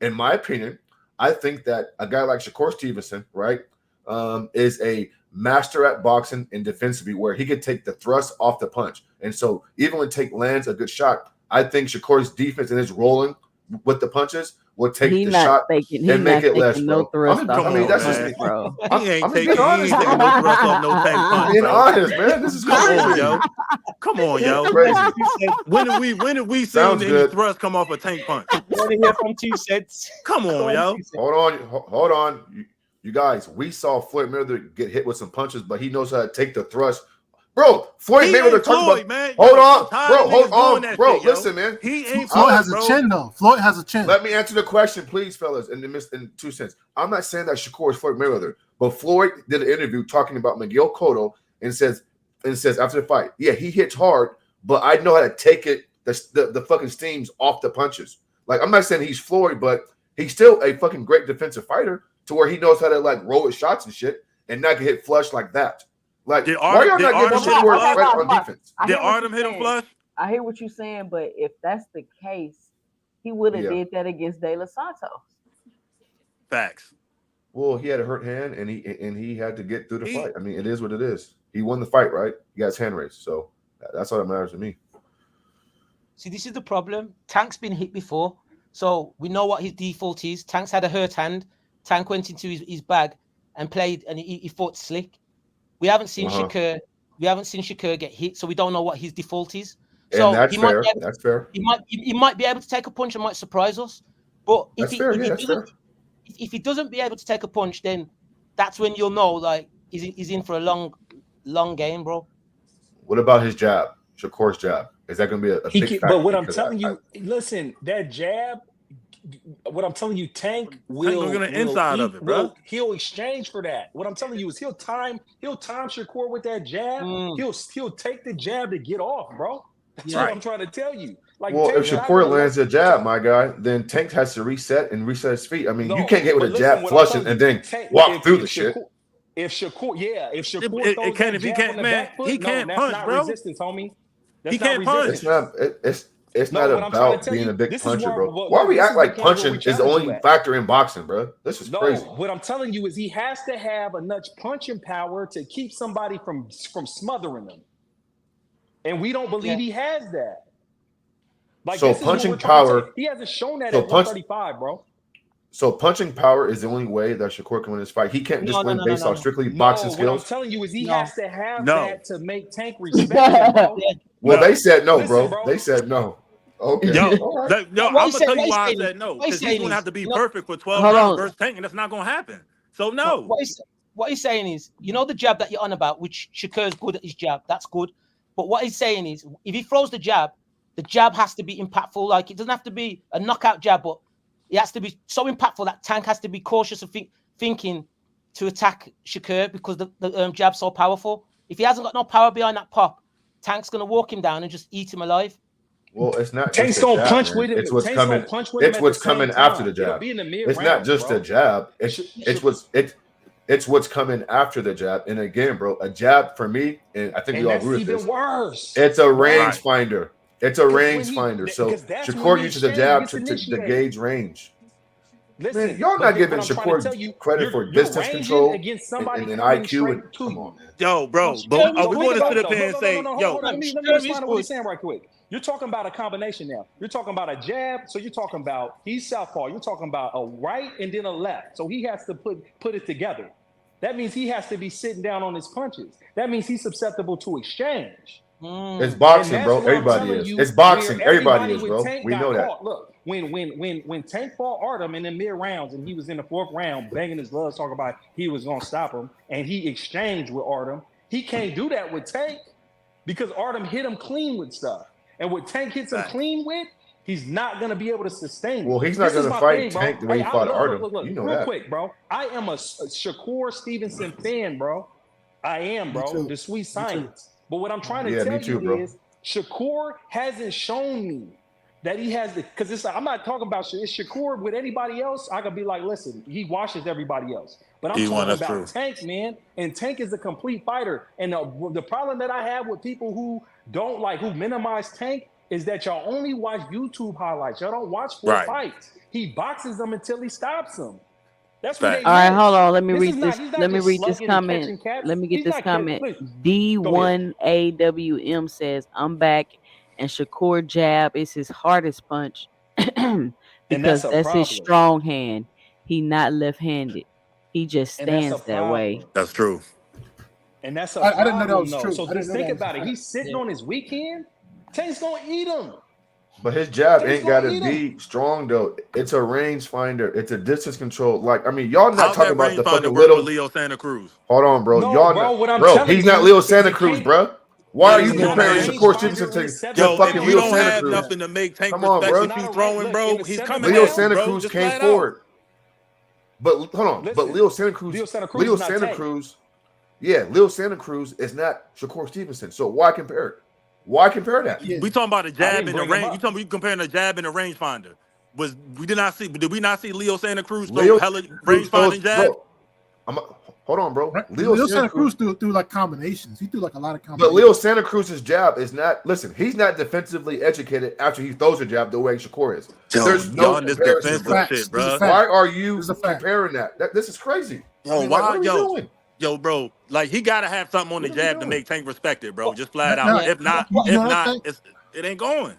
in my opinion, I think that a guy like Shakur Stevenson, right, is a master at boxing and defensively, where he could take the thrust off the punch. And so even when Tank lands a good shot, I think Shakur's defense and his rolling with the punches will take He the not shot taking. He and make not it less, taking no bro. thrust off Come no on, that's just man. me. bro. He ain't being taking honest, bro. no thrust off no Tank I'm punch, being bro. honest, man. This is Come on, crazy. yo. Come on, yo. Crazy. When did we see Sounds any good. thrust come off a Tank punch? You want to hear from 2 cents? Come on, yo. Hold on. You guys, we saw Floyd Mayweather get hit with some punches, but he knows how to take the thrust. Bro, Floyd He Mayweather ain't talking Floyd, about. man. Hold Yo, on, I'm tired bro. of Hold niggas doing on, that bro. shit, yo. Listen, man. He ain't Floyd Floyd, has a bro. chin though. Floyd has a chin. Let me answer the question, please, fellas. In 2 cents, I'm not saying that Shakur is Floyd Mayweather, but Floyd did an interview talking about Miguel Cotto and says after the fight, yeah, he hits hard, but I know how to take it the fucking steams off the punches. Like, I'm not saying he's Floyd, but he's still a fucking great defensive fighter to where he knows how to like roll his shots and shit and not get hit flush like that. Like, why y'all not giving Shakur credit on defense? Did Artem hit him flush? I hear what you're saying, but if that's the case, he would have Yeah. did that against De Los Santos. Facts. Well, he had a hurt hand, and he had to get through the fight. I mean, it is what it is. He won the fight, right? He got his hand raised, so that's all that matters to me. See, this is the problem. Tank's been hit before, so we know what his default is. Tank's had a hurt hand. Tank went into his bag and played, and he fought slick. We haven't seen Shakur. We haven't seen Shakur get hit, so we don't know what his default is. So and that's fair. That's fair. He might be able to take a punch and might surprise us. But if he doesn't be able to take a punch, then that's when you'll know like he's in for a long game, bro. What about his jab? Shakur's jab. Is that going to be a big factor? But what I'm telling you, listen, that jab. What I'm telling you, Tank will get an inside of it, bro. He'll exchange for that. What I'm telling you is he'll time Shakur with that jab. He'll take the jab to get off, bro. That's what I'm trying to tell you. Like, well, if Shakur lands a jab, my guy, then Tank has to reset his feet. I mean, you can't get with a jab flushing and then walk through the shit. If Shakur he can't punch, bro. Resistance, homie. He can't punch. It's not about being a big puncher, bro. Why we act like punching is the only factor in boxing, bro? This is crazy. What I'm telling you is he has to have enough punching power to keep somebody from smothering him. And we don't believe he has that. Like, so punching power, he hasn't shown that at 135, bro. So punching power is the only way that Shakur can win this fight. He can't just win based off strictly boxing skills. What I'm telling you is he has to have that to make Tank respect him, bro. Well, they said no, bro. They said no. Okay. Yo, I'm gonna tell you why I said no. Because he's gonna have to be perfect for 12 rounds versus Tank, and that's not gonna happen. So no. What he's saying is, the jab that you're on about, which Shakur's good at his jab, that's good. But what he's saying is, if he throws the jab has to be impactful. Like, it doesn't have to be a knockout jab, but it has to be so impactful that Tank has to be cautious of thinking to attack Shakur because the jab's so powerful. If he hasn't got no power behind that pop, Tank's gonna walk him down and just eat him alive. Well, it's not. Tank's gonna punch with him. It's what's coming. It's what's coming after the jab. It's not just a jab. It's what's coming after the jab. And again, bro, a jab for me, and I think we all agree with this. Even worse. It's a range finder. It's a range finder. So Shakur uses a jab to gauge range. Listen, man, y'all not giving Shakur credit for distance control and IQ. Come on, man. Yo, bro, but are we going to sit up here and say, yo? Let me respond to what he's saying right quick. You're talking about a combination now. You're talking about a jab, so you're talking about he's southpaw. You're talking about a right and then a left. So he has to put it together. That means he has to be sitting down on his punches. That means he's susceptible to exchange. It's boxing, bro. Everybody is. It's boxing. Everybody is, bro. We know that. Look, when Tank fought Artem in the mid rounds and he was in the fourth round banging his gloves, talking about he was gonna stop him, and he exchanged with Artem. He can't do that with Tank because Artem hit him clean with stuff. And what Tank hits him Facts. clean with, he's not gonna be able to sustain. Well, it. he's not This is going to my fight thing, bro. Tank the way he Hey, fought Artem. look, You know real that. quick, bro. I am a Shakur Stevenson fan, bro. I am, Me bro. too. The sweet Me too. science. But what I'm trying to Yeah, tell me too, you bro. is Shakur hasn't shown me that he has the, because it's I'm not talking about it's Shakur with anybody else. I could be like, listen, he washes everybody else. But I'm E1, talking that's about true. Tank, man. And Tank is a complete fighter. And the problem that I have with people who don't like, who minimize Tank, is that y'all only watch YouTube highlights. Y'all don't watch full Right. fights. He boxes them until he stops them. That's what Facts. they All right, miss. hold on. Let me This read is this. not, he's not Let me just read this slugging and catching comment. cats. Let me get He's this not catching. comment. Look, D1AWM says, I'm back, and Shakur jab is his hardest punch and because that's a that's his problem. strong hand. He not left-handed. He just And that's a stands that way. problem. That's true. And that's a I didn't know that problem, was though. true. So I didn't just know think that was about it. true. He's sitting on his weekend. Tank's gonna eat him. But his jab Tank's ain't got gonna to eat him. be strong though. It's a range finder. It's a distance control. Like I mean, y'all not How's talking that about the rangefinder fucking work little. with Leo Santa Cruz? Hold on, bro. No, Y'all bro. not, What I'm bro. telling He's not you Leo is Santa you Cruz, can't. bro. Why are Listen, you He's not a comparing man. Shakur rangefinder Stevenson in to, the to seventh Yo, fucking if round. you Leo don't Santa have Cruz? nothing to make Tank Come on, respect bro. what Not you a range. throwing, Look, bro, in the he's seventh coming Leo at round. you, Santa bro. Cruz Just came flat out. forward. But hold on. But Listen, Leo Santa Cruz, Leo Santa Cruz Leo is not Santa Tank. Cruz, yeah, Leo Santa Cruz is not Shakur Stevenson. So why compare it? Why compare that? Yeah. We talking about a I jab didn't and a bring him range. You up. talking about you comparing a jab and a rangefinder? Did we not see Leo Santa Cruz throw Leo hella Santa Cruz throws, rangefinder jab? bro. Hold on, bro. Right. Leo Leo Santa Santa Cruz Cruz, threw like combinations. He threw like a lot of but combinations. Leo Santa Cruz's jab is not. Listen, he's not defensively educated after he throws a jab the way Shakur is. Yo, There's no y'all in this comparison, This is bro. defensive facts. shit, This is bro. fact. Why are This you is a fact. comparing that? This is crazy. I Yo, mean, like, why, what are we doing? yo, bro? Like he gotta have something on the What are we jab to doing? make Tank respect it, bro. What? Just flat Now, out. Yeah. you know what I think? It ain't going.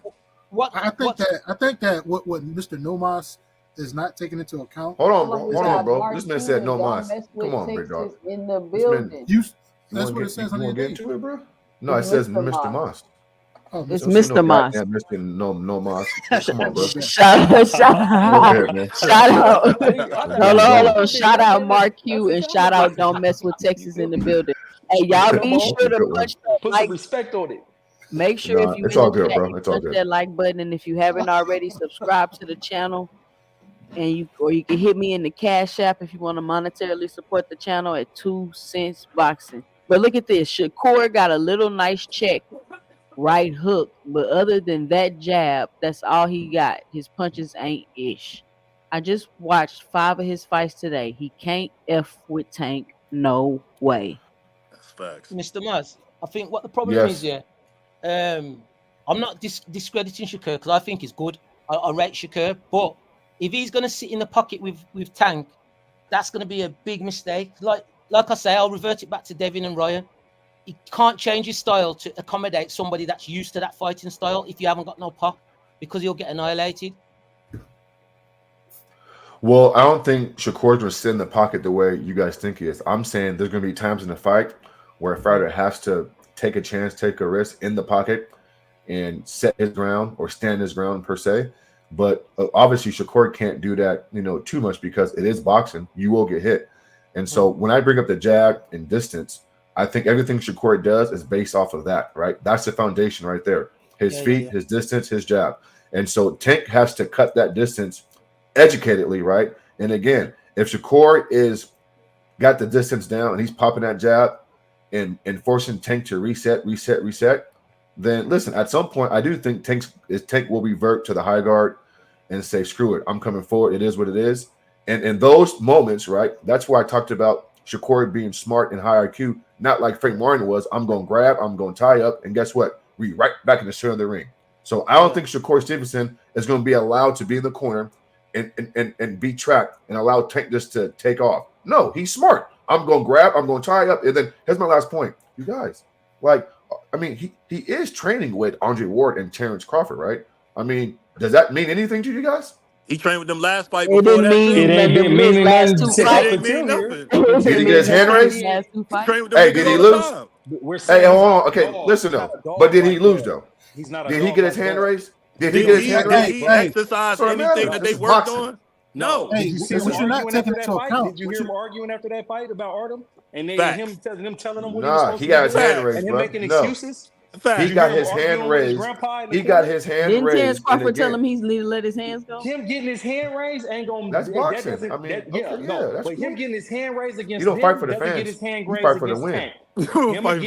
What? I think What's that what Mr. Nomas is not taking into account. Hold on, Hold bro. on, we Hold on, got bro. Mark This man Q said and no Don't mas. Mess with Come on, big dog. Texas in the This man, building. That's what it says on you your want to get page. into it, bro? No, it It's says Mr. Mr. Moss. Moss. Oh, It's Don't say Mr. no Moss. goddamn Mr. No Moss. Come on, bro. Shout Go out, ahead, man. shout out. I Hold think on, that's hold a on. good Shout thing. out Okay, Mark that's Q a and shout compliment. out Don't Mess with You Texas feel in the me? building. Hey, y'all Come be on. sure to Good one. punch that Put some like. respect on it. Make sure if Nah, you it's in all the good, chat, bro. you It's all punch good. that like button, and if you haven't already, subscribe to the channel. And you can hit me in the Cash App if you want to monetarily support the channel at 2 cents boxing. But look at this. Shakur got a little nice check, right hook. But other than that jab, that's all he got. His punches ain't ish. I just watched 5 of his fights today. He can't F with Tank. No way. That's facts. Mr. Maz, I think what the problem is, Yes. I'm not discrediting Shakur because I think he's good. I rate Shakur, but if he's going to sit in the pocket with Tank, that's going to be a big mistake. Like I say, I'll revert it back to Devin and Ryan. He can't change his style to accommodate somebody that's used to that fighting style if you haven't got no pop, because he'll get annihilated. Well, I don't think Shakur's going to sit in the pocket the way you guys think he is. I'm saying there's going to be times in the fight where a fighter has to take a chance, take a risk in the pocket and set his ground or stand his ground per se. But obviously Shakur can't do that, too much because it is boxing. You will get hit. And so when I bring up the jab and distance, I think everything Shakur does is based off of that, right? That's the foundation right there. His feet, his distance, his jab. And so Tank has to cut that distance educatedly, right? And again, if Shakur is got the distance down and he's popping that jab and forcing Tank to reset, then listen, at some point, I do think Tank will revert to the high guard and say, screw it, I'm coming forward. It is what it is. And in those moments, right, that's why I talked about Shakur being smart and high IQ, not like Frank Martin was. I'm going to grab, I'm going to tie up, and guess what? We right back in the center of the ring. So I don't think Shakur Stevenson is going to be allowed to be in the corner and be trapped and allow Tank just to take off. No, he's smart. I'm going to grab, I'm going to tie up, and then here's my last point. You guys, he is training with Andre Ward and Terrence Crawford, right? I mean, does that mean anything to you guys? He trained with them last fight It before didn't that mean too. It ain't nothing. been His meaning last nothing 2 It fights. ain't mean until here. nothing. It Did he didn't get his mean hand nothing raised? his last 2 He fights. trained with them Hey, niggas did he all lose? the time. We're Hey, saying hold on. he's not a Okay, dog. listen He's though. not a dog But did he like lose that. though? He's not a Did he dog get his like hand that. raised? Did he Did get his hand raised? he Hey, exercise That's what anything matters. that This they is worked boxing. on? No. No. Did you see Hey, him what you're not arguing taking after that into fight? account. Did you hear him arguing after that fight about Artem? And him Facts. telling him what he was Nah, supposed he to be got his doing? hand Facts. raised, And him bro. making No. excuses? Fact. He got his hand raised. He got his hand Didn't Terrence raised. And Crawford tell again, him he's need to let his hands go? Him getting his hand raised ain't gonna. that's that boxing. doesn't. I mean, that, yeah, okay, no. that's But cool. him getting his hand raised against You don't fight for the doesn't get fans. his hand You raised fight for the against win. Tank. You fight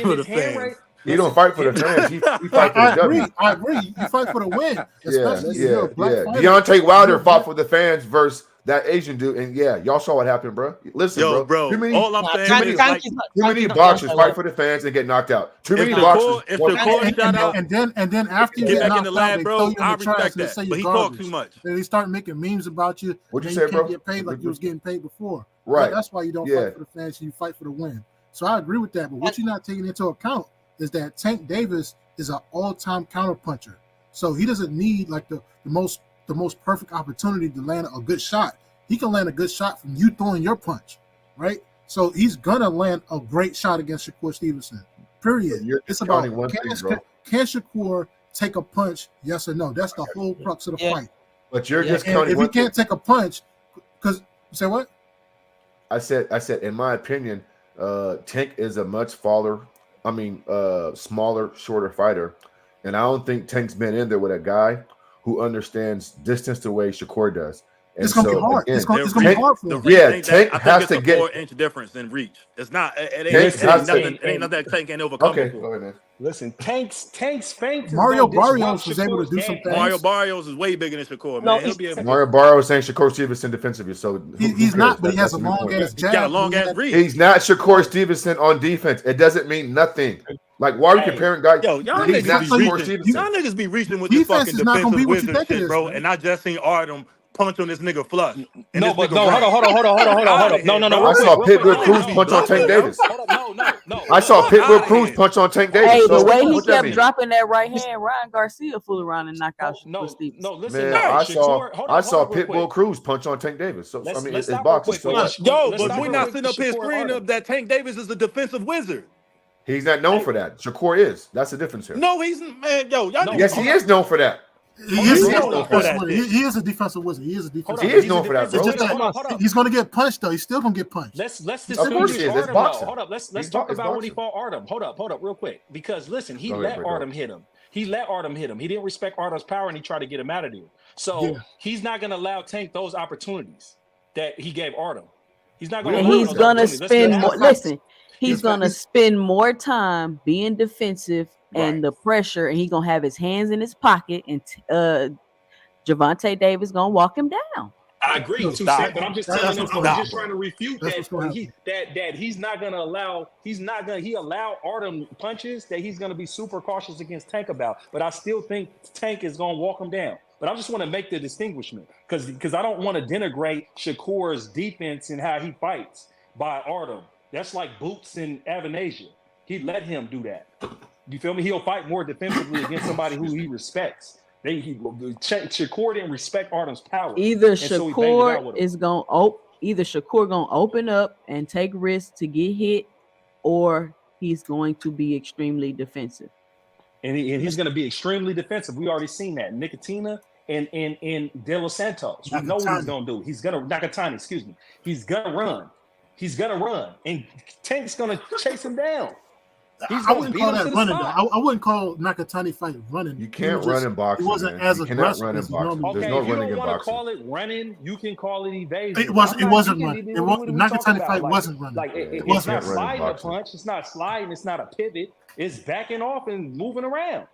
for the hand fans. raised. You don't fight for the fans. He fight for I the W. agree. I agree. You fight for the win, especially if you're a black fighter. Deontay Wilder You're fought black- for the fans versus that Asian dude, and yeah, y'all saw what happened, bro. Listen, Yo, bro. bro. Too many, All I'm Nah, saying Tank- is Tank like is not- too Tank many is not boxers Deontay fight Wilder. for the fans and get knocked out. Too If many Shakur- boxers. if want- Shakur- and, shout out. and then after you Get get back in knocked the out, lab, they bro. throw you in I the trash respect and they that, say but you he talk garbage. too much. They start making memes about you. What'd and you then say, can't bro? get paid like you was getting paid before. Right. That's why you don't Yeah. fight for the fans. You fight for the win. So I agree with that. But what you're not taking into account is that Tank Davis is an all-time counterpuncher. So he doesn't need like the most perfect opportunity to land a good shot. He can land a good shot from you throwing your punch, right? So he's gonna land a great shot against Shakur Stevenson. Period. You're It's about discounting one thing, bro. can Shakur take a punch? Yes or no? That's the whole crux of the Yeah. fight. But you're Yeah, just And counting if he one thing. can't take a punch, because say what? I said, in my opinion, Tank is a much smaller, shorter fighter, and I don't think Tank's been in there with a guy who understands distance the way Shakur does. And It's gonna be hard. again, It's gonna The be reach- hard for the him. reach Yeah, ain't that- Tank I has think it's to a get- 4-inch difference in reach. It's not. It ain't, Tank it has ain't to- nothing. It ain't nothing that Tank ain't overcome Okay, before. go ahead, man. Listen, Tank's feints. is Mario gonna disrupt Barrios was able to Shakur's do some game. things. Mario Barrios is way bigger than Shakur, No, man. He'll be able. Mario Barrow is saying Shakur Stevenson defensively, so He's not, but he has a That's the long point. ass He's got a jab. long ass reach. He's not Shakur Stevenson on defense. It doesn't mean nothing. Like, why are you Hey, comparing guys? Yo, y'all He's not niggas be Shakur reaching. Stevenson. Y'all niggas be reaching with this Defense fucking is not gonna defensive be what you wizard think it shit, is, bro. man. And I just seen Artem punch on this nigga flush. And No, this but nigga no, run. hold on. Outta No, here, no, bro. real I quick, saw real Pitbull quick. Cruz No, punch on Tank no, Davis. Hold up, no. I saw Fuck Pitbull outta Cruz here. punch on Tank Davis. Hey, So the way he what that kept mean? dropping that right hand, Ryan Garcia fool around and knock out No, Shakur Stevenson. listen. Man, No, I saw Shakur, real Pitbull quick. Cruz punch on Tank Davis. So I Let's mean, it's stop real boxing. quick So for what? Shakur. Yo, Let's but stop we're real not quick sitting for up here Shakur screening Artem. up that Tank Davis is a defensive wizard. He's not known for that. Shakur is. That's the difference here. No, he's man. Yo, y'all No, niggas. Yes, he is known for that. He Hold is on, a hold on, defensive for that wizard. shit. He is a defensive wizard. He is a Hold defensive up. He wizard. is known for that, It's bro. just that Hold up. he's gonna get punched though. He's still gonna get punched. Let's Of course distinguish he is. It's Artem though. boxing. Hold up. Let's It's talk about when he boxing. fought Artem. Hold up, real quick. Because listen, he Go ahead, let Rico. Artem hit him. He didn't respect Artem's power and he tried to get him out of there. So Yeah. he's not gonna allow Tank those opportunities that he gave Artem. He's not gonna And allow he's those gonna opportunities. Let's spend be more. honest. Listen, he's It's- gonna it's- spend more time being defensive and the pressure, and he's gonna have his hands in his pocket, and Gervonta Davis gonna walk him down. I agree, No, too, stop Sam, but I'm just That's telling him. what's I'm gonna just happen. trying to refute That's what's gonna that he's not gonna allow. He allowed Artem punches that he's gonna be super cautious against Tank about. But I still think Tank is gonna walk him down. But I just want to make the distinguishment because I don't want to denigrate Shakur's defense and how he fights by Artem. That's like Boots and Avanasia. He let him do that. You feel me? He'll fight more defensively against somebody who he respects. Shakur didn't respect Artem's power. Either so he banged it out with him. either Shakur gonna open up and take risks to get hit, or he's going to be extremely defensive. And he's going to be extremely defensive. We already seen that. Nicotina and De Los Santos. We know what he's going to do. He's going to Nakatani, excuse me. He's going to run. He's going to run. And Tank's going to chase him down. I wouldn't call that running. I wouldn't call Nakatani fight running. You can't run in boxing. He wasn't man. as You aggressive cannot run in as he boxing. normally There's Okay, no if you running don't in want to boxing. call it running, you can call it evasion. It wasn't. It wasn't You running. can- It what was are we talking Nakatani about? fight Like- wasn't running. Like Yeah, it's you not can't run in sliding a boxing. punch. It's not sliding. It's not a pivot. It's backing off and moving around.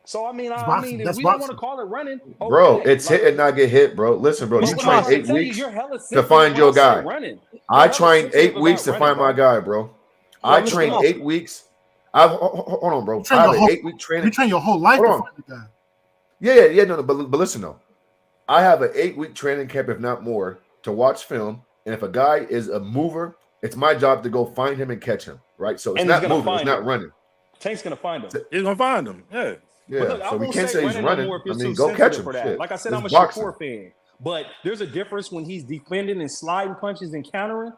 So I mean, boxing. if That's we don't want boxing. to call it running, Bro, okay. it's Like, hit and not get hit, bro. Listen, bro, but you what train I'm trying 8 to tell you, weeks you're hella to sensitive find your when I say guy. running. I You're hella trained sensitive 8 weeks to about find my running, guy, bro. I trained 8 weeks. Hold on, bro. train I have your an whole- 8-week training. You train your whole life Hold to on. fight the guy. Yeah, no, but listen though, I have an 8-week training camp, if not more, to watch film. And if a guy is a mover, it's my job to go find him and catch him, right? So it's And not he's gonna moving, it's find not him. running. Tank's gonna find him. He's gonna find him. Yeah. Yeah, But look, I so we won't can't say he's running no running. more if I you're mean, too go catch sensitive him. for that. Shit. Like I said, It's I'm a boxing. Shakur fan, but there's a difference when he's defending and sliding punches and countering,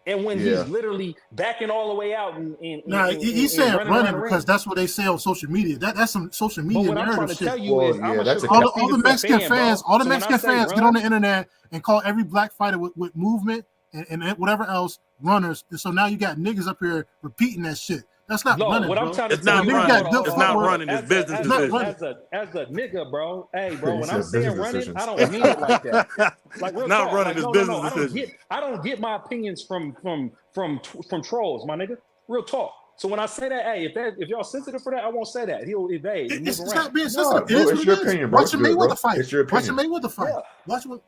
and when Yeah. he's literally backing all the way out and Nah, he's saying running because that's what they say on social media. That's some social But media what I'm trying narrative to shit. tell you Well, is, I'm yeah, a that's a Shakur all the Stevenson Mexican fan, bro. fans, all the So when I Mexican say fans get run, on the internet and call every black fighter with movement and whatever else runners. And so now you got niggas up here repeating that shit. That's not No, running, what I'm bro. trying to It's tell not you, Nigga running. got good It's not footwork. running. It's business It's not decision. running. as a nigga, bro. Hey, bro, He when said I'm saying business running, decisions. I don't mean it like that. Like It's real not talk. running. Like It's no. business I decision. don't get my opinions from trolls, my nigga. Real talk. So when I say that, hey, if y'all sensitive for that, I won't say that. He'll evade and move It's around. not being No, sensitive. It bro, is it's what your it is. opinion, bro. Watch the It's good, bro. Mayweather fight. It's your Watch the opinion. Mayweather fight. Yeah. Watch what.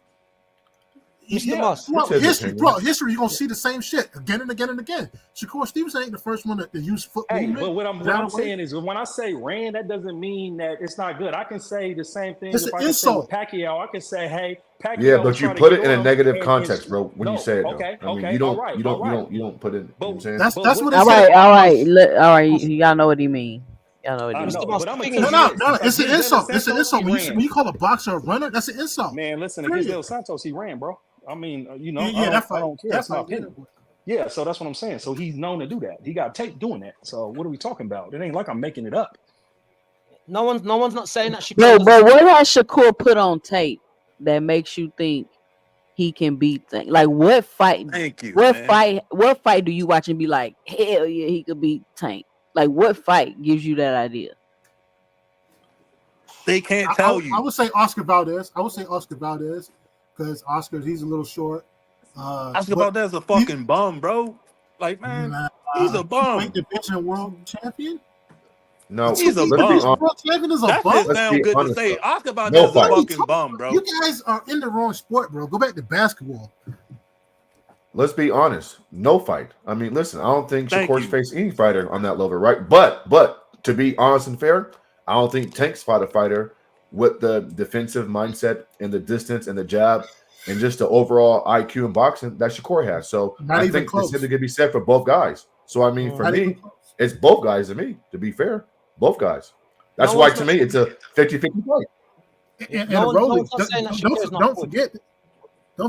Mr. Yeah. Moss. Throughout his history, opinion. you're gonna see the same shit again and again and again. Shakur Stevenson ain't the first one to use foot Hey, movement. but what I'm down away. saying is when I say ran, that doesn't mean that it's not good. I can say the same thing It's if an I can say with insult. Pacquiao. I can say, hey, Pacquiao Yeah, was but you trying to put get it in on a him negative and context, bro. When no, you say it, though. okay, I mean, okay, you don't, all right, you all don't, you right. don't, you don't put it. You know what I'm saying? That's what it All said. right, all right, all right. Y'all know what he mean. Y'all know what he I mean. know, Moss, but I'm the gonna thing tell is- you this. No, it's an Against De insult. Los It's an Santos, insult. he When you ran. call a boxer a runner, that's an insult. Man, listen, Period. against De Los Santos, he ran, bro. I mean, you know, Yeah, that fight. I don't care. That It's my fight, yeah. opinion. Yeah, so that's what I'm saying. So he's known to do that. He got tape doing that. So what are we talking about? It ain't like I'm making it up. No one's not saying that Shakur Bro, doesn't. but what has Shakur put on tape that makes you think he can beat things? Like what fight? Thank you, What man. fight? What fight do you watch and be like, hell yeah, he could beat Tank? Like what fight gives you that idea? They can't tell I you. would say Oscar Valdez. I would say Oscar Valdez because Oscar, he's a little short. Oscar But Valdez a fucking bum, bro. Like, man, nah, he's a weight bum. division world champion. No, He's a Weight let's be division bum. honest. world champion is a That bum. shit Let's sound be good to honest, say. though. Oscar No Valdez is a fight. fucking bum, bro. You guys are in the wrong sport, bro. Go back to basketball. Let's be honest. No fight. I mean, listen, I don't think Thank Shakur's you. faced any fighter on that level, right? But to be honest and fair, I don't think Tank's fought a fighter with the defensive mindset and the distance and the jab and just the overall IQ in boxing that Shakur has. So Not I even think the close. same could be said for both guys. So I mean, for Not even me, close. it's both guys to me, to be fair. Both guys. That's No why one's to not- me it's a 50-50 fight. And No Rolly, one's not saying that Shakur is not don't good.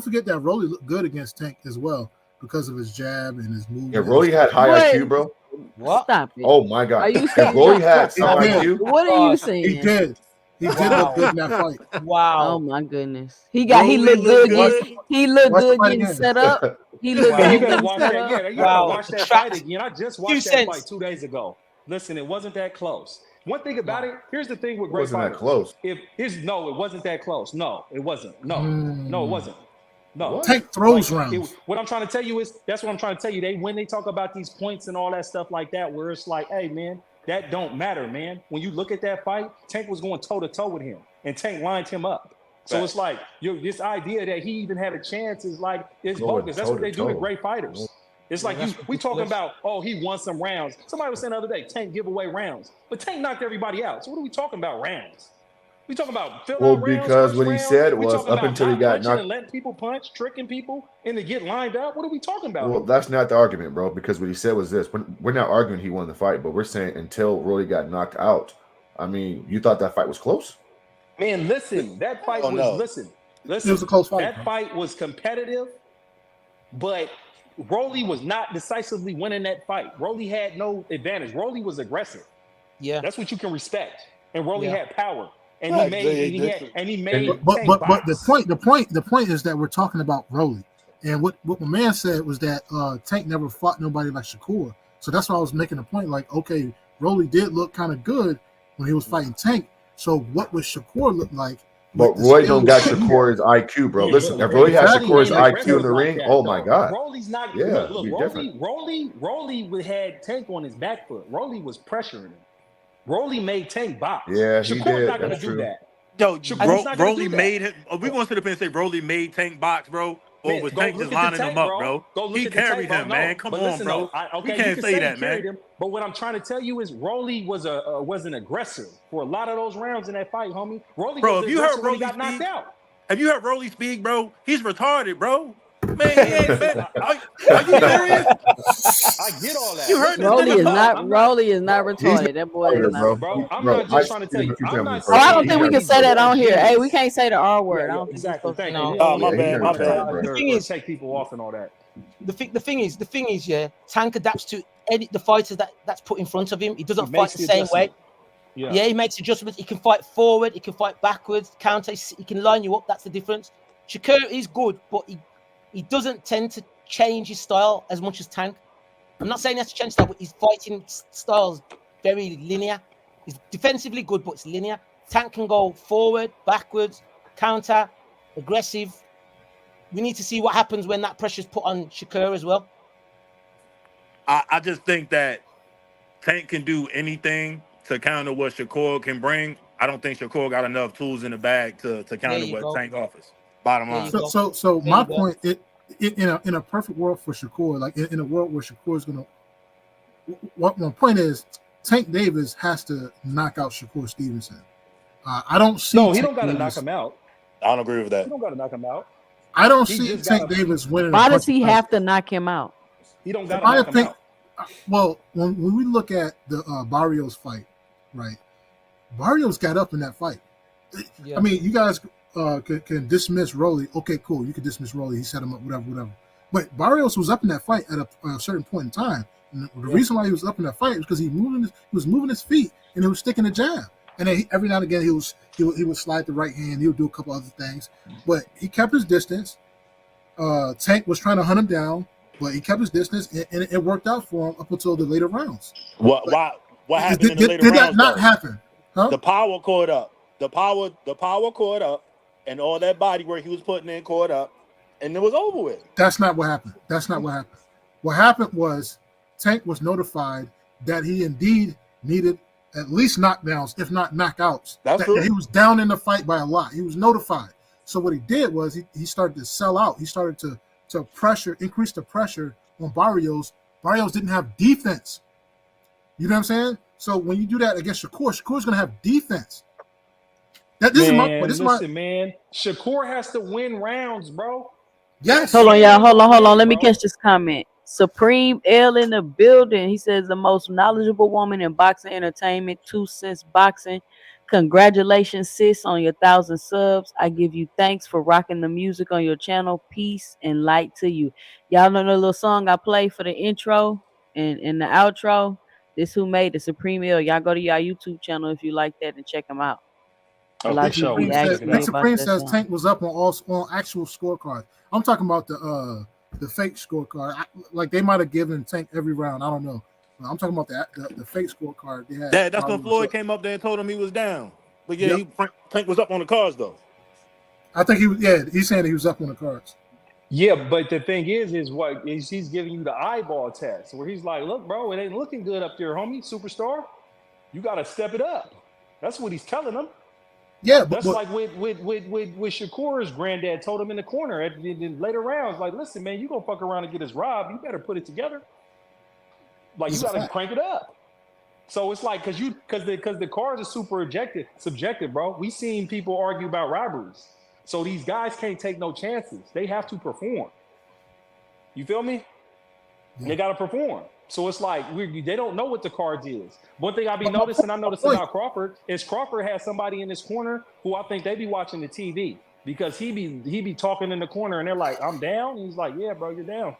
forget that Rolly looked good against Tank as well because of his jab and his movement. If Rolly had high What? IQ, bro. What? Stop it. Oh my God. Are you If saying Rolly had He some did. IQ, what are you He saying? did. He did look good in that fight. Oh Wow. my goodness. He looked look good. good. He looked Watch the good fight getting again. set up. He looked Wow. Yeah, you good gotta getting watch set that. up. Yeah, you Wow. gotta watch that Trapped. fight again. I just Few watched that cents. fight 2 days ago. Listen, it wasn't that close. One thing about it, here's the thing with it great wasn't that fighters. close. It wasn't that close. No, it wasn't. No, Mm. no, it wasn't. No. Tank throws Like, rounds. what I'm trying to tell you is that's what I'm trying to tell you. When they talk about these points and all that stuff like that, where it's like, hey man, that don't matter, man. When you look at that fight, Tank was going toe to toe with him, and Tank lined him up. So it's like this idea that he even had a chance is like it's Going bogus. That's what they do to toe-to-toe. great fighters. It's like we talking about, oh, he won some rounds. Somebody was saying the other day, Tank give away rounds, but Tank knocked everybody out. So what are we talking about rounds? We talking about fill Well, out rounds. because First what he round. said We was talking up about until he not got punching knocked. and letting people punch, tricking people, and to get lined up. What are we talking about? Well, that's not the argument, bro. Because what he said was this: we're not arguing he won the fight, but we're saying until Rolly got knocked out. I mean, you thought that fight was close? Man, listen, that fight Oh, was no. listen. It was a close fight. That fight was competitive, but Rolly was not decisively winning that fight. Rolly had no advantage. Rolly was aggressive. Yeah. That's what you can respect. And Rolly Yeah. had power. And Right, he made But Tank but the box. point is that we're talking about Rolly. And what my man said was that Tank never fought nobody like Shakur. So that's why I was making a point like, okay, Rolly did look kind of good when he was fighting Tank. So what would Shakur look like? But with the Roy don't got skills? Shakur's IQ, bro. Yeah, Listen, but if Roy had exactly. Shakur's ain't IQ in the aggressive like ring, that, oh my though. God. Rolly's not Yeah, look, it'd be Rolly had Tank on his back foot. Rolly was pressuring him. Rolly made Tank box. Yeah, he Shakur's did. not gonna That's do true. that. Yo, Shakur's not gonna Rolly do that. made him. Are we gonna sit up here and say Rolly made Tank box, bro? Or Man, was go Tank look just at the lining tape, him up, bro? Go look He at the tape, carried bro. him, No, man. Come but on, listen, bro. though, We okay, you can't can say say that, he carried man. him, but what I'm trying to tell you is Rolly was an aggressor for a lot of those rounds in that fight, homie. Rolly Bro, was if an you aggressor heard when he Rolly got knocked speak, out. have you heard Rolly speak, bro? He's retarded, bro. Man, he ain't. Man, are you serious? I get all that. You heard this Rolly nigga is talk? not Rolly is not He's retarded. That boy is retarded, not bro. Bro, I'm Bro, not just I trying to see tell you. him I'm not in Oh, I saying don't think we that can he's say that a on here. Hey, genius. we can't say the R word. Yeah, I don't think exactly. we're supposed Thank to. you. No. Yeah, My Yeah, bad, he's my retarded, bad. bro. The thing is, take people off and all that. the thing is, yeah, Tank adapts to the fighters that's put in front of him. He doesn't He fight makes the the same way. adjustment. Yeah. Yeah, he makes adjustments. He can fight forward. He can fight backwards. Counter. He can line you up. That's the difference. Shakur is good, but he doesn't tend to change his style as much as Tank. I'm not saying that's a change style, but his fighting style's very linear. He's defensively good, but it's linear. Tank can go forward, backwards, counter, aggressive. We need to see what happens when that pressure's put on Shakur as well. I just think that Tank can do anything to counter what Shakur can bring. I don't think Shakur got enough tools in the bag to counter what go. Tank offers. Bottom There line. you go. So There my you go. point, in a perfect world for Shakur, like in a world where Shakur is gonna, what my point is, Tank Davis has to knock out Shakur Stevenson. I don't see. No, he Tank don't got to knock Davis, him out. I don't agree with that. He don't got to knock him out. I don't He see just Tank got to. Davis winning. Why a does bunch he of have fights. to knock him out? He don't got to I knock him think. out. Well, when we look at the Barrios fight, right? Barrios got up in that fight. Yeah. I mean, you guys can dismiss Rolly. Okay, cool. You can dismiss Rolly. He set him up, whatever. But Barrios was up in that fight at a certain point in time. And the reason why he was up in that fight was because he was moving his feet and he was sticking a jab. And then every now and again he would slide the right hand. He would do a couple other things, but he kept his distance. Tank was trying to hunt him down, but he kept his distance, and it worked out for him up until the later rounds. What happened in the later did that rounds? not though? happen? Huh? The power caught up. The power caught up, and all that body work he was putting in caught up, and it was over with. That's not what happened. What happened was Tank was notified that he indeed needed at least knockdowns, if not knockouts. That's true. That he was down in the fight by a lot. He was notified. So what he did was he started to sell out. He started to increase the pressure on Barrios. Barrios didn't have defense. You know what I'm saying? So when you do that against Shakur's going to have defense. This is my point. Listen, man. Shakur has to win rounds, bro. Yes. Hold on, y'all. Hold on. Let me catch this comment. Supreme L in the building. He says the most knowledgeable woman in boxing entertainment. 2 cents boxing. Congratulations, sis, on your 1,000 subs. I give you thanks for rocking the music on your channel. Peace and light to you. Y'all know the little song I play for the intro and the outro. This who made the Supreme L. Y'all go to y'all YouTube channel if you like that and check them out. A lot of people be asking me about Supreme that says song. Tank was up on actual scorecards. I'm talking about the fake scorecard. Like they might have given Tank every round. I don't know. I'm talking about the fake scorecard. They had That's when Floyd came up there and told him he was down. But yeah, Tank was up on the cards though. I think he was. Yeah, he's saying he was up on the cards. Yeah, but the thing is he's giving you the eyeball test where he's like, look, bro, it ain't looking good up there, homie, superstar. You got to step it up. That's what he's telling them. Yeah, that's like with Shakur's granddad told him in the corner in later rounds, like, listen, man, you gonna fuck around and get us robbed. You better put it together. Like, you gotta crank it up. So it's like because the cards are super subjective, bro. We seen people argue about robberies. So these guys can't take no chances. They have to perform. You feel me? Yeah. They gotta perform. So it's like they don't know what the cards is. One thing I be noticing, I noticed about Crawford, is Crawford has somebody in his corner who I think they be watching the TV because he be talking in the corner and they're like, I'm down. And he's like, yeah, bro, you're down.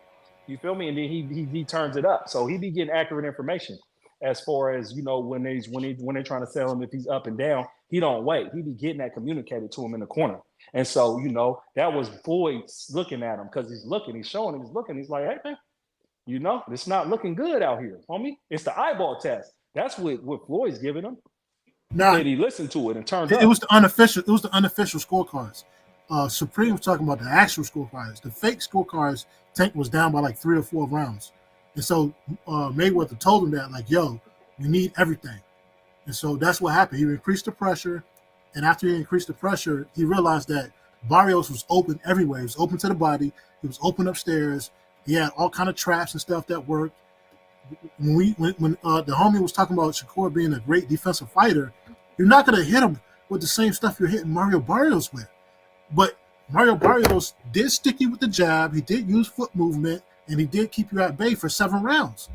You feel me? And then he turns it up. So he be getting accurate information as far as, you know, when they're trying to sell him if he's up and down, he don't wait. He be getting that communicated to him in the corner. And so, you know, that was Floyd looking at him because he's showing him, he's looking. He's like, hey, man. You know, it's not looking good out here, homie. It's the eyeball test. That's what Floyd's giving him. Nah, and he listened to it and turned up. It was the unofficial scorecards. Supreme was talking about the actual scorecards. The fake scorecards, Tank was down by like 3 or 4 rounds. And so Mayweather told him that, like, yo, we need everything. And so that's what happened. He increased the pressure. And after he increased the pressure, he realized that Barrios was open everywhere. He was open to the body. He was open upstairs. He had all kind of traps and stuff that worked. When the homie was talking about Shakur being a great defensive fighter, you're not going to hit him with the same stuff you're hitting Mario Barrios with. But Mario Barrios did stick you with the jab. He did use foot movement, and he did keep you at bay for 7 rounds.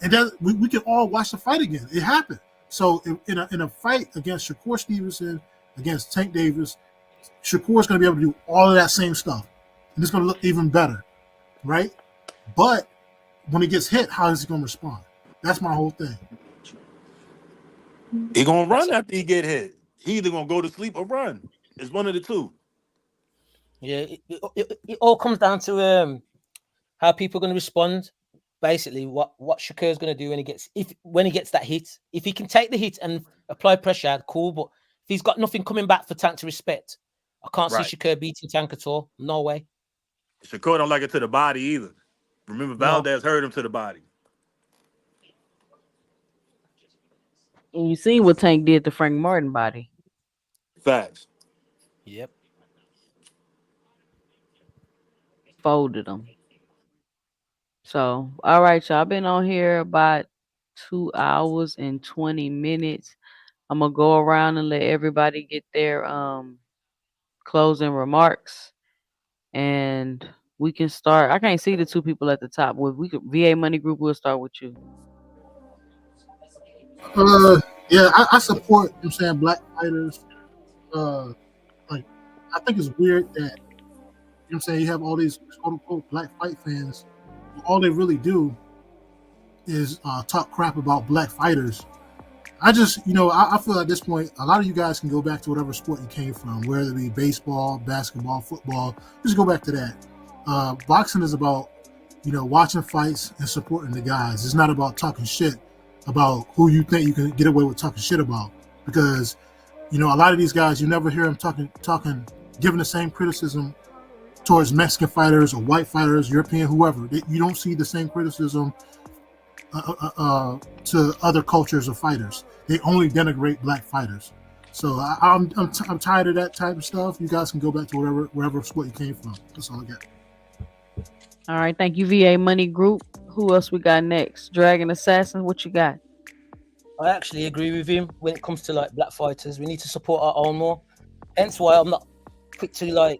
And that we can all watch the fight again. It happened. So in a fight against Shakur Stevenson, against Tank Davis, Shakur's going to be able to do all of that same stuff. And it's going to look even better. Right? But when he gets hit, how is he going to respond? That's my whole thing. He going to run after he get hit. He either going to go to sleep or run. It's one of the two. Yeah, it all comes down to how people are going to respond basically what Shakur's going to do when he gets that hit. If he can take the hit and apply pressure, cool. But if he's got nothing coming back for Tank to respect, I can't see Right. Shakur beating Tank at all. No way. Shakur don't like it to the body either. Remember, No. Valdez hurt him to the body. And you seen what Tank did to Frank Martin body. Facts. Yep. Folded him. So, all right, y'all. I've been on here about 2 hours and 20 minutes. I'm gonna go around and let everybody get their closing remarks, and we can start. I can't see the two people at the top. Well, we could VA Money Group. We'll start with you. Yeah, I support. I'm saying black fighters. Like, I think it's weird that I'm saying you have all these quote unquote black fight fans. All they really do is talk crap about black fighters. I just, I feel at this point, a lot of you guys can go back to whatever sport you came from, whether it be baseball, basketball, football. Just go back to that. Boxing is about, watching fights and supporting the guys. It's not about talking shit about who you think you can get away with talking shit about. Because, a lot of these guys, you never hear them talking, giving the same criticism towards Mexican fighters or white fighters, European, whoever. You don't see the same criticism to other cultures of fighters. They only denigrate black fighters. So I'm tired of that type of stuff. You guys can go back to wherever sport you came from. That's all I got. All right, thank you, VA Money Group. Who else we got next? Dragon Assassin, what you got? I actually agree with him when it comes to like black fighters. We need to support our own more. Hence why I'm not quick to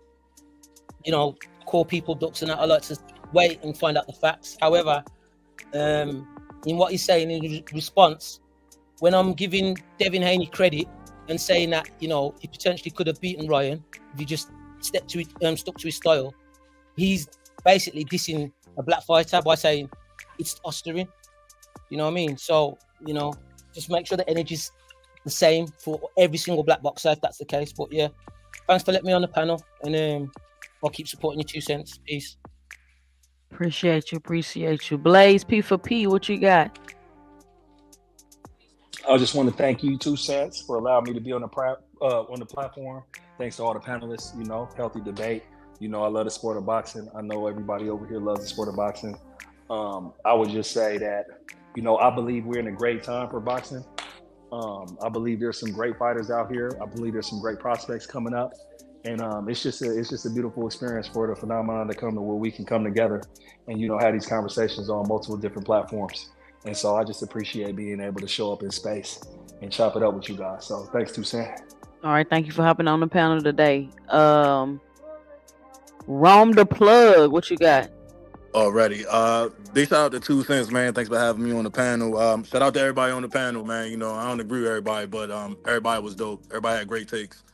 call people ducks and that. I like to wait and find out the facts. However, in what he's saying in response, when I'm giving Devin Haney credit and saying that he potentially could have beaten Ryan if he just stuck to his style, he's basically dissing a black fighter by saying it's Osterin. You know what I mean? So just make sure the energy's the same for every single black boxer if that's the case. But yeah, thanks for letting me on the panel, and I'll keep supporting your 2 cents. Peace. Appreciate you. Blaze P for P, what you got? I just want to thank you, 2 cents, for allowing me to be on the platform. Thanks to all the panelists. Healthy debate. I love the sport of boxing. I know everybody over here loves the sport of boxing. I would just say that I believe we're in a great time for boxing. I believe there's some great fighters out here. I believe there's some great prospects coming up, and it's just a beautiful experience for the phenomenon to come to where we can come together and have these conversations on multiple different platforms. And so I just appreciate being able to show up in space and chop it up with you guys. So thanks, 2 cents. All right, thank you for hopping on the panel today. Rome the Plug, what you got? Already. Big shout out to 2 cents, man. Thanks for having me on the panel. Shout out to everybody on the panel, man. I don't agree with everybody, but everybody was dope. Everybody had great takes.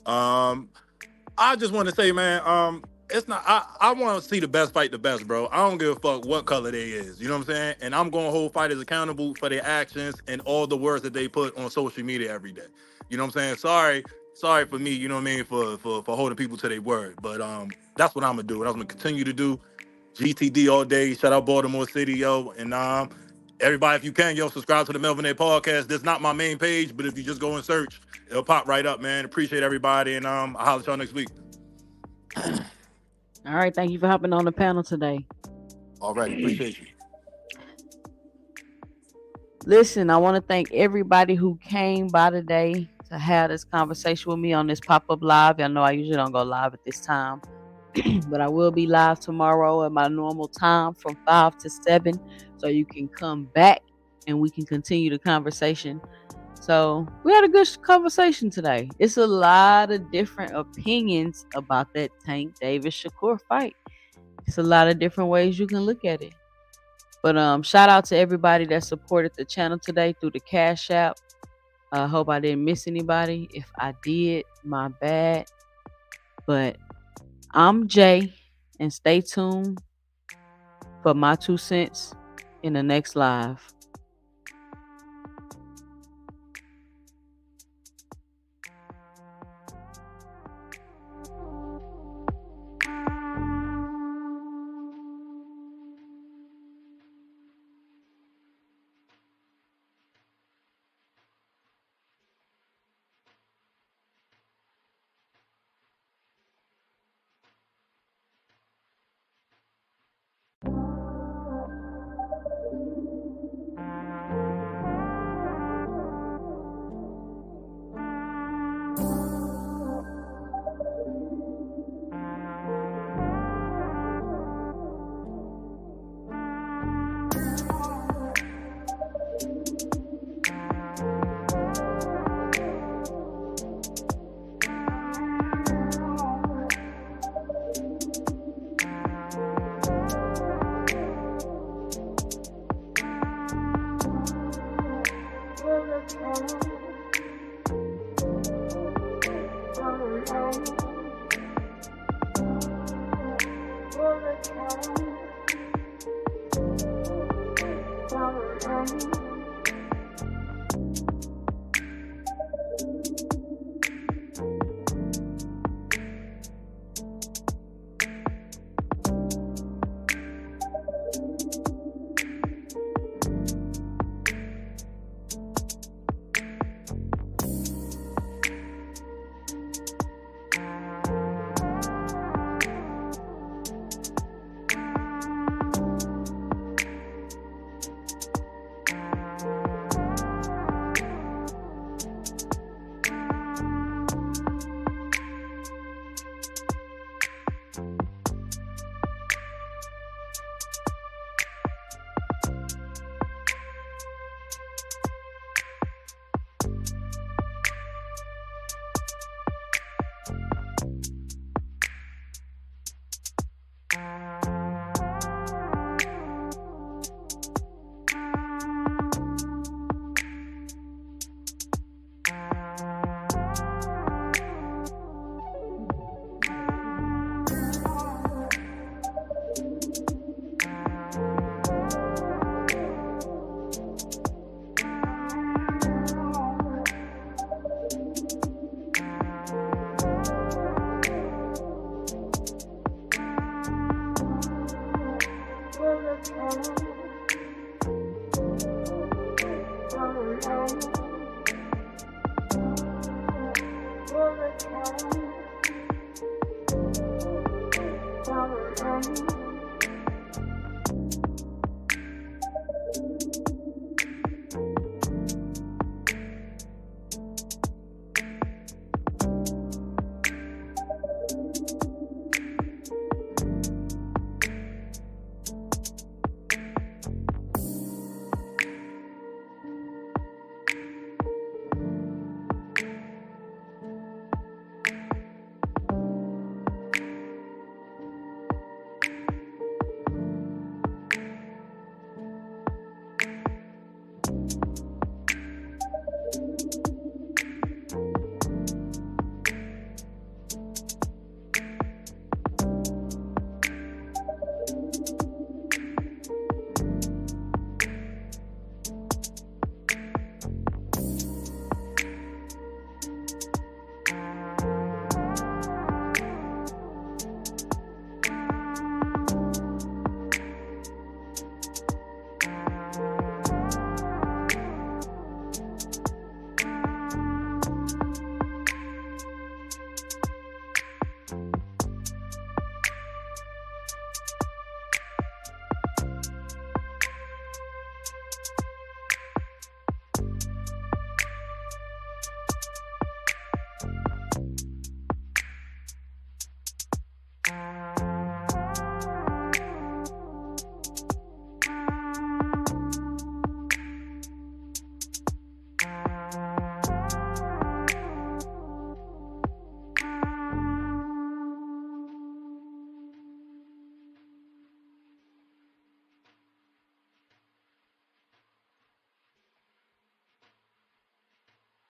I just want to say, man, it's not. I want to see the best fight the best, bro. I don't give a fuck what color they is. You know what I'm saying? And I'm gonna hold fighters accountable for their actions and all the words that they put on social media every day. You know what I'm saying? Sorry for me. You know what I mean? For holding people to their word. But that's what I'm gonna do. And I'm gonna continue to do. GTD all day. Shout out Baltimore City, yo. And everybody, if you can, yo, subscribe to the Melvin A podcast. That's not my main page, but if you just go and search, it'll pop right up, man. Appreciate everybody, and I'll holler at y'all next week. All right, thank you for hopping on the panel today. Alrighty, appreciate you. Listen, I want to thank everybody who came by today to have this conversation with me on this pop-up live. Y'all know I usually don't go live at this time, but I will be live tomorrow at my normal time from 5 to 7, so you can come back and we can continue the conversation. So we had a good conversation today. It's a lot of different opinions about that Tank Davis Shakur fight. It's a lot of different ways you can look at it. But shout out to everybody that supported the channel today through the Cash App. I hope I didn't miss anybody. If I did, my bad. But I'm Jay, and stay tuned for my 2 cents in the next live. Down